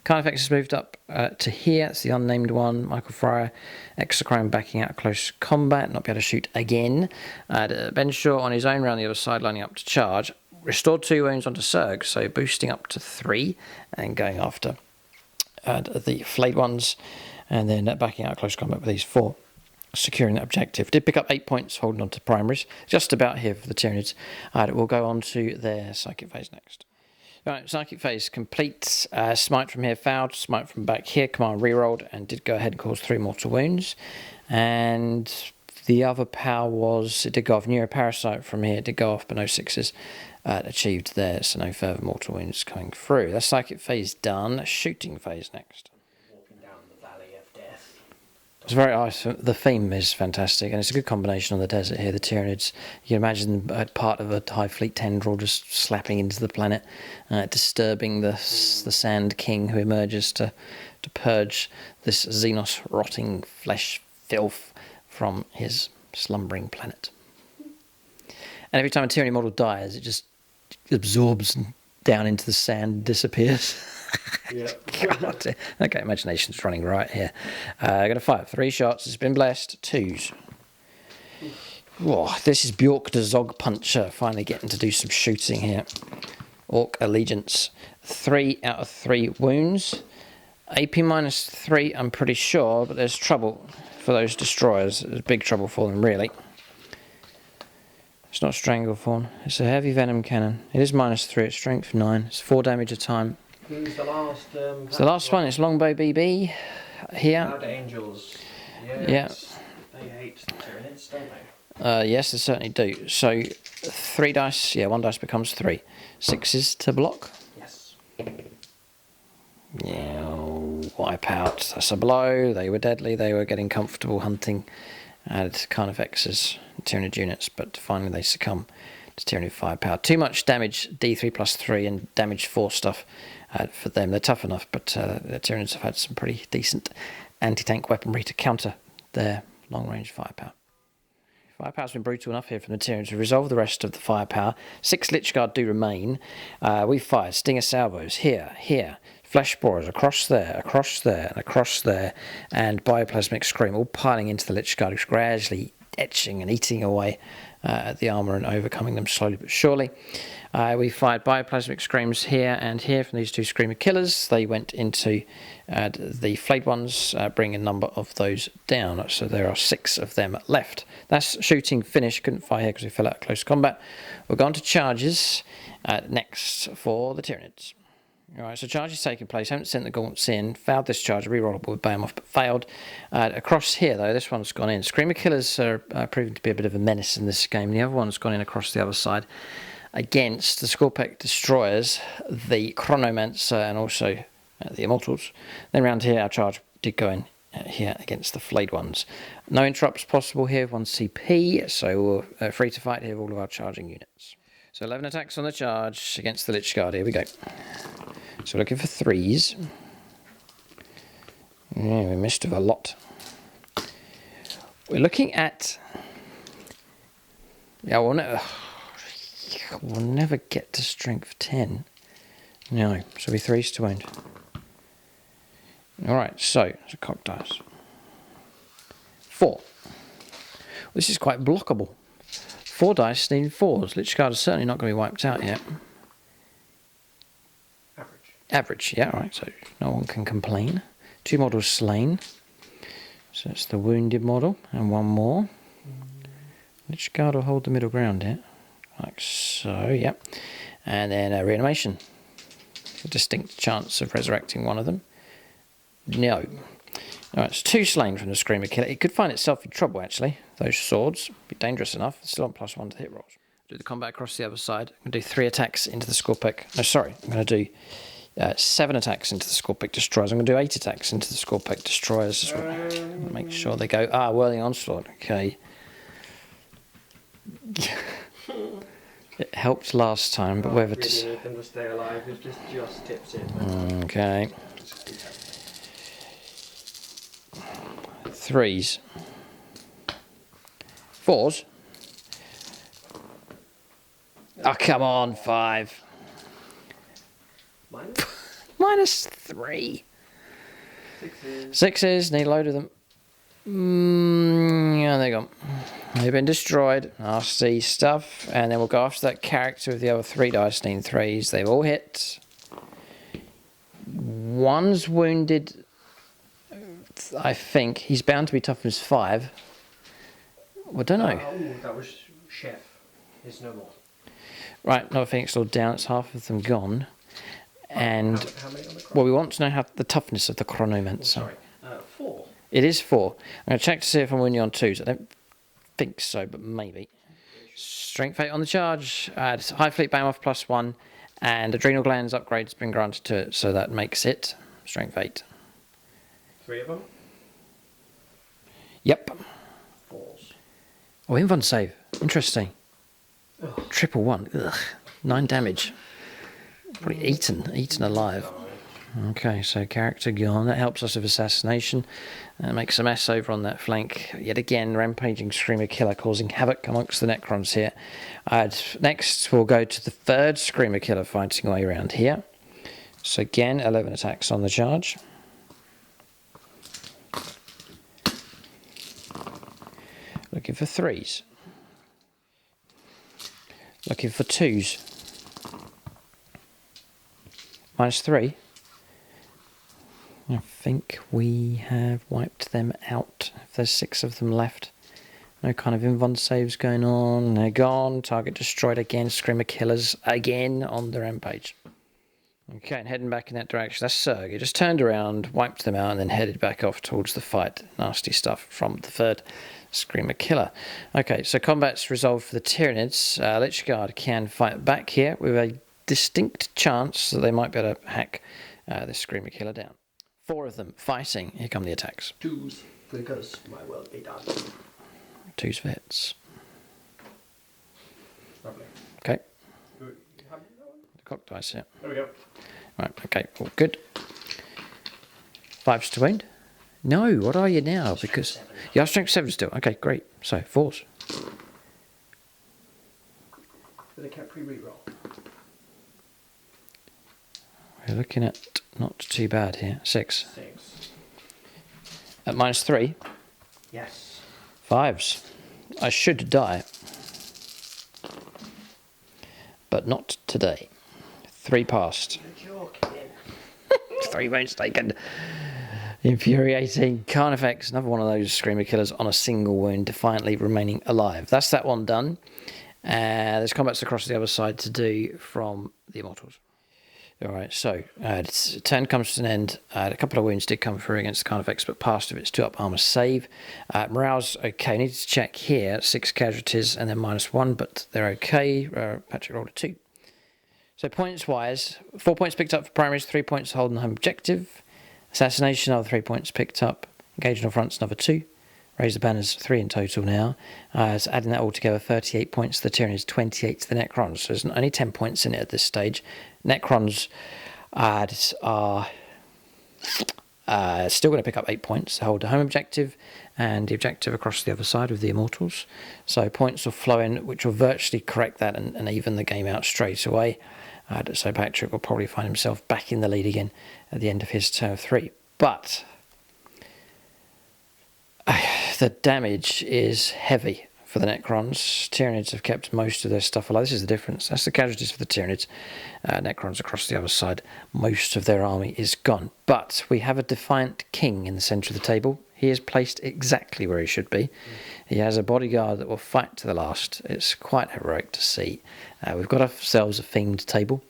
Card effects has moved up to here. It's the unnamed one. Michael Fryer, Exocrine backing out close combat, not be able to shoot again. Ben Shaw on his own round the other side, lining up to charge. Restored 2 wounds onto Serg, so boosting up to 3 and going after the flayed ones, and then backing out close combat with these 4. Securing that objective. Did pick up 8 points holding on to primaries. Just about here for the Tyranids. We'll go on to their psychic phase next. Right, psychic phase complete. Smite from here fouled. Smite from back here. Command rerolled and did go ahead and cause 3 mortal wounds. And the other power was, it did go off Neuroparasite from here. It did go off, but no 6s achieved there. So no further mortal wounds coming through. That's psychic phase done. Shooting phase next. It's very nice. The theme is fantastic, and it's a good combination on the desert here. The Tyranids, you can imagine part of a Hive Fleet tendril just slapping into the planet, disturbing the Sand King who emerges to purge this Xenos rotting flesh filth from his slumbering planet. And every time a Tyranid model dies, it just absorbs down into the sand and disappears. Yeah. God. Okay, imagination's running right here. Going to fire 3 shots. It's been blessed. 2s. Whoa, this is Bjork the Zog Puncher finally getting to do some shooting here. Orc Allegiance. 3 out of 3 wounds. AP -3, I'm pretty sure, but there's trouble for those destroyers. There's big trouble for them, really. It's not Stranglethorn. It's a heavy venom cannon. It is -3. It's strength 9. It's 4 damage a time. Who's the last? It's the last one. It's Longbow BB here. Cloud Angels. Yes. Yeah. They hate the Tyranids, don't they? Yes, they certainly do. So 3 dice. Yeah, 1 dice becomes 3. 6s to block. Yes. Yeah, wipe out. That's a blow. They were deadly. They were getting comfortable hunting at Carnifex's Tyranid units, but finally they succumb to Tyranid firepower. Too much damage, D3 plus 3, and damage 4 stuff for them. They're tough enough, but the Tyranids have had some pretty decent anti-tank weaponry to counter their long-range firepower. Firepower's been brutal enough here from the Tyranids to resolve the rest of the firepower. 6 Lich Guard do remain. We fired Stinger Salvos here. Flesh Borers across there, and across there. And Bioplasmic Scream all piling into the Lich Guard, gradually etching and eating away at the armour and overcoming them slowly but surely. We fired Bioplasmic Screams here and here from these 2 Screamer Killers. They went into the Flayed Ones, bringing a number of those down. So there are 6 of them left. That's shooting finished. Couldn't fire here because we fell out of close combat. We've gone to charges next for the Tyranids. Alright, so charges taking place. Haven't sent the gaunts in. Failed this charge. Rerollable with Behemoth, but failed. Across here, though, this one's gone in. Screamer Killers are proving to be a bit of a menace in this game. The other one's gone in across the other side against the Scorpec Destroyers, the Chronomancer, and also the Immortals. Then around here, our charge did go in here against the Flayed Ones. No interrupts possible here. 1 CP, so we're free to fight here with all of our charging units. So 11 attacks on the charge against the Lich Guard. Here we go. So we're looking for 3s. Yeah, we missed with a lot. We're looking at... Yeah, we'll never get to strength 10. No, so we 3s to wound. Alright, so it's a cock dice. 4. This is quite blockable. 4 dice needing 4s. Lich Guard is certainly not going to be wiped out yet. Average, yeah, right, so no one can complain. 2 models slain. So it's the wounded model, and 1 more. Lich Guard will hold the middle ground here. Like so, yep. And then reanimation. A distinct chance of resurrecting one of them. No. Alright, it's 2 slain from the Screamer Killer. It could find itself in trouble, actually. Those swords be dangerous enough. It's still on +1 to hit rolls. Do the combat across the other side. I'm going to do 3 attacks into the Scorpec. No, sorry. I'm going to do 7 attacks into the Scorpec Destroyers. I'm going to do 8 attacks into the Scorpec Destroyers as well. Make sure they go... Whirling Onslaught. Okay. It helped last time, but whether to... Really need them to stay alive. It just tips in. Okay. 3s. 4s. Oh, come on, 5. -3. 6s, need a load of them. Yeah, they're gone. They've been destroyed. Nasty stuff. And then we'll go after that character with the other 3 dice, need 3s. They've all hit. 1's wounded. I think he's bound to be toughness 5. Well, I don't know. That was Chef. There's no more. Right, another Phoenix Lord down. It's half of them gone. And how many on the well, we want to know how the toughness of the Chronomancer. Sorry, 4. It is 4. I'm going to check to see if I'm winning on 2s. I don't think so, but maybe. Strength 8 on the charge. High Fleet Behemoth +1, and Adrenal Glands upgrade's been granted to it, so that makes it Strength 8. 3 of them. Yep. 4s. Oh, Invon save. Interesting. Ugh. Triple 1. Ugh. 9 damage. Probably eaten alive. Okay, so character gone. That helps us with assassination. Makes a mess over on that flank. Yet again, rampaging Screamer Killer causing havoc amongst the Necrons here. Next, we'll go to the 3rd Screamer Killer fighting away around here. So again, 11 attacks on the charge. Looking for 3s. Looking for 2s. -3. I think we have wiped them out. If there's 6 of them left. No kind of invuln saves going on. They're gone. Target destroyed again. Screamer killers again on the rampage. Okay, and heading back in that direction. That's Serg. He just turned around, wiped them out, and then headed back off towards the fight. Nasty stuff from the 3rd Screamer killer. Okay, so combat's resolved for the Tyranids. Lich Guard can fight back here with a distinct chance that they might be able to hack this Screamer killer down. 4 of them fighting. Here come the attacks. 2s, because my will be done. 2s for hits. Lovely. Okay. Do you have that one? The cock dice here. There we go. Right, okay, all good. 5s to wound. No, what are you now? Because you are strength 7 still. Okay, great. So 4s. With a KHEPRI reroll. We're looking at not too bad here. 6. 6. At -3. Yes. 5s. I should die. But not today. 3 passed. You're joking. 3 wounds taken. Infuriating. Carnifex, another one of those Screamer killers on a single wound, defiantly remaining alive. That's that one done. There's combats across the other side to do from the Immortals. Alright, so turn comes to an end. A couple of wounds did come through against the Carnifex, but passed of its 2-up armor save. Morale's okay. Need to check here. 6 casualties and then -1, but they're okay. Patrick rolled a 2. So points wise, 4 points picked up for primaries, 3 points holding the home objective. Assassination, another 3 points picked up. Engaging on fronts, another 2. Raise the banners, 3 in total now. So adding that all together, 38 points to the Tyranids, 28 to the Necrons. So there's only 10 points in it at this stage. Necrons are still going to pick up 8 points to hold the home objective and the objective across the other side with the Immortals. So points will flow in, which will virtually correct that and even the game out straight away. So Patrick will probably find himself back in the lead again at the end of his turn 3. But the damage is heavy for the Necrons. Tyranids have kept most of their stuff alive. This is the difference. That's the casualties for the Tyranids. Necrons across the other side. Most of their army is gone. But we have a defiant king in the centre of the table. He is placed exactly where he should be. He has a bodyguard that will fight to the last. It's quite heroic to see. We've got ourselves a themed table.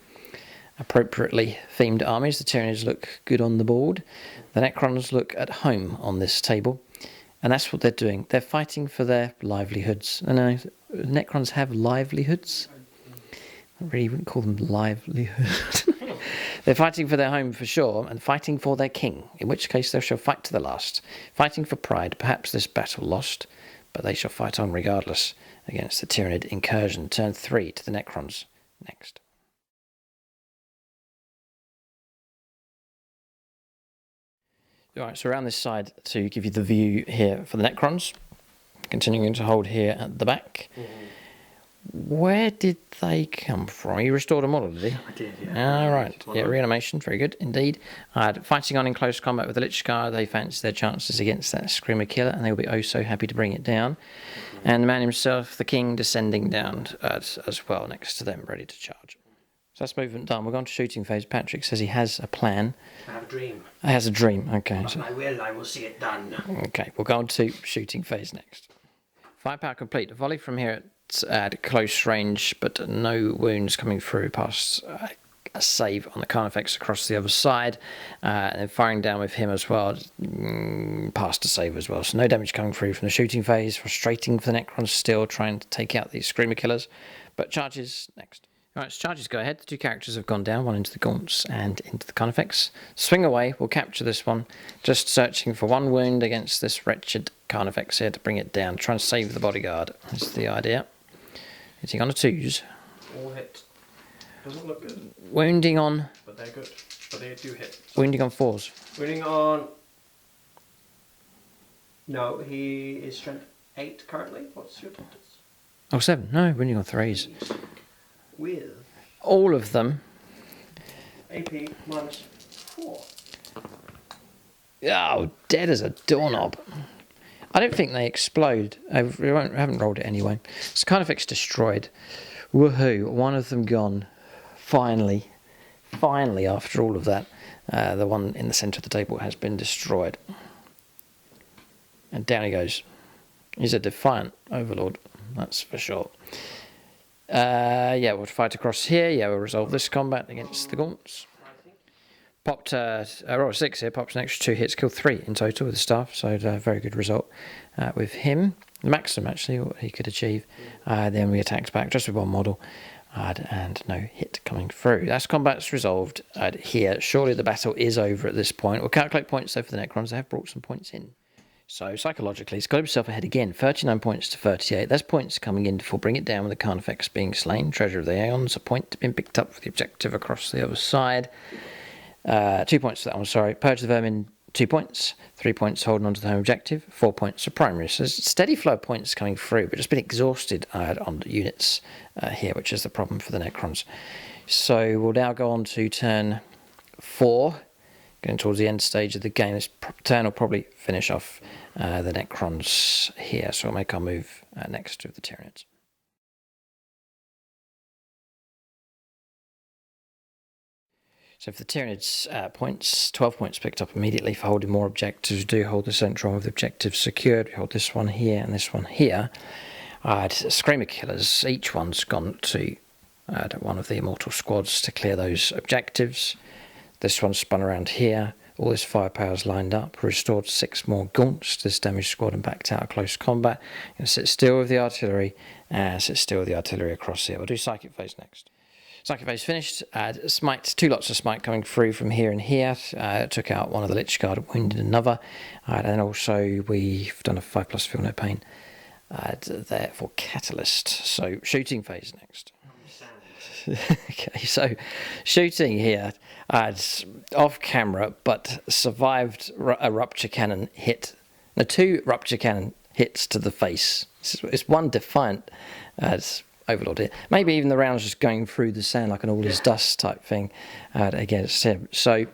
Appropriately themed armies. The Tyranids look good on the board. The Necrons look at home on this table. And that's what they're doing. They're fighting for their livelihoods. And Necrons have livelihoods. I really wouldn't call them livelihoods. They're fighting for their home for sure, and fighting for their king, in which case they shall fight to the last. Fighting for pride, perhaps this battle lost, but they shall fight on regardless against the Tyranid incursion. Turn 3 to the Necrons next. Alright, so around this side to give you the view here for the Necrons. Continuing to hold here at the back. Where did they come from? You restored a model, did he? I did, yeah. Alright, yeah, reanimation, very good indeed. Fighting on in close combat with the Lich Guard, they fancy their chances against that Screamer killer, and they will be oh so happy to bring it down. And the man himself, the king, descending down as well next to them, ready to charge. So that's movement done. We're going to shooting phase. Patrick says he has a plan. I have a dream. He has a dream, okay. But I will see it done. Okay, we'll go on to shooting phase next. Firepower complete. A volley from here at close range, but no wounds coming through past a save on the Carnifex across the other side. And then firing down with him as well, past a save as well. So no damage coming through from the shooting phase. Frustrating for the Necrons still, trying to take out these Screamer killers. But charges next. Alright, so charges go ahead. The 2 characters have gone down, one into the Gaunts and into the Carnifex. Swing away, we'll capture this one. Just searching for 1 wound against this wretched Carnifex here to bring it down. Try and save the bodyguard, is the idea. Hitting on a 2s. All hit. Doesn't look good. Wounding on... But they're good. But they do hit. Wounding on 4s. Wounding on... No, he is strength 8 currently. What's your total? Oh, 7. No, wounding on 3s. With? All of them. AP -4. Oh, dead as a doorknob. I don't think they explode. I haven't rolled it anyway. It's kind of destroyed. Woohoo! One of them gone. Finally, after all of that, the one in the centre of the table has been destroyed. And down he goes. He's a defiant overlord, that's for sure. Yeah, we'll fight across here. Yeah, we'll resolve this combat against the Gaunts. Popped roll 6 here, pops an extra 2 hits, killed 3 in total with the staff, so a very good result with him. The maximum, actually, what he could achieve. Then we attacked back just with one model, and no hit coming through. That's combat's resolved here. Surely the battle is over at this point. We'll calculate points, though, for the Necrons. They have brought some points in. So, psychologically, he's got himself ahead again. 39 points to 38. That's points coming in to bring it down with the Carnifex being slain. Treasure of the Aeons, a point being picked up for the objective across the other side. 2 points for that one, sorry. Purge the Vermin, 2 points. 3 points holding on to the home objective. 4 points for primary. So there's a steady flow of points coming through, but just been exhausted on the units here, which is the problem for the Necrons. So we'll now go on to turn 4. Going towards the end stage of the game. This turn will probably finish off the Necrons here. So we'll make our move next to the Tyranids. So for the Tyranids points, 12 points picked up immediately for holding more objectives. We do hold the central of the objectives secured. We hold this one here and this one here. Screamer Killers, each one's gone to one of the Immortal squads to clear those objectives. This one's spun around here. All this firepower's lined up. Restored 6 more Gaunts to this damaged squad and backed out of close combat. Going to sit still with the artillery. Sit still with the artillery across here. We'll do Psychic Phase next. Psychic Phase finished. Smite, 2 lots of Smite coming through from here and here. Took out one of the Lich Guard, wounded another. And then also we've done a 5+ Feel No Pain there for Catalyst. So Shooting Phase next. Okay, so shooting here, off camera, but survived a rupture cannon hit. No, 2 rupture cannon hits to the face. It's one defiant overlord here. Maybe even the rounds just going through the sand like an all is dust type thing against him. So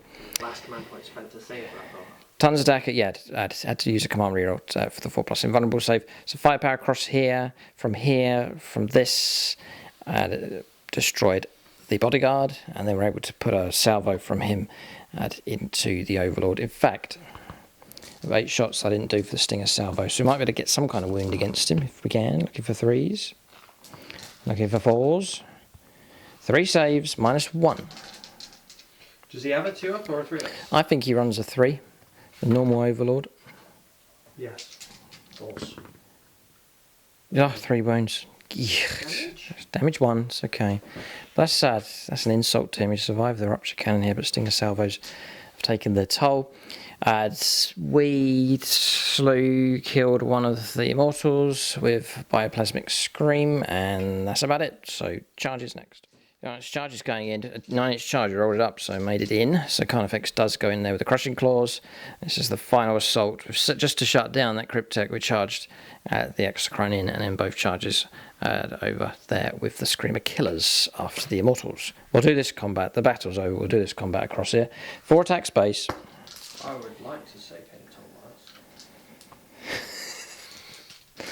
Last command point spent to save that. tons of attack. Yeah, I had to use a command reroll for the 4+ invulnerable save. So firepower across here, from this. Destroyed the bodyguard, and they were able to put a salvo from him into the overlord. In fact, of 8 shots I didn't do for the stinger salvo, so we might be able to get some kind of wound against him if we can. Looking for 3s, looking for 4s. 3 saves, -1. Does he have a 2-up or a 3-up? I think he runs a 3, the normal overlord. Yes. False. Yeah, 3 wounds. Damage 1, it's okay. But that's sad. That's an insult to him. He survived the rupture cannon here, but stinger salvos have taken their toll. We killed one of the Immortals with Bioplasmic Scream, and that's about it. So charges next. 9-inch charge is going in. 9-inch charge, rolled it up, so made it in. So Carnifex does go in there with the Crushing Claws. This is the final assault. Just to shut down that Cryptek, we charged the Exochrome in, and then both charges over there with the Screamer Killers after the Immortals. We'll do this combat. The battle's over. We'll do this combat across here. 4 attack space. I would like to say Pentaton Miles.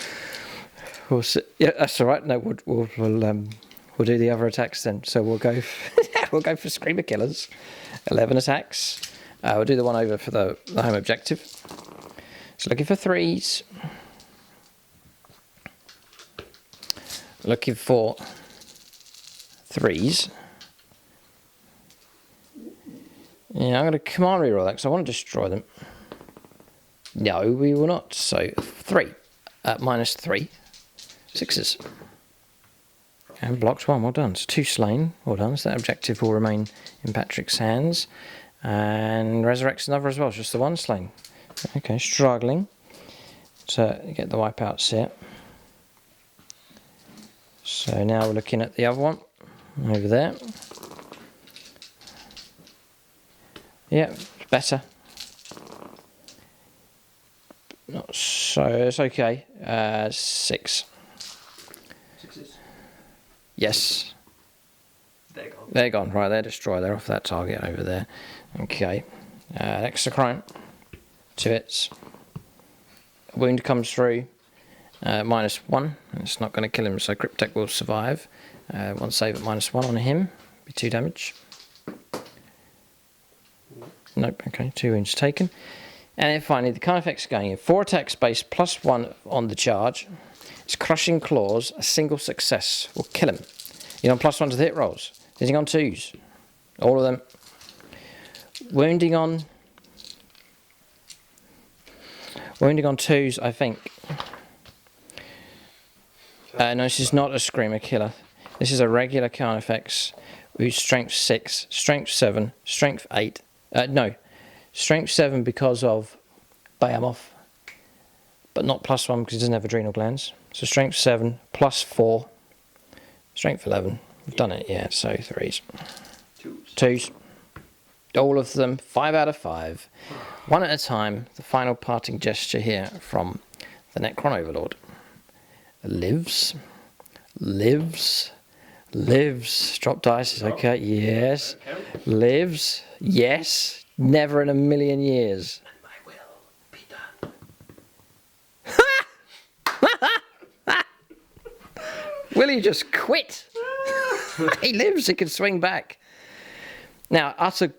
We'll see. Yeah, that's all right. No, we'll do the other attacks then. So we'll go for Screamer Killers. 11 attacks. We'll do the one over for the home objective. So looking for 3s. Looking for 3s. Yeah, I'm going to command reroll that because I want to destroy them. No, we will not. So 3. -3. 6s. And blocked 1, well done. So 2 slain, well done. So that objective will remain in Patrick's hands. And resurrects another as well, it's just the 1 slain. Okay, struggling to get the wipeouts here. So now we're looking at the other one, over there. Yeah, better. Not so, it's okay. 6. 6s. Yes. They're gone. They're gone. Right, they're destroyed. They're off that target over there. Okay. Extra crime. 2 hits. Wound comes through. -1. It's not going to kill him, so Cryptek will survive. 1 save at -1 on him. Be 2 damage. Nope. Okay, 2 wounds taken. And then finally, the card effects going in. 4 attack space, +1 on the charge. It's crushing claws. A single success will kill him. He's on +1 to the hit rolls. Is he on 2s? All of them. Wounding on 2s, I think. No, this is not a Screamer Killer. This is a regular Carnifex who's Strength 6, Strength 7, Strength 8. No, Strength 7 because of Behemoth, but not +1 because he doesn't have adrenal glands. So Strength 7, +4, Strength 11. We've done it, yeah, so 3s. 2s. All of them, 5 out of 5. 1 at a time. The final parting gesture here from the Necron Overlord. Lives. Drop dice is okay. Yes. Lives. Yes. Never in a million years. And my will be done. Will he just quit? He lives. He can swing back. Now, utter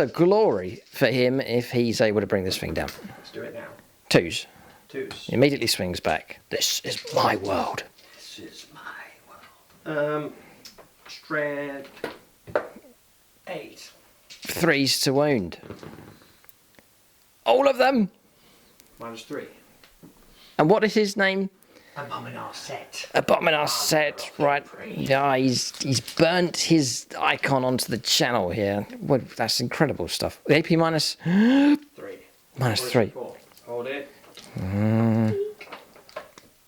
glory for him if he's able to bring this thing down. Let's do it now. 2s. 2s. He immediately swings back. This is my world. This is my world. Strength 8. 3s to wound. All of them. -3. And what is his name? Abominar Set. Right. Yeah, he's burnt his icon onto the channel here. Well, that's incredible stuff. The AP minus 3. -3. 4. Hold it.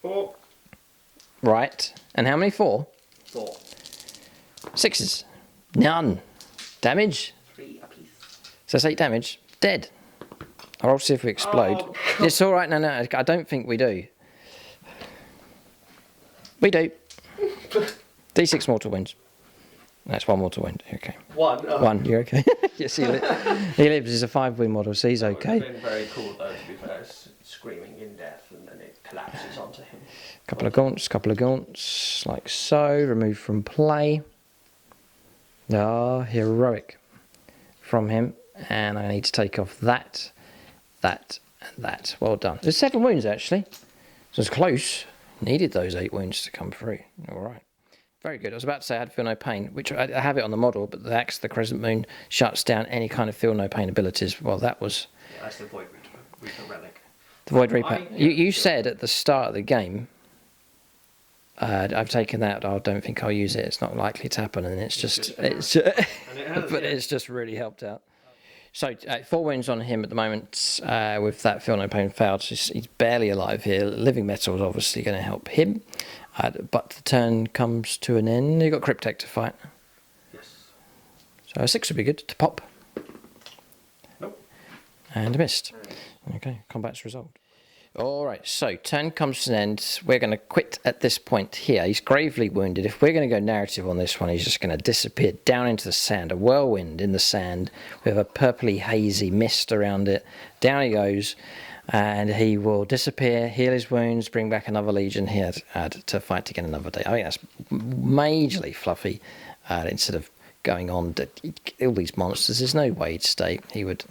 4. Right. And how many? 4? 4. 6s. None. Damage. 3 apiece. So that's 8 damage. Dead. I'll see if we explode. Oh. It's all right. No, I don't think we do. We do. D6 mortal wounds. That's 1 mortal wound. Okay. 1. 1. You're okay. Yes, he lives. He's a 5 wound model, so he's okay. It would have been very cool though, to be fair, screaming in death and then it collapses onto him. Couple of gaunts, like so. Removed from play. Ah, heroic from him. And I need to take off that, and that. Well done. There's 7 wounds actually. So it's close. Needed those 8 wounds to come through. All right. Very good. I was about to say I had feel no pain, which I have it on the model, but the Axe, the Crescent Moon, shuts down any kind of feel no pain abilities. Well, that was... Yeah, that's the Void Reaper relic. The Void Reaper. You said at the start of the game, I've taken that, I don't think I'll use it, it's not likely to happen, and it's just but it's just really helped out. So 4 wounds on him at the moment with that feel no pain failed. So he's barely alive here. Living metal is obviously going to help him. But the turn comes to an end. You've got Cryptek to fight. Yes. So a 6 would be good to pop. Nope. And a missed. Okay, combat's resolved. Alright, so turn comes to an end. We're going to quit at this point here. He's gravely wounded. If we're going to go narrative on this one, he's just going to disappear down into the sand. A whirlwind in the sand with a purpley hazy mist around it. Down he goes, and he will disappear, heal his wounds, bring back another legion here to fight again another day. I think that's majorly fluffy. Instead of going on to kill these monsters, there's no way he'd stay. He would...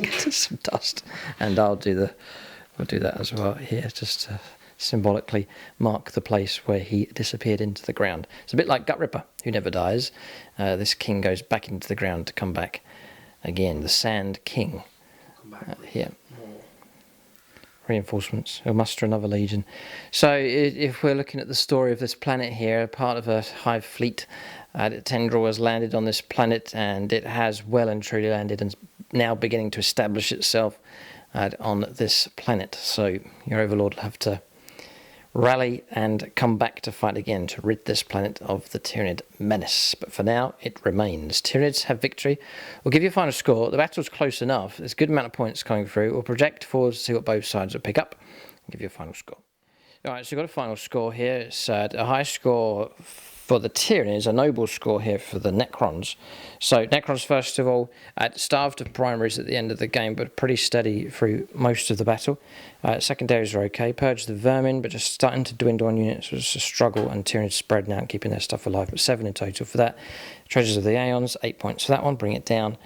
Get some dust, and we'll do that as well here, just to symbolically mark the place where he disappeared into the ground. It's a bit like Gut Ripper, who never dies. This king goes back into the ground to come back again. The Sand King here. Reinforcements. He'll muster another legion. So if we're looking at the story of this planet here, part of a hive fleet, Tendril has landed on this planet, and it has well and truly landed and now beginning to establish itself on this planet. So your Overlord will have to rally and come back to fight again to rid this planet of the Tyranid menace. But for now, it remains. Tyranids have victory. We'll give you a final score. The battle's close enough. There's a good amount of points coming through. We'll project forward to see what both sides will pick up and give you a final score. All right, so we've got a final score here. It's a high score for the Tyranids, a noble score here for the Necrons. So Necrons, first of all, starved of primaries at the end of the game, but pretty steady through most of the battle. Secondaries are okay. Purge the vermin, but just starting to dwindle on units was a struggle, and Tyranids spreading out and keeping their stuff alive, but 7 in total for that. Treasures of the Aeons, 8 points for that one, bring it down.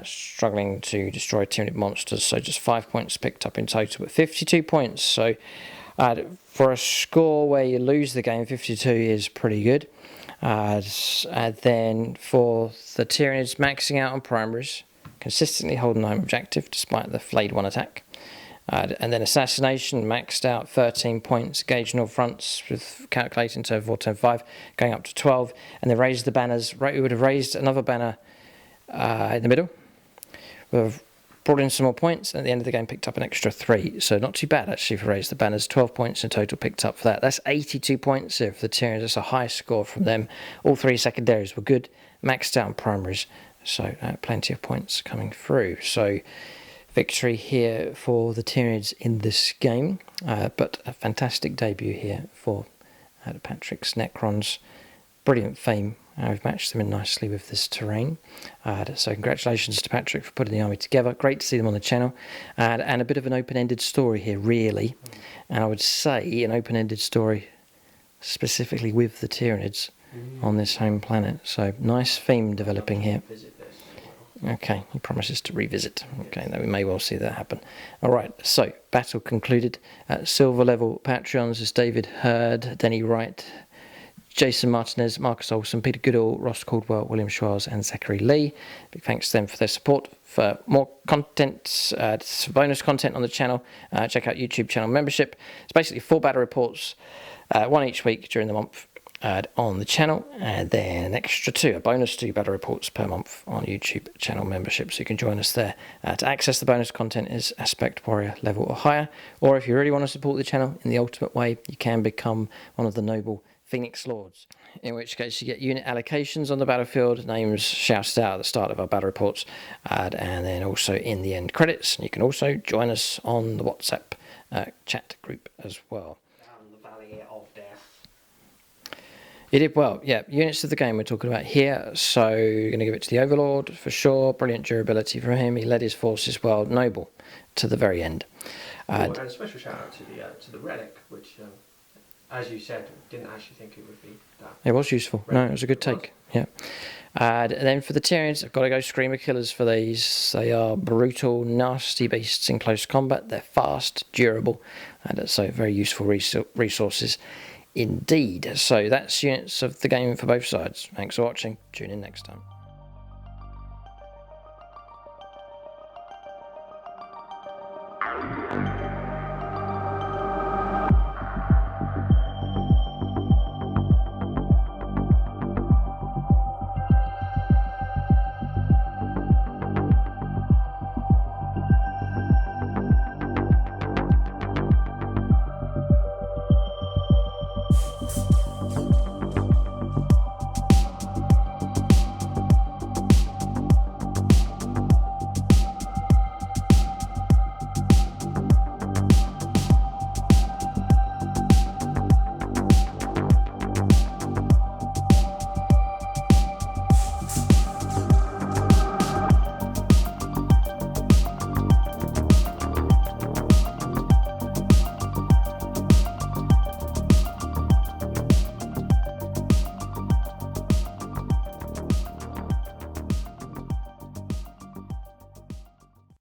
Struggling to destroy Tyranid monsters, so just 5 points picked up in total, but 52 points. So for a score where you lose the game, 52 is pretty good. Then for the Tyranids, maxing out on primaries, consistently holding home objective despite the flayed 1 attack. And then assassination, maxed out 13 points, gauging all fronts with calculating to 4, 10, 5, going up to 12. And they raised the banners. Right, we would have raised another banner in the middle. We've brought in some more points, and at the end of the game picked up an extra 3. So not too bad actually for raise the banners. 12 points in total picked up for that. That's 82 points here for the Tyranids. That's a high score from them. All 3 secondaries were good, maxed out on primaries. So plenty of points coming through. So victory here for the Tyranids in this game. But a fantastic debut here for Patrick's Necrons. Brilliant fame. We've matched them in nicely with this terrain. So congratulations to Patrick for putting the army together. Great to see them on the channel. And a bit of an open-ended story here, really. And I would say an open-ended story specifically with the Tyranids on this home planet. So nice theme developing here. Okay, he promises to revisit. Okay, then we may well see that happen. All right, so battle concluded. Silver level Patreons is David Hurd, Denny Wright, Jason Martinez, Marcus Olsen, Peter Goodall, Ross Caldwell, William Schwarz and Zachary Lee. Big thanks to them for their support. For more content, bonus content on the channel, check out YouTube channel membership. It's basically 4 battle reports, 1 each week during the month on the channel, and then an extra 2, a bonus 2 battle reports per month on YouTube channel membership, so you can join us there. To access the bonus content is Aspect Warrior level or higher, or if you really want to support the channel in the ultimate way, you can become one of the noble Phoenix Lords, in which case you get unit allocations on the battlefield, names shouted out at the start of our battle reports, and then also in the end credits. And you can also join us on the WhatsApp chat group as well. Down the Valley of Death. It did well, yeah. Units of the game we're talking about here, so you're going to give it to the Overlord for sure. Brilliant durability from him. He led his forces well, noble to the very end. And a special shout out to the relic, which, as you said, didn't actually think it would be that. It was useful. No, it was a good take. Yeah. And then for the Tyranids, I've got to go Screamer Killers for these. They are brutal, nasty beasts in close combat. They're fast, durable, and so very useful resources indeed. So that's units of the game for both sides. Thanks for watching. Tune in next time.